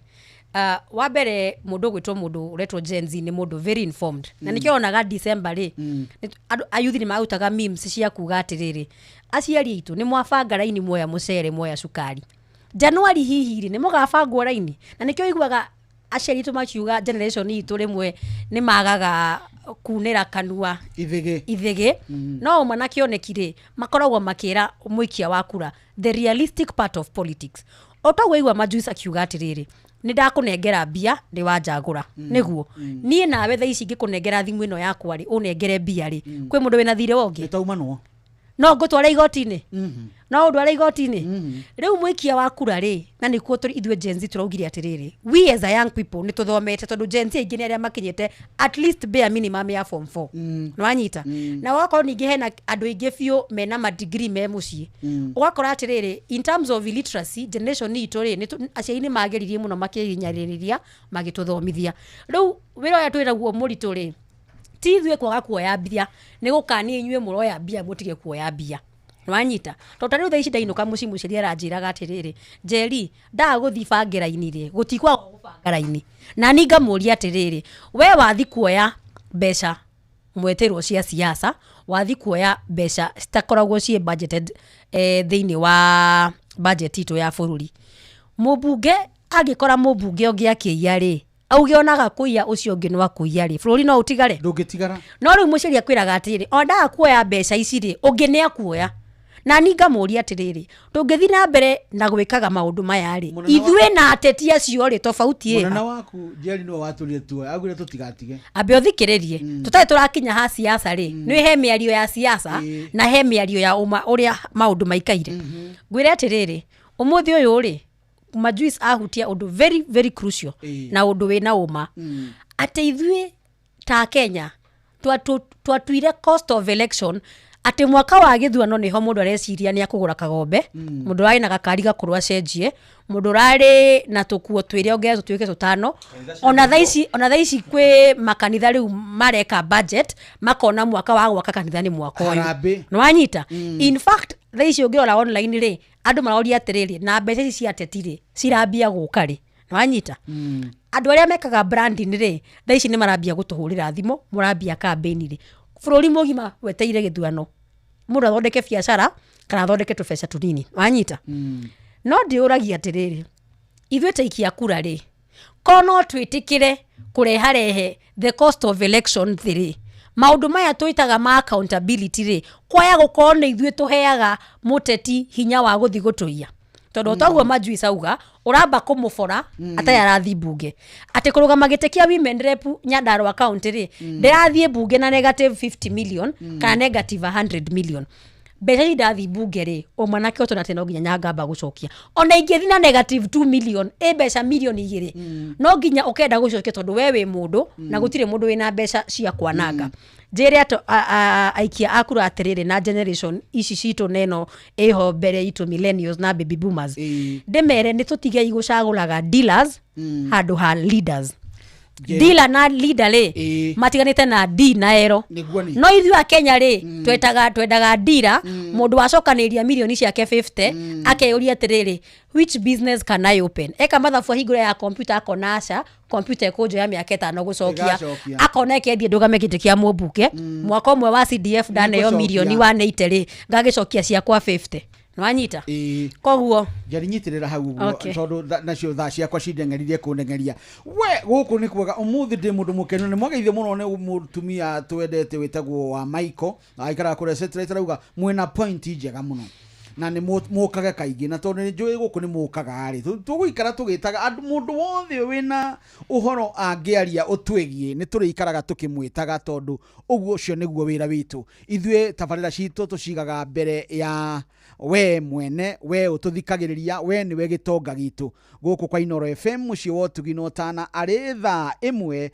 wa mbere mundu gwitwo mundu uretwo Gen Z ni mundu very informed na nikio onaga December ri ayuthi ni mautaga memes cia kuga atiriri aciari itu ni mwabanga raini moya mucere moya sukari January hihi ri ni mugabangwo raini na nikio iguaga aciari itu makiuga generation itu rimwe ni magaga kunira kanua ithige no mwana kionekire makoragwo makira muikia wa kura the realistic part of politics otagweigwa majuisa kiuga atiriri ni ndakunengera bia ndi wanjagura niguo nie nawe thaa ici ngikunengera thimu ino yakwa ri unengere bia ri kwi mundu wina thire wongi nitaumanwo no ngutwara igoti-ini no ndwara igoti-ini riu mwikia wa kura ri na nikuo ithuĩ Gen Z turaugire atiriri we as a young people ni tuthomete tondu Gen Z aingi ni aria makinyete at least bare minimum ya form 4 nwanyita na wakorwo ningi hena andu aingi biu mena ma degree me mucii ugakora atiriri in terms of illiteracy generation itu ri aciari ni mageririe muno makihinyariria magituthomithia riu wira ya twiraguo muritu ri ti ithuĩ kwaga kuoya mbia nĩ gũkania inyuĩ mũroya mbia mũtige kuoya mbia nwanyita tondu rĩu thaa ici ndainuka muci muciari aranjĩraga atĩrĩrĩ Njeri ndagũthi bange raini rĩ gũtikwa gũbanga raini na ni ngamũria atĩrĩrĩ we wathi kuoya mbeca mweterwo cia siasa wathi kuoya mbeca citakoragwo ciĩ budgeted thĩinĩ wa budget itu ya bũrũri mũbunge angĩkora mũbunge ũngĩ akĩiya rĩ auge onaga kuiya ucio ngi no akuiya ri bũrũri no utigare ndũngĩtigara no rĩu mũciari akwĩraga atĩrĩ ondaga kuoya mbeca ici rĩ ũngĩ nĩ akuoya na ni ngamũria atĩrĩrĩ tũngĩthi na mbere na gwĩkaga maũndũ maya rĩ ithuĩ na ateti acio rĩ tofauti ĩha mũnene waku Njeri no watũrire tu agwire tũtigatige ambe ũthikĩrĩrie tũtarĩ tũrakinya ha siasa rĩ nĩ he mĩario ya siasa na he mĩario ya ũrĩa maũndũ maikaire ngwĩre atĩrĩrĩ ũmũthĩ ũyũ rĩ Majuis ahutia undu very very crucial na undu wina uma ati ithuĩ ta Kenya twatuire cost of election ati mwaka wa githuano niho mundu areciria ni akugura kagombe mundu rai na gakari gakurwa cenjie mundu rari na tukuo twire ongezo tuike tutano ona thaici kwi makanitha riu mareka budget makona mwaka wa gwaka kanitha ni mwaka uyu nwanyita in fact thaici ungirora online ri andu maroria atiriri na mbeca ici cia ateti ri cirambia guka ri nwanyita andu aria mekaga branding ri thaici ni marambia gutuhurira thimo murambia campaign ri bũrũri mũgima weteire gĩthuano mũndũ athondeke biacara kana athondeke tũbeca tũnini wanyita no ndiũragia atĩrĩrĩ ithuĩ taikia kura rĩ ko no twĩtĩkĩre kũreharehe the cost of election thĩ maũndũ maya twĩtaga ma accountability rĩ kwaya gũkorwo nĩ ithuĩ tũheaga mũteti hinya wa gũthi gũtũia tondu toguo Majuis auga uramba kumubora ataya arathi bunge ati kurugama gite kia women rep Nyandarua county ri ndirathie bunge na negative 50 million kana negative 100 million mbeca ndathi bunge ri omwanake oto nate no nginya nyangamba gucokia ona ingithi na negative 2 million mbeca million igiri no nginya ukenda gucokia tondu we wi mundu na gutire mundu wina mbeca cia kwananga njere ato aikia akura atiriri na generation ici cito neno eho mbere itu millennials na baby boomers ndemere ni tutige igucaguraga dealers handu ha leaders dealer na leader ri matiganite na D na ero no ithu a Kenya ri twendaga dealer mundu wacokaniria milioni ciake 50 akeyuria atiriri which business can I open eka mathabu hingura ya computer akonasha computer ekujo ya miaka 5 gucokia akona ekendie ndugame gite kia mũmbunge mwaka ũmwe wa CDF ndaneyo milioni 180 ri ngagicokia ciakwa 50 nwanyita koguo jarinyitirira hau tondu nacio tha ciakwa cindengeririe kundengeria we guku ni kuga umuthi ndi mundu mukenu ni mwageithio muno ni mutumia twendete witagwo wa Michael aikara kure satellite rauga mwena point njega muno na nĩ mũkaga kaingĩ na tondũ nĩ njũĩ gũkũ nĩ mũkaga rĩ tũgũikara tũgĩtaga andũ mũndũ wothe wĩna ũhoro angĩaria ũtwĩgie nĩ tũrĩikaraga tũkĩmwĩtaga tondũ ũguo ũcio nĩguo wĩra witũ ithuĩ tabarĩra citũ tũcigaga mbere ya we mwene we ũtũthikagĩrĩria we nĩwe gĩtonga gitũ gũkũ kwa Inooro FM mũciĩ wa ũtugi na ũtana arĩ thaa 1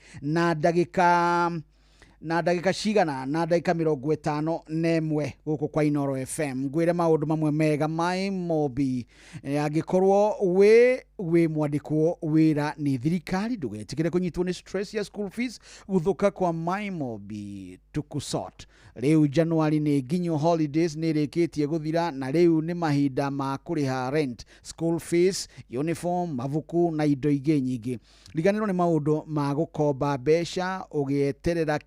na ndagĩka cigana na ndagĩka 51 gũkũ kwa Inooro FM ngwĩre maũndũ mamwe mega my mobi angĩkorwo we mwandĩkwo wĩra nĩ thirikari ndũgetigĩre kũnyitwo nĩ stress ya school fees gũthũka kwa my mobi tukusort rĩu January nĩ nginyo holidays nĩ rĩkĩtie gũthira na rĩu nĩ mahinda ma kũrĩha rent school fees uniform mabuku na indo ingĩ nyingĩ riganĩrwo nĩ maũndũ ma gũkomba mbeca ũgĩeterera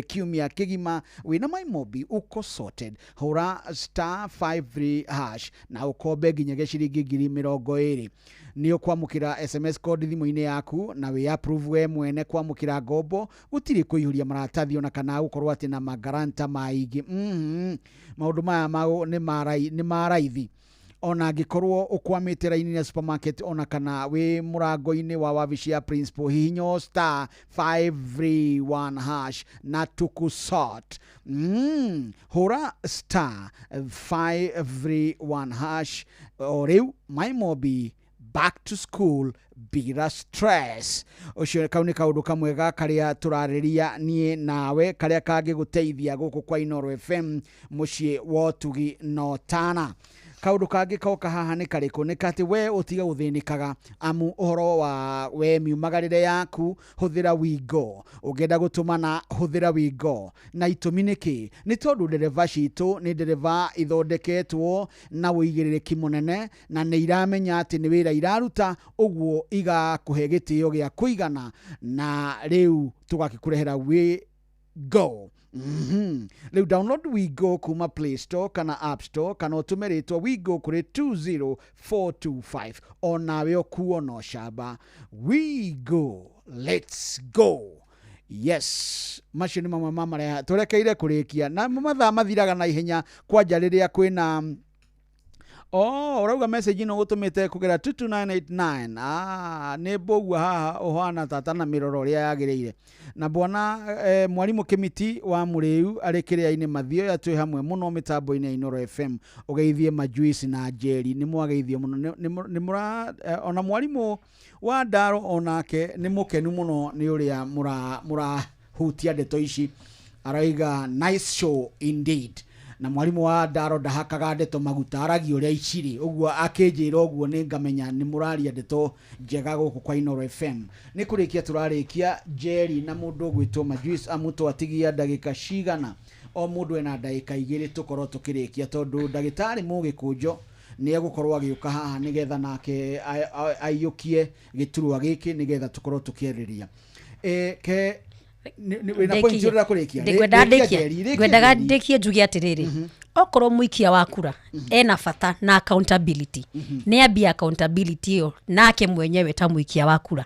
kiumia kĩgima wĩna my mobi uko sorted hũra *53# na ũkombe nginya gĩciringi 20,000 nĩ ũkwamũkĩra SMS code thimũ-inĩ yaku na wĩ approve we mwene kwamũkĩra ngombo gũtirĩ kũihũria maratathi ona kana gũkorwo atĩ na magaranta maingĩ maũndũ maya nĩ maraithi ona angĩkorwo ũkwamĩte raini ya supermarket ona kana wĩ mũrango-inĩ wa wabici ya principal hihinyo *531# na tukusort hũra *531# o rĩu my mobi back to school bila stress ucio kau nĩ kaũndũ kamwe ga karĩa tũrarĩria niĩ nawe karĩa kangĩgũteithia gũkũ kwa Inooro FM mũciĩ wa ũtugi na ũtana kaũndũ kangĩ koka haha nĩ karĩkũ nĩ kati we ũtiga gũthĩnĩkaga amu ũhoro wa we miumagarĩre yaku hũthĩra Wigo ũngĩenda gũtũmana hũthĩra Wigo na itũmi nĩkĩ nĩ tondũ ndereva citũ nĩ ndereva ithondeketwo na ũigĩrĩrĩki mũnene na nĩ iramenya atĩ nĩ wĩra iraruta ũguo igakũhe gĩtĩo gĩa kũigana na rĩu tũgakĩkũrehera Wigo Rĩu download Wigo kuma Play Store kana App Store kana ũtũme rĩtwa Wigo kũrĩ 20425 onawe ũkuo no camba Wigo let's go yes macio nĩ mamwe ma marĩa tũrekeire kũrĩkia na mathaa mathiraga na ihenya kwanja rĩrĩa kwĩna urauga message ino gũtũmĩte kũgera 22989 nĩ mbũgua haha ũhana tata na mĩroro ũrĩa yagĩrĩire na bwana mwarimu Kimiti wa Mũrĩu arĩ kĩrĩa-inĩ Mathio ya twĩ hamwe mũno mĩtambo-inĩ ya Inooro FM ũgeithie majuici na Njeri nĩ mwageithio mũno nĩ ona mwarimu wa Ndaro onake nĩ mũkenu mũno nĩ ũrĩa mũrahutia ndeto ici araiga nice show indeed na mwarimu wa Ndaro ndahakaga ndeto maguta aragio ũrĩa iciri ũguo akĩnjĩra ũguo nĩ ngamenya nĩ mũraria ndeto njega gũkũ kwa Inooro FM nĩ kũrĩkia tũrarĩkia Njeri na mũndũ gwĩtwo majuice amũtũ atigia ndagĩka cigana o mũndũ ena ndagĩka 2 tũkorwo tũkĩrĩkia tondũ ndagĩtarĩ Mũgĩkũnjo nĩ egũkorwo agĩũka haha nĩgetha nake aiyũkie gĩturwa gĩkĩ nĩgetha tũkorwo tũkĩarĩria ngwendaga ndĩkie njuge atĩrĩrĩ okorwo mũikia wa kura ena bata na accountability nĩ ambia accountability ĩyo nake mwenyewe ta mũikia wa kura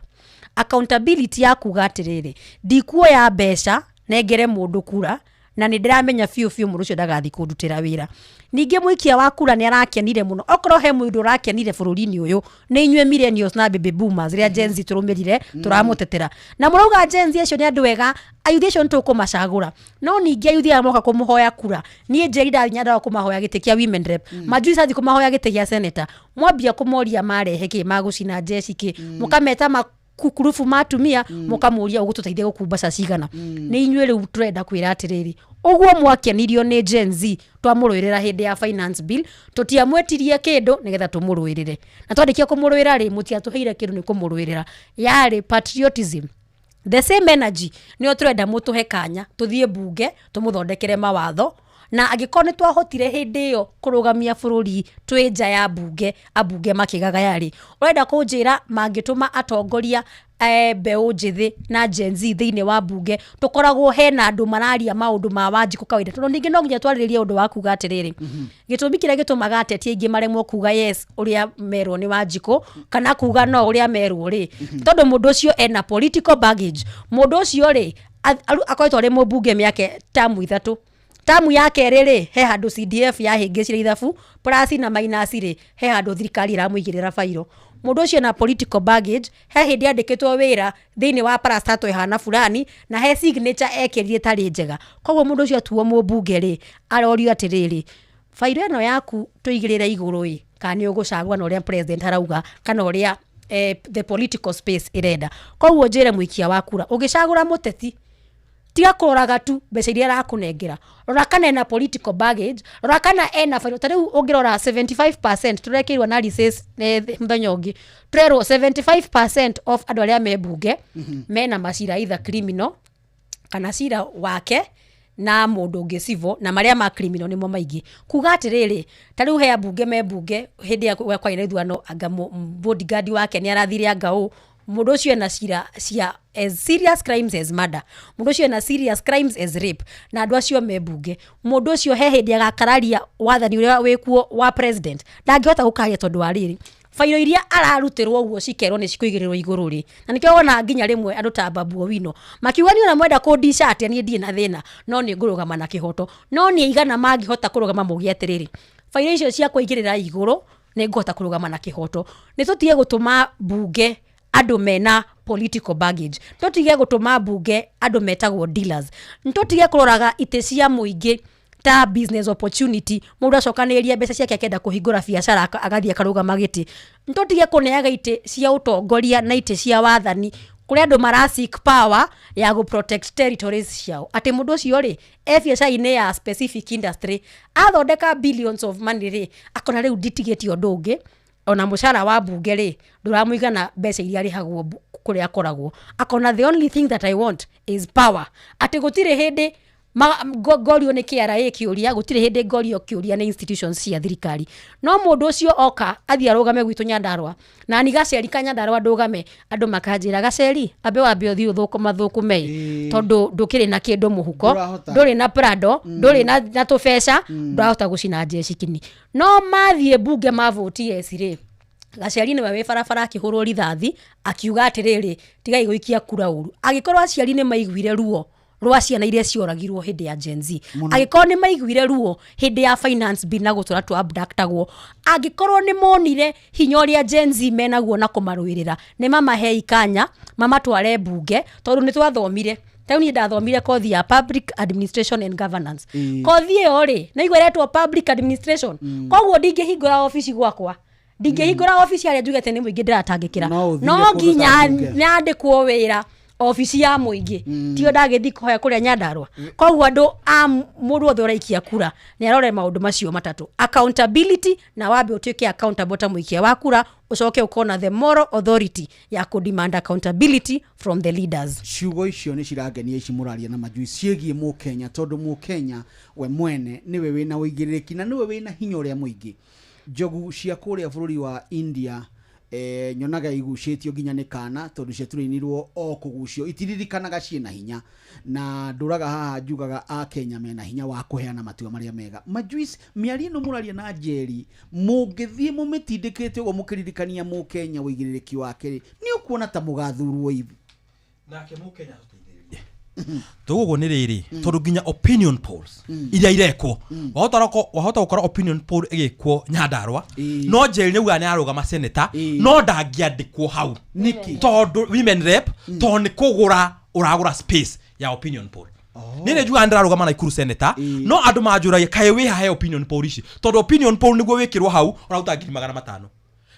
accountability ya kuga atĩrĩrĩ ndikuoya mbeca nengere mũndũ kura na nĩ ndĩramenya biũ mũndũ ũcio ndagathi kũndutĩra wĩra ningĩ mũikia wa kura nĩ arakenire mũno okorwo he mũndũ ũrakenire bũrũri-inĩ ũyũ nĩ inyuĩ millennials na baby boomers rĩa Gen Z tũrũmĩrire tũramũtetera na mũrauga Gen Z acio nĩ andũ wega ayuthi acio nĩtũkũmacagũra no ningĩ ayuthi aya moka kũmũhoya kura niĩ Njeri nyenda kũmahoya gĩtĩ kĩa women rep majuice athi kũmahoya gĩtĩ kĩa senator mwambia kũmoria marehe kĩ magũcina jeci kĩ mũkameta kukurufu matumia mũkamũria ũgũtũteithia gũkumbaca cigana nĩ inyuĩ rĩu tũrenda kwĩra atĩrĩrĩ ũguo mwakenirio nĩ Gen Z twamũrũĩrĩra hĩndĩ ya finance bill tũtiamwetirie kĩndũ nĩgetha tũmũrũĩrĩre na twandĩkia kũmũrũĩra rĩ mũtiatũheire kĩndũ nĩ kũmũrũĩrĩra yarĩ patriotism the same energy nĩyo tũrenda mũtũhe kanya tũthiĩ bunge tũmũthondekere mawatho na agĩkorwo nĩ twahotire hĩndĩ ĩyo kũrũgamia bũrũri twĩ nja ya bunge abunge makĩgaga yarĩ ũrenda kũnjĩra mangĩtũma atongoria mbeũ njĩthĩ na Gen Z thĩinĩ wa bunge tũkoragwo hena andũ mararia maũndũ ma Wanjikũ kawaida tondũ ningĩ no nginya twarĩrĩrie ũndũ wa kuga atĩrĩrĩ gĩtũmi kĩrĩa gĩtũmaga ateti aingĩ maremwo kuga yes ũrĩa merwo nĩ Wanjikũ kana kuga no ũrĩa merwo rĩ tondũ mũndũ ũcio ena political baggage mũndũ ũcio rĩ akoretwo arĩ mũbunge mĩaka tamu 3 tamu yake rĩrĩ he handũ CDF yahĩngĩcire ithabu plus na minus rĩ he handũ thirikari ĩramũigĩrĩra bairo. Mũndũ ũcio na political baggage he hĩndĩ andĩkĩtwo wĩra thĩinĩ wa parastato ĩhana fulani na he signature ekĩrire tarĩ njega. Koguo mũndũ ũcio atuo mũmbunge rĩ arorio atĩrĩrĩ bairo ĩno yaku tũigĩrĩre igũrũ ĩ kana nĩ ũgũcagũra na ũrĩa president arauga kana ũrĩa the political space irenda. Koguo njĩre mũikia wa kura ũgĩcagũra mũteti tiga kũroraga tu mbeca iria arakũnengera, rora kana ena political baggage, rora kana ena bairo. Tarĩu ũngĩrora 75% tũrekĩirwo analysis mũthenya ũngĩ tũrerwo 75% of andũ arĩa mebunge mena macira either criminal kana cira wake na mũndũ ũngĩ civil na marĩa ma criminal nĩmo maingĩ. Kuga atĩrĩrĩ tarĩu he ambunge mebunge hĩndĩ ya kwa ithurano anga bodyguard wake nĩ arathire angao mũndũ ũcio ena cira cia as serious crimes as murder, mũndũ ũcio ena serious crimes as rape na andũ acio mebunge. Mũndũ ũcio he hĩndĩ agakararia wathani ũrĩa wĩkuo wa president ndangĩhota gũkaria tondũ wa rĩrĩ fairo iria ararutĩrwo ũguo cikerwo nĩ cikũigĩrĩrwo igũrũ rĩ. Na nĩkĩo wona nginya rĩmwe andũ ta Babu Owino makiuga nĩ ona mwenda kũndisha atĩ niĩ ndirĩ na thĩna no nĩ ngũrũgama na kĩhoto no nĩ igana mangĩhota kũrũgama mũgĩ atĩrĩrĩ fairo icio cia kũigĩrĩra igũrũ nĩ ngũhota kũrũgama na kĩhoto. Nĩ tũtige gũtũma bunge andũ mena political baggage, tũtige gũtũma bunge andũ metagwo dealers, tũtige kũroraga itĩ cia mũingĩ ta business opportunity mũndũ acokanĩrĩria mbeca ciake akenda kũhingũra biacara agathiĩ akarũgama gĩtĩ. Tũtige kũneaga itĩ cia ũtongoria na itĩ cia wathani kũrĩa andũ marasik power ya go protect territories ciao. Atĩ mũndũ ũcio rĩ biacara-inĩ ya specific industry athondeka billions of money rĩ akona rĩu nditigĩtie ũndũ ũngĩ ona mũcara wa bunge rĩ ndũramũigana mbeca iria arĩhagwo kũrĩa akoragwo. Akona the only thing that I want is power. Atĩ gũtirĩ hĩndĩ gorio nĩ KRA kĩũria, gũtirĩ hĩndĩ gorio kĩũria nĩ institutions cia thirikari. No mũndũ ũcio oka athiĩ arũgame gwitũ Nyandarua na ni Gaceri ka Nyandarua ndũgame andũ makanjĩra Gaceri ambe wambe ũthiĩ ũthũkũme tondũ ndũkĩrĩ na kĩndũ mũhuko, ndũrĩ na Prado, ndũrĩ na tũbeca, ndũrahota gũcina jecikini. No mathiĩ bunge mavotie rĩ Gaceri nĩwe wĩ barabara akĩhũrwo rithathi akiuga atĩrĩrĩ tigai gũikia kura ũru. Agĩkorwo aciari nĩ maiguire ruo rwa ciana iria cioragirwo hĩndĩ ya Gen Z, agĩkorwo nĩ maiguire ruo hĩndĩ ya finance bill na gũtũra tu abductagwo, agĩkorwo nĩ monire hinya ũrĩa Gen Z menaguo na kũmarũĩrĩra nĩ mamahe ikanya mamatware bunge tondũ nĩ twathomire. Tau ni ndathomire kothi ya public administration and governance. Kothi ĩyo rĩ na igweretwo public administration. Koguo ndingĩhingũra ofici gwakwa, ndingĩhingũra ofici arĩa njugĩte nĩ mũingĩ ndiratangĩkĩra, no nginya nyandĩkwo wĩra ofisi ya mũingĩ tio ndagĩthi kũhoya kũrĩa Nyandarua. Koguo andũ a mũndũ othe ũraikia kura nĩ arore maũndũ macio matatũ: accountability na wambe ũtuĩke accountable ta mũikia wa kura, ucoke ukona the moral authority ya kudemand accountability from the leaders. Ciugo icio nĩ cirangenia ici mũraria na majui ciĩgiĩ Mũkenya tondũ Mũkenya we mwene niwe wĩna ũigĩrĩrĩki na niwe wĩna hinya ũrĩa mũingĩ. Njogu cia kũrĩa bũrũri wa India nyonaga igucĩtio nginya nĩ kana tondũ ciaturinirwo o kũgucio itiririkanaga ciĩna hinya na ndũraga haha njugaga a Kenya mena hinya wa kũheana matua marĩa mega. Majuice mĩario ĩno mũraria na Njeri mũngĩthiĩ mũmĩtindĩkĩte ũguo mũkĩririkania Mũkenya ũigĩrĩrĩki wake nĩ ũkuona ta mũgathurwo hivi nake Mũkenya Togo nĩ rĩrĩ tondũ nginya opinion polls iria irekwo wahota gũkora opinion poll ĩgĩkwo Nyandarua no Njeri nĩuga nĩ arũgama senator no ndangĩandĩkwo hau niki tondũ women rep tondũ nĩ kũgũra ũragũra space ya opinion poll. Nĩ njuga ndarũgama na Ikuru senator no andũ manjũragia kaĩ wĩ hahe opinion poll ici tondũ opinion poll nĩguo wĩkĩrwo hau ũraruta 500.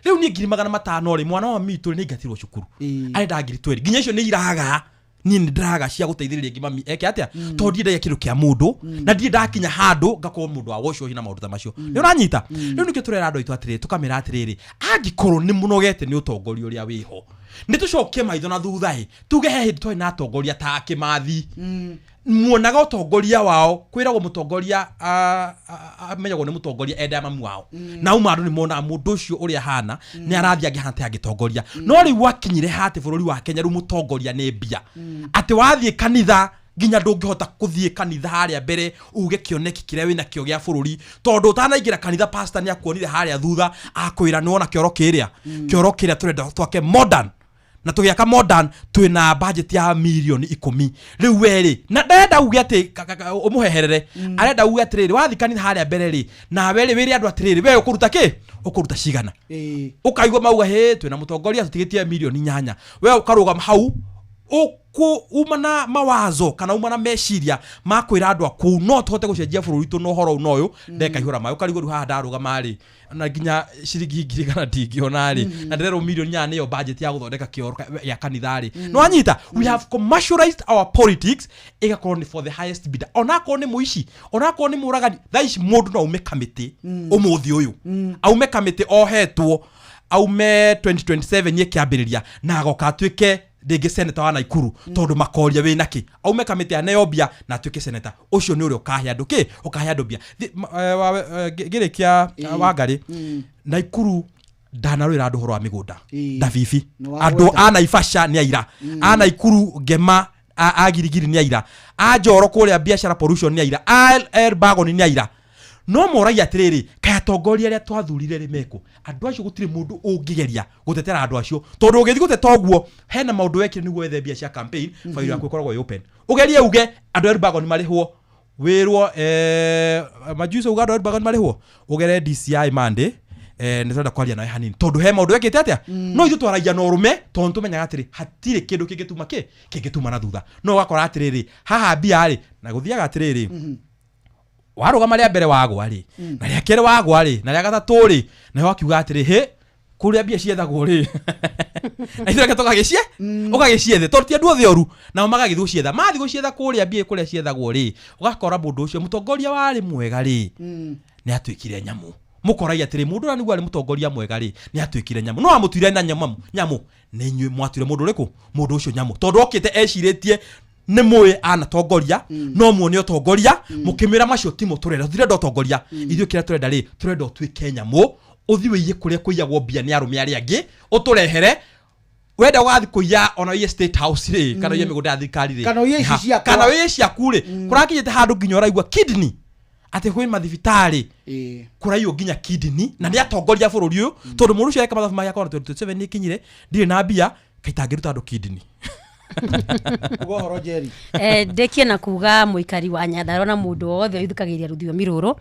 Rĩu niĩ 500 rĩ mwana wa mitũ nĩ ngatirwo cukuru arenda 20 nginya icio nĩ iraga ni ndaga cia guteithĩrĩria ngimami eke atia to ndire kĩndũ kĩa mũndũ na ndire ndakinya handũ ngakorwo mũndũ wa wocio hina maũndũ ta macio nĩ ũranyita. Rĩu nĩkĩo tũrera andũ aitũ atĩrĩ tukamera atĩrĩ angĩkorwo nĩ mũnogete nĩ ũtongoria ũrĩa wĩho nĩ tũcokie maitho na thutha tuge he hĩndĩ twĩ na atongoria ta Kĩmathi muonaga ũtongoria wao kwĩragwo mũtongoria amenyagwo nĩ mũtongoria enda mamu wao na uma andũ nĩ mona mũndũ ũcio ũrĩa hana nĩ arathia ngĩhante agĩtongoria no rĩu wakinyire hate bũrũri wa Kenya rĩu mũtongoria nĩ mbia atĩ wathiĩ kanitha nginya ndũngĩhota gũthiĩ kanitha harĩa mbere uge kĩoneki kĩrĩa wĩna kĩo gĩa bũrũri tondũ ũtanaingĩra kanitha pastor nĩ akuonire harĩa thutha akwĩra nĩ wona kĩoro kĩrĩa turenda twake modern na tugiaka modern twina budget ya milioni 10 riu weri na ndenda uge ati umuheherere arenda uge atiriri wathikani haria mbere ri na weri wiri andu atiriri we ukuruta ki ukuruta cigana ukaigwa mauga he twina mutongoria tutigitie milioni 8 we ukaruga hau umana mawazo kana umana meciria makwira andu aku no tuhote gucenjia bururi tu no horo unoyu ndeka ihura mayo karigoru haha ndaruga mari na ginya ciringi ngiri kana ndingiona ri na ndirero milioni 8 yo budget ya guthondeka kioro ya kanithari no anyita we have commercialized our politics igakorwo for the highest bidder onako ni muici onako ni muragani thaici mundu no ume committee umuthi uyu aume committee ohetwo aume 2027 ye kiambiriria na agoka atuike ndingi senator wa Naikuru tondu makoria wina ki aume kamite aneyobia na atuike senator ucio ni uri ukahia andu ki ukahia andu bia girikia wangari Naikuru ndanarwira andu horo wa migunda Davivi andu ana Ifasha ni aira ana Naikuru Ngema agirigiri ni aira ajoro kuria biashara pollution ni aira air bagon ni aira no morai atiriri kaya tongoria ria twathurire rimeko andu acio gutire mundu ungigeria gutetera andu acio tondu ugithi guteta oguo hena maundu wekire niguo ethe bia cia campaign faili yaku ikoragwo open ugerie uge andu erbago ni marihwo wirwo majuso uga andu erbago ni marihwo ugere DCI Monday nitenda kwaria nawe hanini tondu he maundu wekite atia no ithu twaragia no rume tondu tumenyaga atiri hatire kindu kingituma kingituma na thutha no wakora atiriri haha bia ri na guthiaga atiriri waruga ria mbere wagwa ri na ria kere wagwa ri na ria gatatu ri na wakiuga atiri he kuria bia ciethagwo ri na ithuĩ tũgagĩcie ũgagĩciethe tondũ ti andũ othe oru nao magagĩthiĩ gũcietha mathiĩ gũcietha kũrĩa bia kũrĩa ciethagwo ri ũgakora mũndũ ũcio mũtongoria warĩ mwega ri nĩ atuĩkire nyamũ mukorai atiri mundu na niguo ari mutongoria mwega ri ni atuikire nyamu no amutwire na nyamu ni inyue mwatwire mundu riku mundu ucio nyamu tondu okite eciritie ni muwe ana tongoria no muone utongoria mukimira macio timo turenda thire utongoria ithio kira turenda ri turenda utwike nyamu uthiwe iye kuria kuiyagwo bia ni arume ari angi uturehere wenda wathi kuya ona iye state house ri kana iye migunda thikari ri kana iye ciaku ri kurakinyite handu nginya uraigwa kidney ate kwe mathibitari kuraiyo ginya kidney na ni atongoria bururi uyu tondu mundu cio eka mathabu maya kora 27 ni kinyire ndire na bia kaitangiruta andu kidney ugo horo Jerry ndekie na kuga muikari wa Nyandarua na mundu wothe uithukagiria ruthiomi ruru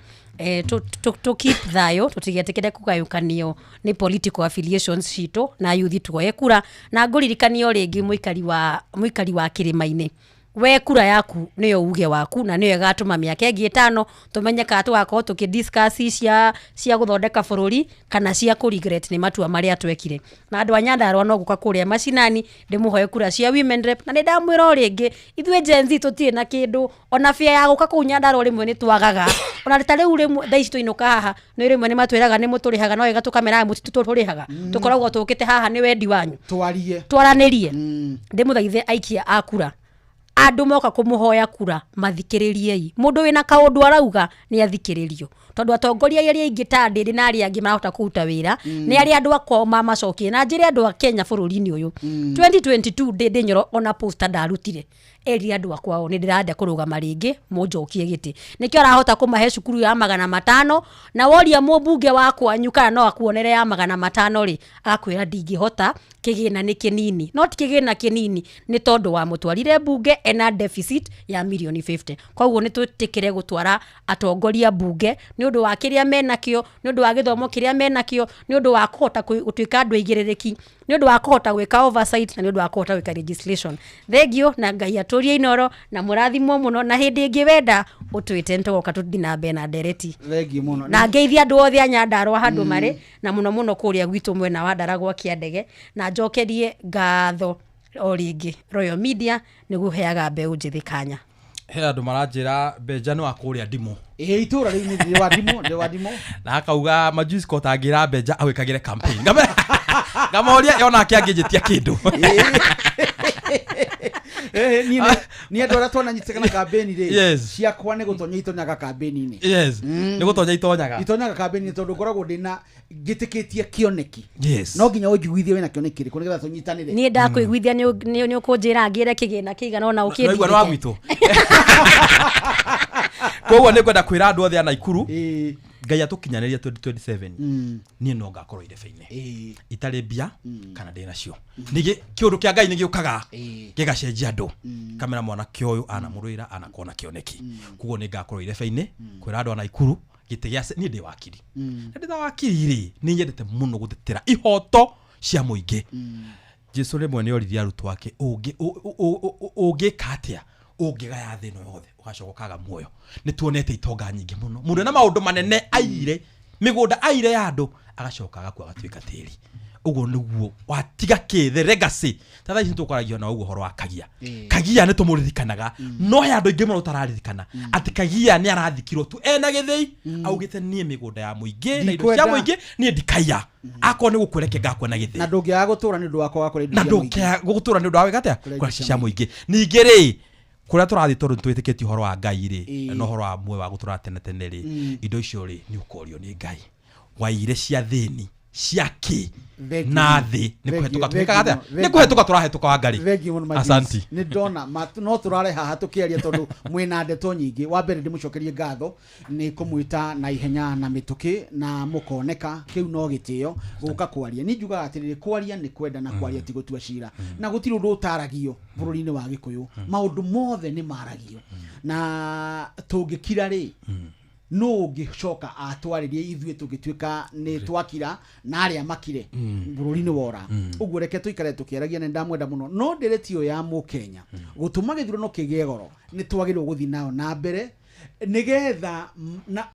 to keep thayo tutigetekere kugayukanio ni political affiliations cito na yuthi tuoye kura na nguririkanio ringi muikari wa Kirimaini we kura yaku niyo uge waku na niyo gatuma miaka ingi 5 tumenye ka twako tukidiscuss cia guthondeka bururi kana cia ku regret ni matua maria twekire na andu a Nyandarua no guka kuria macinani ndimuhoye kura cia women rep na ndamwira ringi ithwe Gen Z tutie na kindu ona fia ya guka ku Nyandarua rimwe ni twagaga ona rita riu rimwe thaici tuinuka haha no rimwe ni matwiraga ni muturihaga no ega tukamera mutitu turihaga tukoragwo tukite haha ni wendi wanyu twaranirie ndimuthaithe aikia akura andu moka kumuhoya kura mathikiririei mundu wina kaundu arauga ni athikiririo tondu atongoria iria ingi tandiri na aria angi marahota kuruta wira ni aria andu akwa macokie na njire andu a Kenya bururi-ini uyu 2022 ndindi nyoro ona poster ndarutire eri andu akwa ni ndiranda kurugama ringi munjokie giti nikio arahota kumahe cukuru ya 500 na woria mubunge wakwa nyukana no akuonere ya 500 ri akwira ndingihota kigina ni kinini not kigina kinini ni tondu wa mutwarire bunge ena deficit ya milioni 50 koguo ni tutikire gutwara atongoria bunge ni undu wa kiria menakio ni undu wa githomo kiria menakio ni undu wa kuhota gutwika andu aigiririki ni undu wa kuhota gwika oversight na ni undu wa kuhota gwika legislation thegio na ngai aturie inoro na murathimwo muno na hindi ingi wenda utwite ntogoka tuthina bena dereti thegio muno na ngeithia andu othe a Nyandarua handu mari na muno kuria gwitu mwena wa Ndaragwa kiandege na njokerie ngatho oringi Royal Media ni guheaga mbeu njithi kanya he andu maranjira Benja no akuria ndimu itura ri ni wa ndimu na akauga majuice ko tangira Benja awikagire campaign ngamoria yona akiangijitia kindu ni andu aria twananyitikana campaign ri ciakwa ni gutonya itonyaga campaign-ini ni gutonya itonyaga campaign tondu ngoragwo ndina ngitikitie kioneki no nginya unjiguithie wena kioneki ri kunigetha tunyitanire ni ndakuiguithia ni ukunjira ngire kigina kigana ona ukindi no igwa no gwitu koguo nä kwenda kwä ra andå othe a Naikuru ngai atũkinyanĩria 2027 niĩ no ngakorwo irebe-inĩ itarĩ mbia kana ndĩ nacio ningĩ kĩũndũ kĩa ngai nĩ gĩũkaga gĩgacenjia andũ kamera mwanake ũyũ anamũrũĩra anakona kĩoneki koguo nĩ ngakorwo irebe-inĩ kwĩra andũ a Naikuru gĩtĩ gĩa niĩ ndĩ wakiri na ndĩ ta wakiri-rĩ nĩ nyendete mũno gũtetera ihoto cia mũingĩ Jesũ rĩmwe nĩ oririe arutwo ake ũngĩka atĩa ũngĩgaya thĩ ĩno yothe ũgacoka ũkaga muoyo nĩ tuonete itonga nyingĩ mũno mũndũ na maũndũ manene aire mĩgũnda aire ya andũ agacoka agakua agatuĩka tĩri ũguo nĩguo watiga kĩ the legacy tata ici tũkoragio na ũguo horo wa Kagia Kagia nĩ tũmũririkanaga no he andũ aingĩ mũno tararirikana atĩ Kagia nĩ arathikirwo tu ena gĩthĩi augĩte niĩ mĩgũnda ya mũingĩ na indo cia mũingĩ niĩ ndikaiya akorwo nĩ gũkwereke ngakwena gĩthĩi na ndũngĩaga gũtũra nĩ ũndũ wakwa wa kũrĩa na ndũngĩaga gũtũra nĩ ũndũ wa gũgatĩa kũrĩa cia mũingĩ ningĩ-rĩ kuria tũrathi tondũ twĩtĩkĩtie ũhoro wa Ngai-rĩ na ũhoro wa muoyo wa gũtũra tene tene-rĩ indo icio-rĩ nĩ ũkorio nĩ Ngai waire cia thĩni ciake na thĩ nĩ kũhetũka tũrahetũka wa Ngai asanti nĩ ndona no tũrare haha tũkĩaria tondũ mwĩna ndeto nyingĩ wa mbere ndĩmũcokerie ngatho nĩ kũmwĩta na ihenya na mĩtũkĩ na mũkoneka kĩu no gĩtĩo gũka kwaria nĩ njugaga atĩrĩrĩ kwaria nĩ kwenda na kwaria ti gũtua cira na gũtirĩ ũndũ ũtaragio bũrũri-inĩ wa Gĩkũyũ maũndũ mothe nĩ maragio na tũngĩkira-rĩ no ũngĩcoka atwarĩrie ithuĩ tũngĩtuĩka nĩ twakira na arĩa makire bũrũri-inĩ wora ũguo reke tũikare tũkĩaragia nĩ ndamwenda mũno no nderetio ya Mũkenya gũtũma gĩthurano kĩgĩe goro nĩ twagĩrĩirwo gũthiĩ nayo na mbere nĩgetha